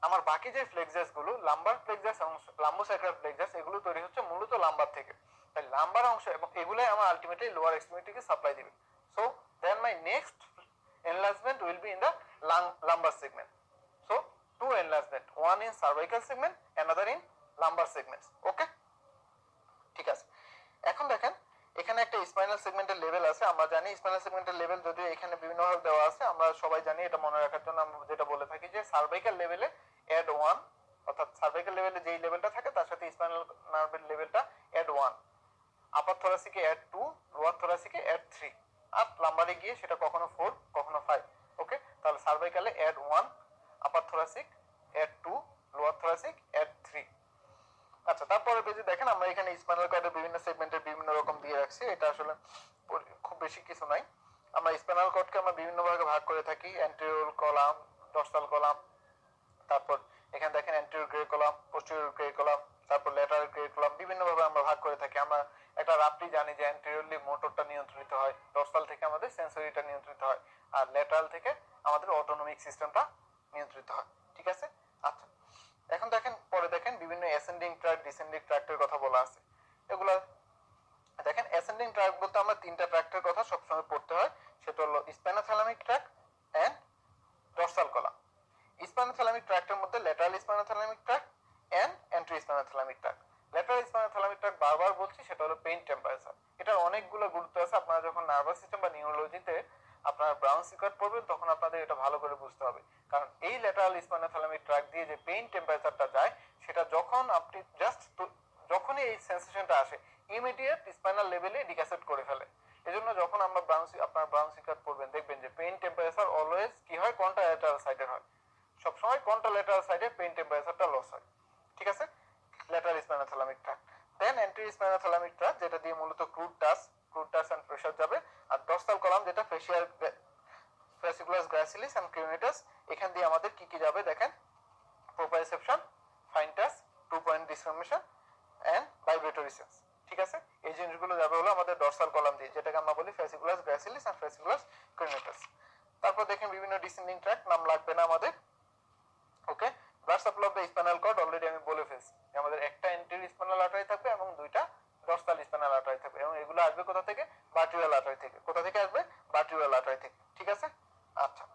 আমার বাকি যে ফ্লেক্সাস গুলো লাম্বার ফ্লেক্সাস এবং লাম্বোস্যাক্রাল ফ্লেক্সাস এগুলো তৈরি হচ্ছে মূলত লাম্বার থেকে। তাই লাম্বার অংশ এবং এগুলাই আমার আলটিমেটলি লোয়ার এক্সট্রিমিটিকে সাপ্লাই দিবে। So then my next enlargement will be in the lumbar segment. So two enlargement, one in cervical segment, another in lumbar segments. Okay, ঠিক আছে। এখন দেখেন এখানে একটা স্পাইনাল সেগমেন্টের লেভেল আছে। আমরা জানি স্পাইনাল সেগমেন্টের লেভেল যদিও এখানে বিভিন্ন ভাবে দেওয়া আছে, আমরা সবাই জানি, এটা মনে রাখার জন্য আমরা যেটা বলে থাকি যে সার্ভাইকাল লেভেলে অ্যাড 1, অর্থাৎ সার্ভাইকাল লেভেলে যেই লেভেলটা থাকে তার সাথে স্পাইনাল নার্ভের লেভেলটা অ্যাড 1, আপার থোরাসিকে অ্যাড 2, লোয়ার থোরাসিকে অ্যাড 3, আর লাম্বারে গিয়ে সেটা কখনো 4 কখনো 5। ওকে, তাহলে সার্ভাইকালে add 1, upper thoracic add 2, lower thoracic add 3। আচ্ছা, তারপরে পেজে দেখেন আমরা এখানে স্পাইনাল কর্ডের বিভিন্ন সেগমেন্টের বিভিন্ন রকম দিয়ে রাখছি। এটা আসলে খুব বেশি কিছু নাই। আমরা স্পাইনাল কর্ডকে আমরা বিভিন্ন ভাগে ভাগ করে থাকি, অ্যান্টেরিয়র কলাম, ডর্সাল কলাম, তারপর এখানে দেখেন anterior grey column, posterior grey column, তারপর ল্যাটারাল গ্রে কলাম, বিভিন্ন ভাবে আমরা ভাগ করে থাকি। আমরা একটা রাফলি জানি যে অ্যান্টেরিয়রলি মোটরটা নিয়ন্ত্রিত হয়, ডর্সাল থেকে আমাদের সেন্সরিটা নিয়ন্ত্রিত হয়, আর ল্যাটারাল থেকে আমাদের অটোনমিক সিস্টেমটা নিয়ন্ত্রিত হয়। ঠিক আছে? আচ্ছা, এখন দেখেন পরে দেখেন বিভিন্ন অ্যাসেন্ডিং ট্র্যাক্ট, ডিসেন্ডিং ট্র্যাক্টের কথা বলা আছে। এগুলা দেখেন অ্যাসেন্ডিং ট্র্যাক্ট বলতে আমরা তিনটা ট্র্যাক্টের কথা সবসময় পড়তে হয়, সেটা হলো spinothalamic tract and dorsal column. Spinothalamic ট্র্যাক্টের মধ্যে lateral spinothalamic tract and anterior spinothalamic tract. Lateral spinothalamic tract বারবার বলছি, সেটা হলো পেইন টেম্পারেচার। এটার অনেকগুলো গুরুত্ব আছে। আপনারা যখন নার্ভাস সিস্টেম বা নিউরোলজিতে আপনারা ব্রাউন সিকার পড়বেন তখন আপনাদের এটা ভালো করে বুঝতে হবে। কারণ এই ল্যাটারাল স্পাইনোথ্যালামিক ট্র্যাক্ট দিয়ে যে পেইন টেম্পারেচারটা যায় সেটা যখন আপনি যখনই এই সেন্সেশনটা আসে ইমিডিয়েট স্পাইনাল লেভেলে ডিক্যাসেট করে ফেলে। এজন্য যখন আমরা আপনার ব্রাউন সিকার পড়বেন দেখবেন যে পেইন টেম্পারেচার অলওয়েজ কি হয়, কন্ট্রাল্যাটারাল সাইডের হয়। সবসময় কন্ট্রাল্যাটারাল সাইডে পেইন টেম্পারেচারটা লস হয়। ঠিক আছে, lateral spinothalamic tract. Then anterior spinothalamic tract যেটা দিয়ে মূলত ক্রুড টাচ এন্ড প্রেসার যাবে। আর ডর্সাল কলাম যেটা ফেসিয়াল ফ্যাসিকুলাস গ্রাসিলিস এন্ড ক্রিমিটাস, এখান দিয়ে আমাদের কি কি যাবে দেখেন, proprioception, fine touch, 2 point discrimination and vibratory sense. ঠিক আছে, এই জিনিসগুলো যাবে হলো আমাদের ডর্সাল কলাম দিয়ে, যেটাকে আমরা বলি ফ্যাসিকুলাস গ্রাসিলিস এন্ড ফ্যাসিকুলাস ক্রিমিটাস। তারপর দেখেন বিভিন্ন ডিসেন্ডিং ট্র্যাক্ট, নাম লাগবে না আমাদের। Okay, blood supply of the spinal cord already আমি বলে ফেলছি আমাদের একটা এন্টেরিয়র স্পাইনাল আর্টারি থাকবে এবং দুইটা ডর্সাল স্পাইনাল আর্টারি থাকবে, এবং এগুলো আসবে কোথা থেকে, ভার্টিব্রাল আর্টারি থেকে। কোথা থেকে আসবে, ভার্টিব্রাল আর্টারি থেকে। ঠিক আছে, আচ্ছা।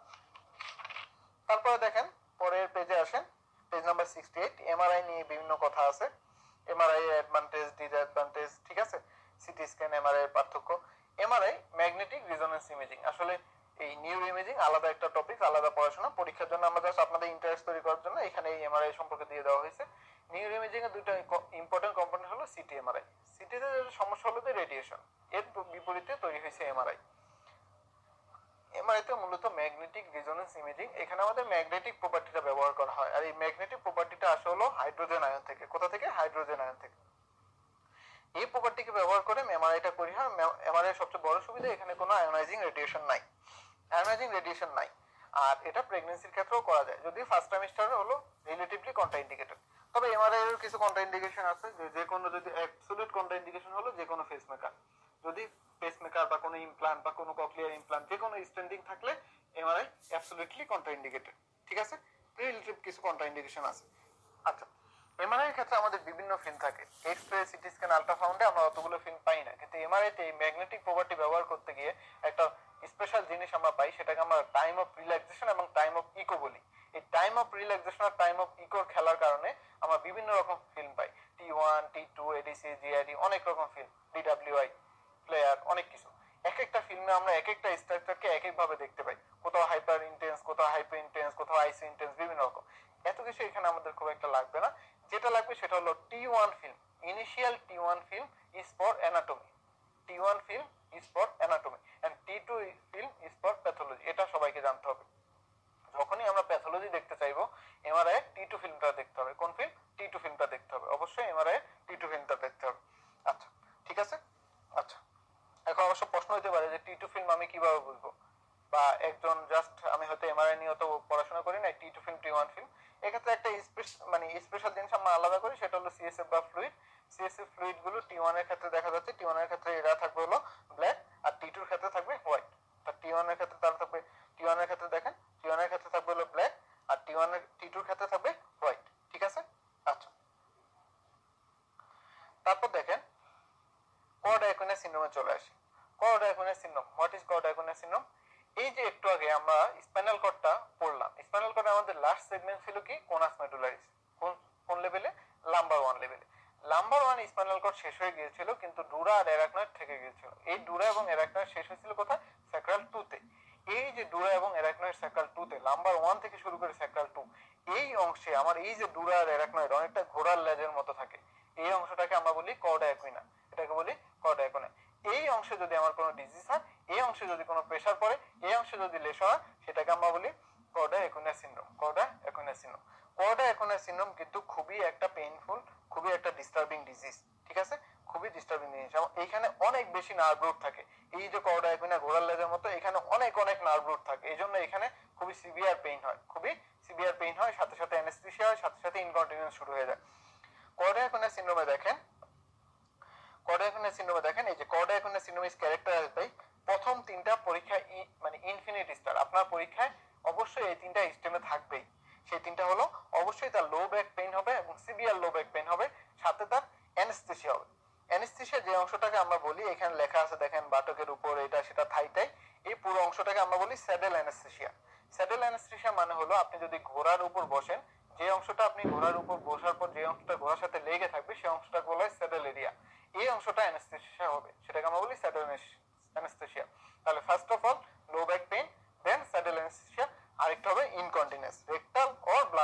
তারপরে দেখেন পরের পেজে আসেন, পেজ নাম্বার 68। এমআরআই নিয়ে বিভিন্ন কথা আছে, এমআরআই অ্যাডভান্টেজ, ডিসঅ্যাডভান্টেজ। ঠিক আছে, সিটি স্ক্যান এমআরআই এর পার্থক্য। এমআরআই ম্যাগনেটিক রেজোনেন্স ইমেজিং, আসলে এই নিউরো ইমেজিং আলাদা একটা টপিক, আলাদা পড়াশোনা। পরীক্ষার জন্য আমরা জাস্ট আপনাদের ইন্টারেস্ট তৈরি করার জন্য এখানে এই এমআরআই সম্পর্কে দিয়ে দেওয়া হয়েছে। নিউরো ইমেজিং এর দুটো ইম্পর্টেন্ট কম্পোনেন্ট হলো সিটি এমআরআই। সিটিতে সমস্যা হলো রেডিয়েশন, এর বিপরীতে তৈরি হয়েছে এমআরআই। এমআরআইতে মূলত ম্যাগনেটিক রেজোনেন্স ইমেজিং, এখানে আমাদের ম্যাগনেটিক প্রপার্টিটা ব্যবহার করা হয়। আর এই ম্যাগনেটিক প্রপার্টিটা আসে হলো হাইড্রোজেন আয়ন থেকে। কোথা থেকে, হাইড্রোজেন আয়ন থেকে। এই প্রপার্টিকে ব্যবহার করে এমআরআইটা করি হয়। এমআরআই এর সবচেয়ে বড় সুবিধা এখানে কোনো আয়োনাইজিং রেডিয়েশন নাই, আর এটা প্রেগন্যান্সির ক্ষেত্রেও করা যায়, যদি ফার্স্ট ট্রাইমেস্টারে হলো রিলেটিভলি কন্ট্রাইন্ডিকেটেড। তবে এমআরআই এর কিছু কন্ট্রাইন্ডিকেশন আছে, যে কোনো যদি অ্যাবসলিউট কন্ট্রাইন্ডিকেশন হলো যে কোনো পেসমেকার, যদি পেসমেকার বা কোনো ইমপ্লান্ট বা কোনো ককলিয়ার ইমপ্লান্ট যে কোনো স্ট্যান্ডিং থাকলে এমআরআই অ্যাবসলিউটলি কন্ট্রাইন্ডিকেটেড। ঠিক আছে, রিলেটিভ কিছু কন্ট্রাইন্ডিকেশন আছে। আচ্ছা, এমআরআই এর ক্ষেত্রে আমাদের বিভিন্ন ফিল্ম থাকে, এক্স-রে, সিটি স্ক্যান, আল্ট্রাসাউন্ডে আমরা অতগুলো ফিল্ম পাই না, কিন্তু এমআরআই তে এই ম্যাগনেটিক প্রপার্টি ব্যবহার করতে গিয়ে একটা স্পেশাল জিনিস আমরা পাই, সেটাকে আমরা টাইম অফ রিল্যাক্সেশন এবং টাইম অফ ইকো বলি। এই টাইম অফ রিল্যাক্সেশন আর টাইম অফ ইকোর খেলার কারণে আমরা বিভিন্ন রকম ফিল্ম পাই, T1, T2, এডিসি, জিআইডি, অনেক রকম ফিল্ম, ডিডব্লিউআই, প্লেয়ার, অনেক কিছু। এক একটা ফিল্মে আমরা এক একটা স্ট্রাকচারকে এক একভাবে দেখতে পাই, কোথাও হাইপার ইন্টেন্স, কোথাও হাইপার ইন্টেন্স, কোথাও আইসি ইন্টেন্স, বিভিন্ন রকম। এত কিছু এখানে আমাদের খুব একটা লাগবে না, যেটা লাগবে সেটা হলো T1 film. Initial T1 film is for anatomy, T1 film is for anatomy and T2 film is for pathology. এটা সবাইকে জানতে হবে। যখনই আমরা প্যাথোলজি দেখতে চাইবো এমআরআই T2 ফিল্মটা দেখতে হবে। কোন ফিল্ম, T2 ফিল্মটা দেখতে হবে, অবশ্যই এমআরআই T2 ফিল্মটা দেখতে হবে। আচ্ছা, ঠিক আছে। আচ্ছা, এখন অবশ্য প্রশ্ন হতে পারে যে T2 ফিল্ম আমি কিভাবে বুঝবো, বা একজন জাস্ট আমি হয়তো এমআরআই নিয়ে তো পড়াশোনা করি না, T2 ফিল্ম, T1 ফিল্ম, এক্ষেত্রে একটা স্পেশাল জিনিস আমরা আলাদা করি, সেটা হলো সিএসএফ বা ফ্লুইড। সিএসএফ ফ্লুইড গুলো T1 এর ক্ষেত্রে দেখা যাচ্ছে, T1 এর ক্ষেত্রে এরা থাকবে হলো ব্ল্যাক, আর T2 এর ক্ষেত্রে থাকবে হোয়াইট। তা T1 এর ক্ষেত্রে তারা থাকবে, T1 এর ক্ষেত্রে দেখেন, T1 এর ক্ষেত্রে থাকবে হলো ব্ল্যাক, আর T2 এর ক্ষেত্রে থাকবে হোয়াইট। ঠিক আছে, আচ্ছা। তারপর দেখেন কর্ড অ্যাকুইনা সিনড্রোমে চলে আসি। Cord equina syndrome, what is cord equina syndrome? এই যে একটু আগে আমরা স্পাইনাল কর্ডটা পড়লাম, স্পাইনাল কর্ডে আমাদের লাস্ট সেগমেন্ট ছিল কি, কোনাস মেডুলারিস। কোন লেভেলে, লাম্বার 1 লেভেলে। লাম্বার 1 স্পাইনাল কর্ড শেষ হয়ে গিয়েছিল, কিন্তু ডুরা আর অ্যারাকনয়েড থেকে গিয়েছিল। এই ডুরা এবং অ্যারাকনয়েড শেষ হয়েছিল কোথায়, স্যাক্রাল 2 তে। এই যে ডুরা এবং অ্যারাকনয়েড স্যাক্রাল 2 তে, লাম্বার 1 থেকে শুরু করে স্যাক্রাল 2, এই অংশে আমার এই যে ডুরা আর অ্যারাকনয়েড অনেকটা ঘোড়ার লেজের মতো থাকে, এই অংশটাকে আমরা বলি কর্ডা অ্যাকুইনা। এটাকে বলি কর্ডা অ্যাকুইনা। এই অংশে যদি আমার কোনো ডিজিজ হয়, এই অংশে যদি কোনো প্রেসার পড়ে, এই অংশে যদি লেশন হয়, সেটাকে আমরা বলি cauda equina syndrome. Cauda equina syndrome, cauda equina syndrome কিন্তু খুবই একটা পেইনফুল, খুবই একটা ডিস্টার্বিং ডিজিজ। ঠিক আছে, খুবই ডিস্টার্বিং জিনিস। এইখানে অনেক বেশি নার্ভ রুট থাকে। এই যে কর্ডা অ্যাকুইনা ঘোড়ার লেজের মতো, এখানে অনেক অনেক নার্ভ রুট থাকে। এই জন্য এখানে খুবই সিভিয়ার পেইন হয়, খুবই সিভিয়ার পেইন হয়, সাথে সাথে অ্যানেস্থেসিয়া হয়, সাথে সাথে ইনকন্টিনেন্স শুরু হয়ে যায়। কর্ডা অ্যাকুইনা সিনড্রোমে দেখেন, কর্ডা অ্যাকুইনা সিনড্রোমে দেখেন, এই যে cauda equina syndrome is characterized by, প্রথম তিনটা পরীক্ষা মানে ইনফিনিট স্টার। আপনার পরীক্ষায় অবশ্যই এই তিনটা স্টেমে থাকবেই। সেই তিনটা হলো অবশ্যই তার লো ব্যাক পেইন হবে এবং সিভিয়ার লো ব্যাক পেইন হবে, সাথে তার অ্যানেস্থেসিয়া হবে। অ্যানেস্থেসিয়া যে অংশটাকে আমরা বলি, এখানে লেখা আছে দেখেন বাটকের উপর, এটা সেটা থাইটাই, এই পুরো অংশটাকে আমরা বলি স্যাডেল অ্যানেস্থেসিয়া। স্যাডেল অ্যানেস্থেসিয়া মানে হলো আপনি যদি ঘোড়ার উপর বসেন, যে অংশটা আপনি ঘোড়ার উপর বসার পর যে অংশটা ঘোড়ার সাথে লেগে থাকবে, সেই অংশটাকে বলা হয় স্যাডেল এরিয়া। এই অংশটা অ্যানেস্থেসিয়া হবে, সেটাকে আমরা বলি স্যাডেল অ্যানেস্থেসিয়া। তাহলে first of all low back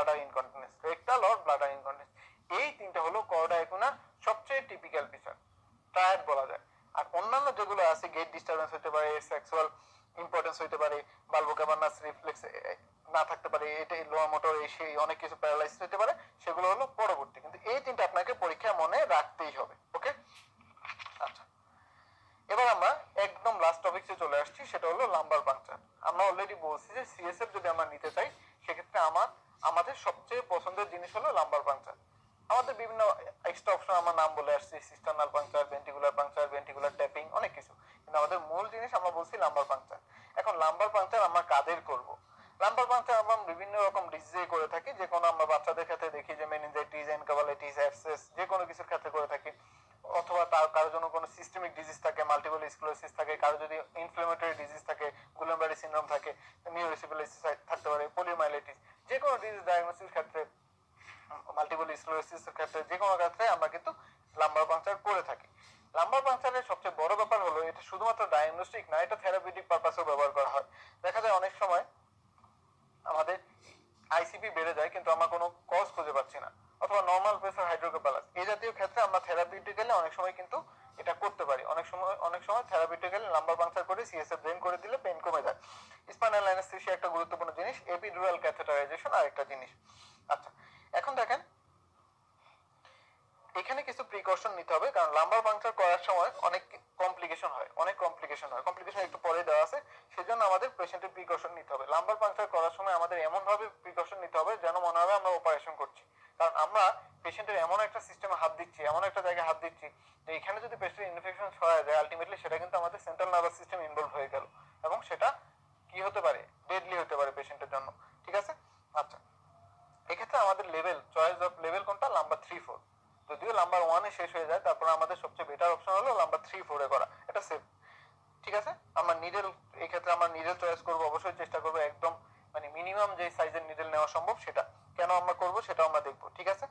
bladder incontinence, rectal or bladder incontinence. এই তিনটা হলো কর্ডা ইকুনার সবচেয়ে টিপিক্যাল ফিচার, ট্রায়াড বলা যায়। আর অন্যান্য যেগুলো আছে, গেট ডিস্টারবেন্স হতে পারে, সেক্সুয়াল ইম্পর্টেন্স হতে পারে, বালবোক্যাপার্নাস রিফ্লেক্স না থাকতে পারে, এটা লোয়ার মোটর এই সেই অনেক কিছু প্যারালাইসিস হতে পারে, সেগুলো হলো পরবর্তী। কিন্তু এই তিনটা আপনাকে পরীক্ষা মনে রাখতেই হবে। ওকে, আচ্ছা, এবার আমরা একদম লাস্ট টপিকে চলে আসছি, সেটা হলো লাম্বার পাংচার। আমরা অলরেডি বলছি যে সিএসএফ যদি আমরা নিতে চাই সেক্ষেত্রে আমাদের সবচেয়ে পছন্দের জিনিস হলো লাম্বার পাংচার। আমাদের বিভিন্ন এক্সট্রা অপশন আমরা নাম বলে আসছি, cisternal puncture, ventricular puncture, ventricular tapping, অনেক কিছু, কিন্তু আমাদের মূল জিনিস আমরা বলছি লাম্বার পাংচার। এখন লাম্বার পাংচার আমরা কাদের করব? লাম্বার পাংচার আমরা বিভিন্ন রকম ডিজিজে করে থাকি, যে কোনো আমরা বাচ্চাদের ক্ষেত্রে দেখি যে মেনিনজাইটিস, এনকেফালাইটিস, অ্যাবসেস, যে কোনো কিছুর ক্ষেত্রে করে থাকি। অথবা তার কারোর জন্য কোনো সিস্টেমিক ডিজিজ থাকে, মাল্টিপল স্ক্লেরোসিস থাকে, কারো যদি ইনফ্লামেটরি ডিজিজ থাকে, গুলেনবারি সিনড্রোম থাকে, নিউরোসিফিলিস থাকতে পারে, পোলিওমাইলাইটিস, যে কোনো ডিজিজ ডায়াগনোসিস ক্ষেত্রে, মাল্টিপল স্ক্লেরোসিসের ক্ষেত্রে, যে কোনো ক্ষেত্রে আমরা কিন্তু লাম্বার পাংচার করে থাকি। লাম্বার পাংচারের সবচেয়ে বড় ব্যাপার হলো এটা শুধুমাত্র ডায়াগনস্টিক না, এটা থেরাপিউটিক পারপাসেও ব্যবহার করা হয়। দেখা যায় অনেক সময় আমাদের আইসিপি বেড়ে যায় কিন্তু আমরা কোনো কজ খুঁজে পাচ্ছি না, অথবা নরমাল প্রেসার হাইড্রোকেফালাস, এই জাতীয় ক্ষেত্রে আমরা থেরাপিউটিক্যালি অনেক সময় কিন্তু এটা করতে পারি। অনেক সময় থেরাপিউটিক্যালি লাম্বার পাংচার করে সিএসএফ ড্রেন করে দিলে পেইন কমে যায়। স্পাইনাল অ্যানেস্থেসিয়া একটা গুরুত্বপূর্ণ জিনিস, এপিডুরাল ক্যাথেটারাইজেশন আরেকটা জিনিস। আচ্ছা, এখন দেখেন এখানে কিছু প্রিকশন নিতে হবে, কারণ লাম্বার পাংচার করার সময় অনেক কমপ্লিকেশন হয়। কমপ্লিকেশন একটু পরে দেওয়া আছে, সেজন্য আমাদের পেশেন্টের প্রিকশন নিতে হবে। লাম্বার পাংচার করার সময় আমাদের এমন ভাবে প্রিকশন নিতে হবে যেন মনে হবে আমরা অপারেশন করছি, কারণ আমরা পেশেন্টের এমন একটা সিস্টেমে হাত দিচ্ছি, এমন একটা জায়গায় হাত দিচ্ছি যে এখানে যদি পেশেন্টের ইনফেকশন ছড়ায় যায়, আলটিমেটলি সেটা কিন্তু আমাদের সেন্ট্রাল নার্ভাস সিস্টেম ইনভলভ হয়ে গেল, এবং সেটা কি হতে পারে, ডেডলি হতে পারে পেশেন্টের জন্য। ঠিক আছে, আচ্ছা, এক্ষেত্রে আমাদের চয়েস অফ লেভেল কোনটা? নাম্বার 3-4। যদিও নাম্বার 1 এ শেষ হয়ে যায়, তারপর আমাদের সবচেয়ে বেটার অপশন হলো নাম্বার 3-4 এ করা, এটা সেফ। ঠিক আছে, আমরা নিডেল, এই ক্ষেত্রে আমরা নিডেল চয়েস করব, অবশ্যই চেষ্টা করব একদম মানে মিনিমাম যে সাইজের নিডেল নেওয়া সম্ভব সেটা। কেন আমরা করব সেটাও আমরা দেখবো। ঠিক আছে,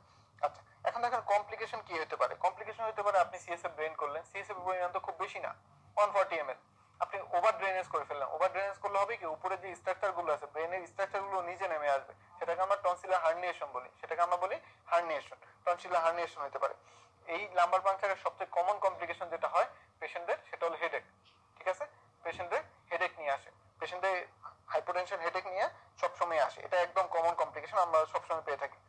আচ্ছা, এখন দেখেন কমপ্লিকেশন কি হতে পারে। কমপ্লিকেশন হতে পারে আপনি সিএসএফ ড্রেন করলেন, সিএসএফ এর পরিমাণ তো খুব বেশি না, 140 ml, আপনি ওভার ড্রেনেজ করে ফেললেন। ওভার ড্রেনেজ করলে হবে কি, উপরে যে স্ট্রাকচার গুলো আছে, ব্রেনের স্ট্রাকচার গুলো নিচে নেমে আসবে, সেটাকে আমরা টনসিলার হার্নিয়েশন বলি, টনসিলার হার্নিয়েশন হতে পারে। এই লাম্বার পাংচারের সবচেয়ে কমন কমপ্লিকেশন যেটা হয় পেশেন্টদের, সেটা হলো হেডেক। ঠিক আছে, পেশেন্টদের হেডেক নিয়ে আসে, পেশেন্টদের হাইপোটেনশন হেডেক নিয়ে সবসময় আসে, এটা একদম কমন কমপ্লিকেশন আমরা সবসময় পেয়ে থাকি।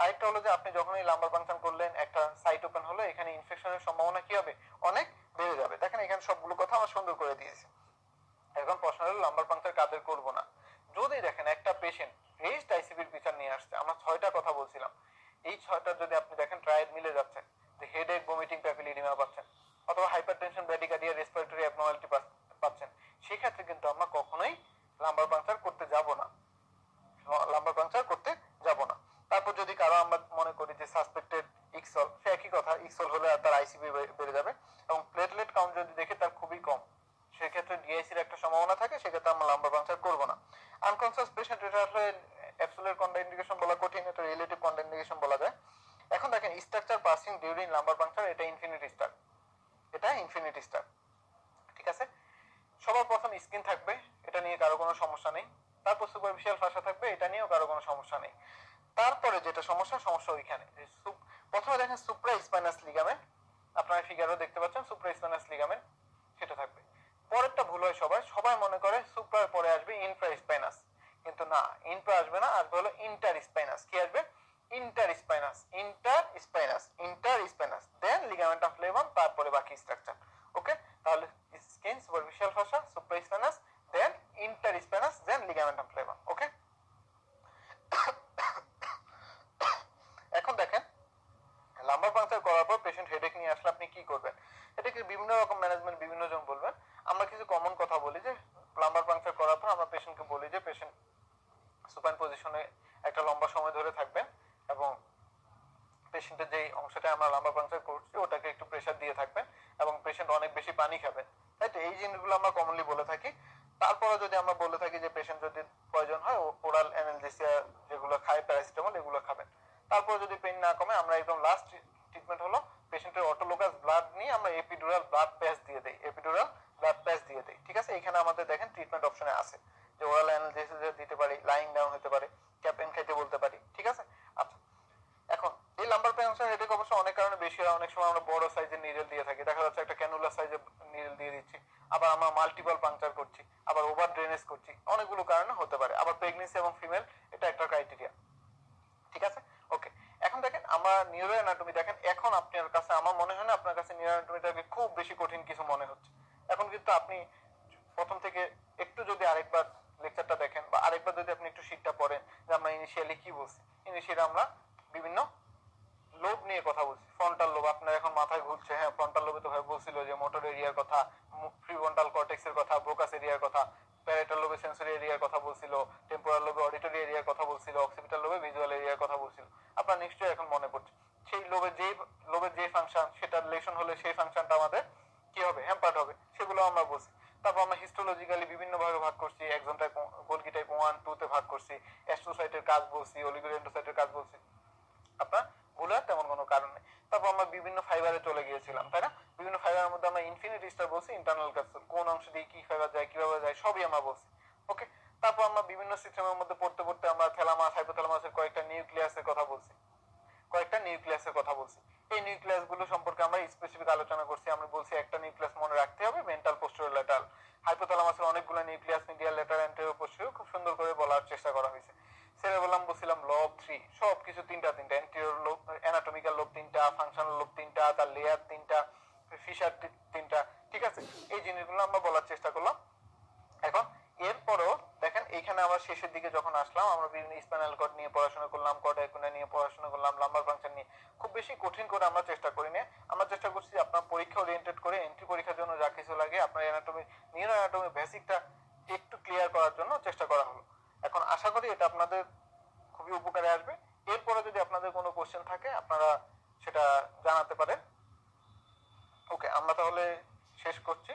আরেকটা হলো যে আপনি যখন এই লাম্বার পাংচার করলেন, একটা সাইট ওপেন হলো, এখানে ইনফেকশনের সম্ভাবনা কি হবে, অনেক বেড়ে যাবে। দেখেন এখানে সবগুলো কথা আমরা সুন্দর করে দিয়েছি। এখন প্রশ্ন হলো লাম্বার পাংচার কাদের করব না। যদি দেখেন একটা পেশেন্ট রেজিস্ট আইসিপির পিছন নিয়ে আসছে, আমরা 6টা কথা বলছিলাম, এই 6টা যদি আপনি দেখেন ট্রায়াড মিলে যাচ্ছে, যে হেডেক, ভমিটিং, প্যাপিলিডিমা পাচ্ছেন, অথবা হাইপারটেনশন, ব্র্যাডিকার্ডিয়া, রেসপিরেটরি অ্যাবনর্মালিটি পাচ্ছেন, সেক্ষেত্রে কিন্তু আমরা কখনোই লাম্বার পাংচার করতে যাব না। তারপর যদি কারো আমরা মনে করি যে সাসপেক্টেড ইকসল, সে একই কথা, ইকসল হলে তার আইসিপি বেড়ে যাবে, এবং প্লেটলেট কাউন্ট যদি দেখে তার খুবই কম, সেক্ষেত্রে ডিআইসির একটা সম্ভাবনা থাকে, সেক্ষেত্রে আমরা লাম্বার পাংচার করবো না। আনকনসিয়াস পেশেন্ট, এটা আসলে অ্যাবসোলিউট কন্ট্রাইন্ডিকেশন বলা কঠিন, এটা রিলেটিভ কন্ট্রাইন্ডিকেশন বলা যায়। এখন দেখেন structure passing during lumber puncture, এটা ইনফিনিটি স্টার। ঠিক আছে, সবার প্রথম স্কিন থাকবে, এটা নিয়ে কারো কোনো সমস্যা নেই। তারপর সুপারফিশিয়াল ফাসা থাকবে, এটা নিয়েও কারো কোনো সমস্যা নেই। তারপরে যেটা সমস্যা ওইখানে, প্রথমে দেখেন সুপ্রা স্পাইনাস লিগামেন্ট, আপনারা ফিগারও দেখতে পাচ্ছেন সুপ্রা স্পাইনাস লিগামেন্ট, সেটা থাকবে। পরেরটা ভুল হয় সবাই মনে করে সুপ্রার পরে আসবে ইনফ্রা স্পাইনাস, কিন্তু না, ইনফ্রা আসবে না, আসবে হলো ইন্টার স্পাইনাস। কি আসবে? Interspinous, then ligament of লেভন, তারপরে বাকি স্ট্রাকচার। ওকে, তাহলে skin, superficial fascia, supraspinous, then interspinous, then ligament of লেভন। ওকে, এখন দেখেন লাম্বার পাংচার করার পর পেশেন্ট হেডেক নিয়ে আসলে আপনি কি করবেন? এটাকে বিভিন্ন রকম ম্যানেজমেন্ট বিভিন্ন জন বলবেন। আমরা কিছু কমন কথা বলি যে লাম্বার পাংচার করার পর আমরা পেশেন্টকে বলি যে পেশেন্ট সুপাইন পজিশনে একটা লম্বা সময় ধরে থাকবেন, এবং পেশেন্টের যে অংশটা আমরা লাম্বার পাংচার করছি ওটাকে একটু প্রেসার দিয়ে থাকবেন, এবং পেশেন্ট অনেক বেশি পানি খাবেন। তাই তো এই জিনিসগুলো আমরা কমনলি বলে থাকি। তারপরে যদি আমরা বলে থাকি যে পেশেন্ট যদি প্রয়োজন হয় ওরাল অ্যানালজেসিয়া যেগুলো খায়, প্যারাসিটামল, এগুলো খাবেন। তারপর যদি পেইন না কমে, আমরা একদম লাস্ট ট্রিটমেন্ট হলো পেশেন্টের অটোলোগাস ব্লাড নিয়ে আমরা এপিডুরাল ব্লাড প্যাচ দিয়ে দেই। ঠিক আছে, এখানে আমাদের দেখেন ট্রিটমেন্ট অপশনে আছে যে ওরাল অ্যানালজেসিয়া দিতে পারি, লাইং ডাউন হতে পারে, ক্যাপেন খাইতে বলতে পারি, ঠিক আছে। আচ্ছা, এখন এই লাম্বার পাংচার হেডেক অবশ্য অনেক কারণে বেশি হয়। অনেক সময় আমরা বড় সাইজের নিডেল দিয়ে থাকি, দেখা যাচ্ছে একটা ক্যানুলা সাইজের নিডেল দিয়ে দিচ্ছি, আবার আমরা মাল্টিপল পাংচার করছি, আবার ওভার ড্রেনেজ করছি, অনেকগুলো কারণে হতে পারে। আবার প্রেগনেন্সি এবং ফিমেল এটা একটা ক্রাইটেরিয়া, ঠিক আছে। ওকে, এখন দেখেন আমরা নিউরো অ্যানাটমি দেখেন, এখন আপনার কাছে আমার মনে হয় না আপনার কাছে নিউরো অ্যানাটমিটাকে খুব বেশি কঠিন কিছু মনে হচ্ছে। এখন কিন্তু আপনি প্রথম থেকে একটু যদি আরেকবার লেকচারটা দেখেন বা আরেকবার যদি আপনি একটু শীটটা পড়েন যে আমরা ইনিশিয়ালি কি বলছি। ইনিশিয়ালি আমরা বিভিন্ন লোব নিয়ে কথা বলছি। ফ্রন্টাল লোব আপনার এখন মাথায় ঘুরছে, হ্যাঁ ফ্রন্টাল লোবে তো ভাই বলছিল যে মোটর এরিয়ার কথা, প্রিফ্রন্টাল কর্টেক্স এর কথা, ব্রোকাস এরিয়ার কথা, প্যারাইটাল লোবে সেন্সরি এরিয়ার কথা বলছিল, টেম্পোরাল লোবে অডিটরি এরিয়ার কথা বলছিল, অক্সিপিটাল লোবে ভিজুয়াল এরিয়ার কথা বলছিল। আপনার নিশ্চয়ই এখন মনে পড়ছে সেই লোবের যে ফাংশন সেটার রিলেশন হলে সেই ফাংশনটা আমাদের কি হবে, হ্যাম্পার্ড হবে, সেগুলো আমরা বলছি। তারপর আমরা হিস্টোলজিক্যালি বিভিন্ন ভাগে ভাগ করছি, এক্সন টাইপ, গোলকি টাইপ 1 2 তে ভাগ করছি, অ্যাস্ট্রোসাইটের কাজ বলছি, অলিগোডেন্ড্রোসাইটের কাজ বলছি। আপনার ভুলার তেমন কোনো কারণ নেই। তারপর আমরা বিভিন্ন ফাইবারে চলে গিয়েছিলাম, তাই না? বিভিন্ন ফাইবারের মধ্যে আমরা ইনফিনিটি স্টার বলছি, ইন্টারনাল ক্যাপসুল, কোন অংশ দিয়ে কি ফাইবার যায়, কিভাবে যায়, সবই আমরা বলছি। ওকে, তারপর আমরা বিভিন্ন সিস্টেমের মধ্যে পড়তে পড়তে আমরা থ্যালামাস, হাইপোথ্যালামাসের কয়েকটা নিউক্লিয়াসের কথা বলছি, এই নিউক্লিয়াস গুলো সম্পর্কে আমরা স্পেসিফিক আলোচনা করছি। আমরা বলছি একটা নিউক্লিয়াস মনে রাখতে হবে, মেন্টাল, পোস্টেরিয়র, ল্যাটারাল। হাইপোথ্যালামাসের অনেকগুলো nucleus, medial, lateral, anterior, posterior, খুব সুন্দর করে বলার চেষ্টা করা হয়েছে। সেরেবেলাম বলছিলাম লব 3, সবকিছু তিনটা, অ্যান্টেরিয়র লোব, অ্যানাটমিক্যাল লোব 3টা, ফাংশনাল লোব 3টা, তার লেয়ার 3টা, ফিশার 3টা, ঠিক আছে। এই জিনিসগুলো আমরা বলার চেষ্টা করলাম। এখন এরপরও দেখেন এইখানে আমরা শেষের দিকে যখন আসলাম, আমরা বিভিন্ন স্পাইনাল কর্ড নিয়ে পড়াশোনা করলাম, কর্ড অ্যাকুইনা নিয়ে পড়াশোনা করলাম, লাম্বার ফাংশন নিয়ে। খুব বেশি কঠিন করে আমরা চেষ্টা করি না, আমরা চেষ্টা করছি আপনার পরীক্ষা ওরিয়েন্টেড করে এন্ট্রি পরীক্ষার জন্য যা কিছু লাগে আপনার অ্যানাটমি, নিউরো অ্যানাটমি বেসিকটা একটু ক্লিয়ার করার জন্য চেষ্টা করা হলো। এখন আশা করি এটা আপনাদের খুবই উপকারে আসবে। এরপরে যদি আপনাদের কোনো কোশ্চেন থাকে আপনারা সেটা জানাতে পারেন। ওকে, আমরা তাহলে শেষ করছি।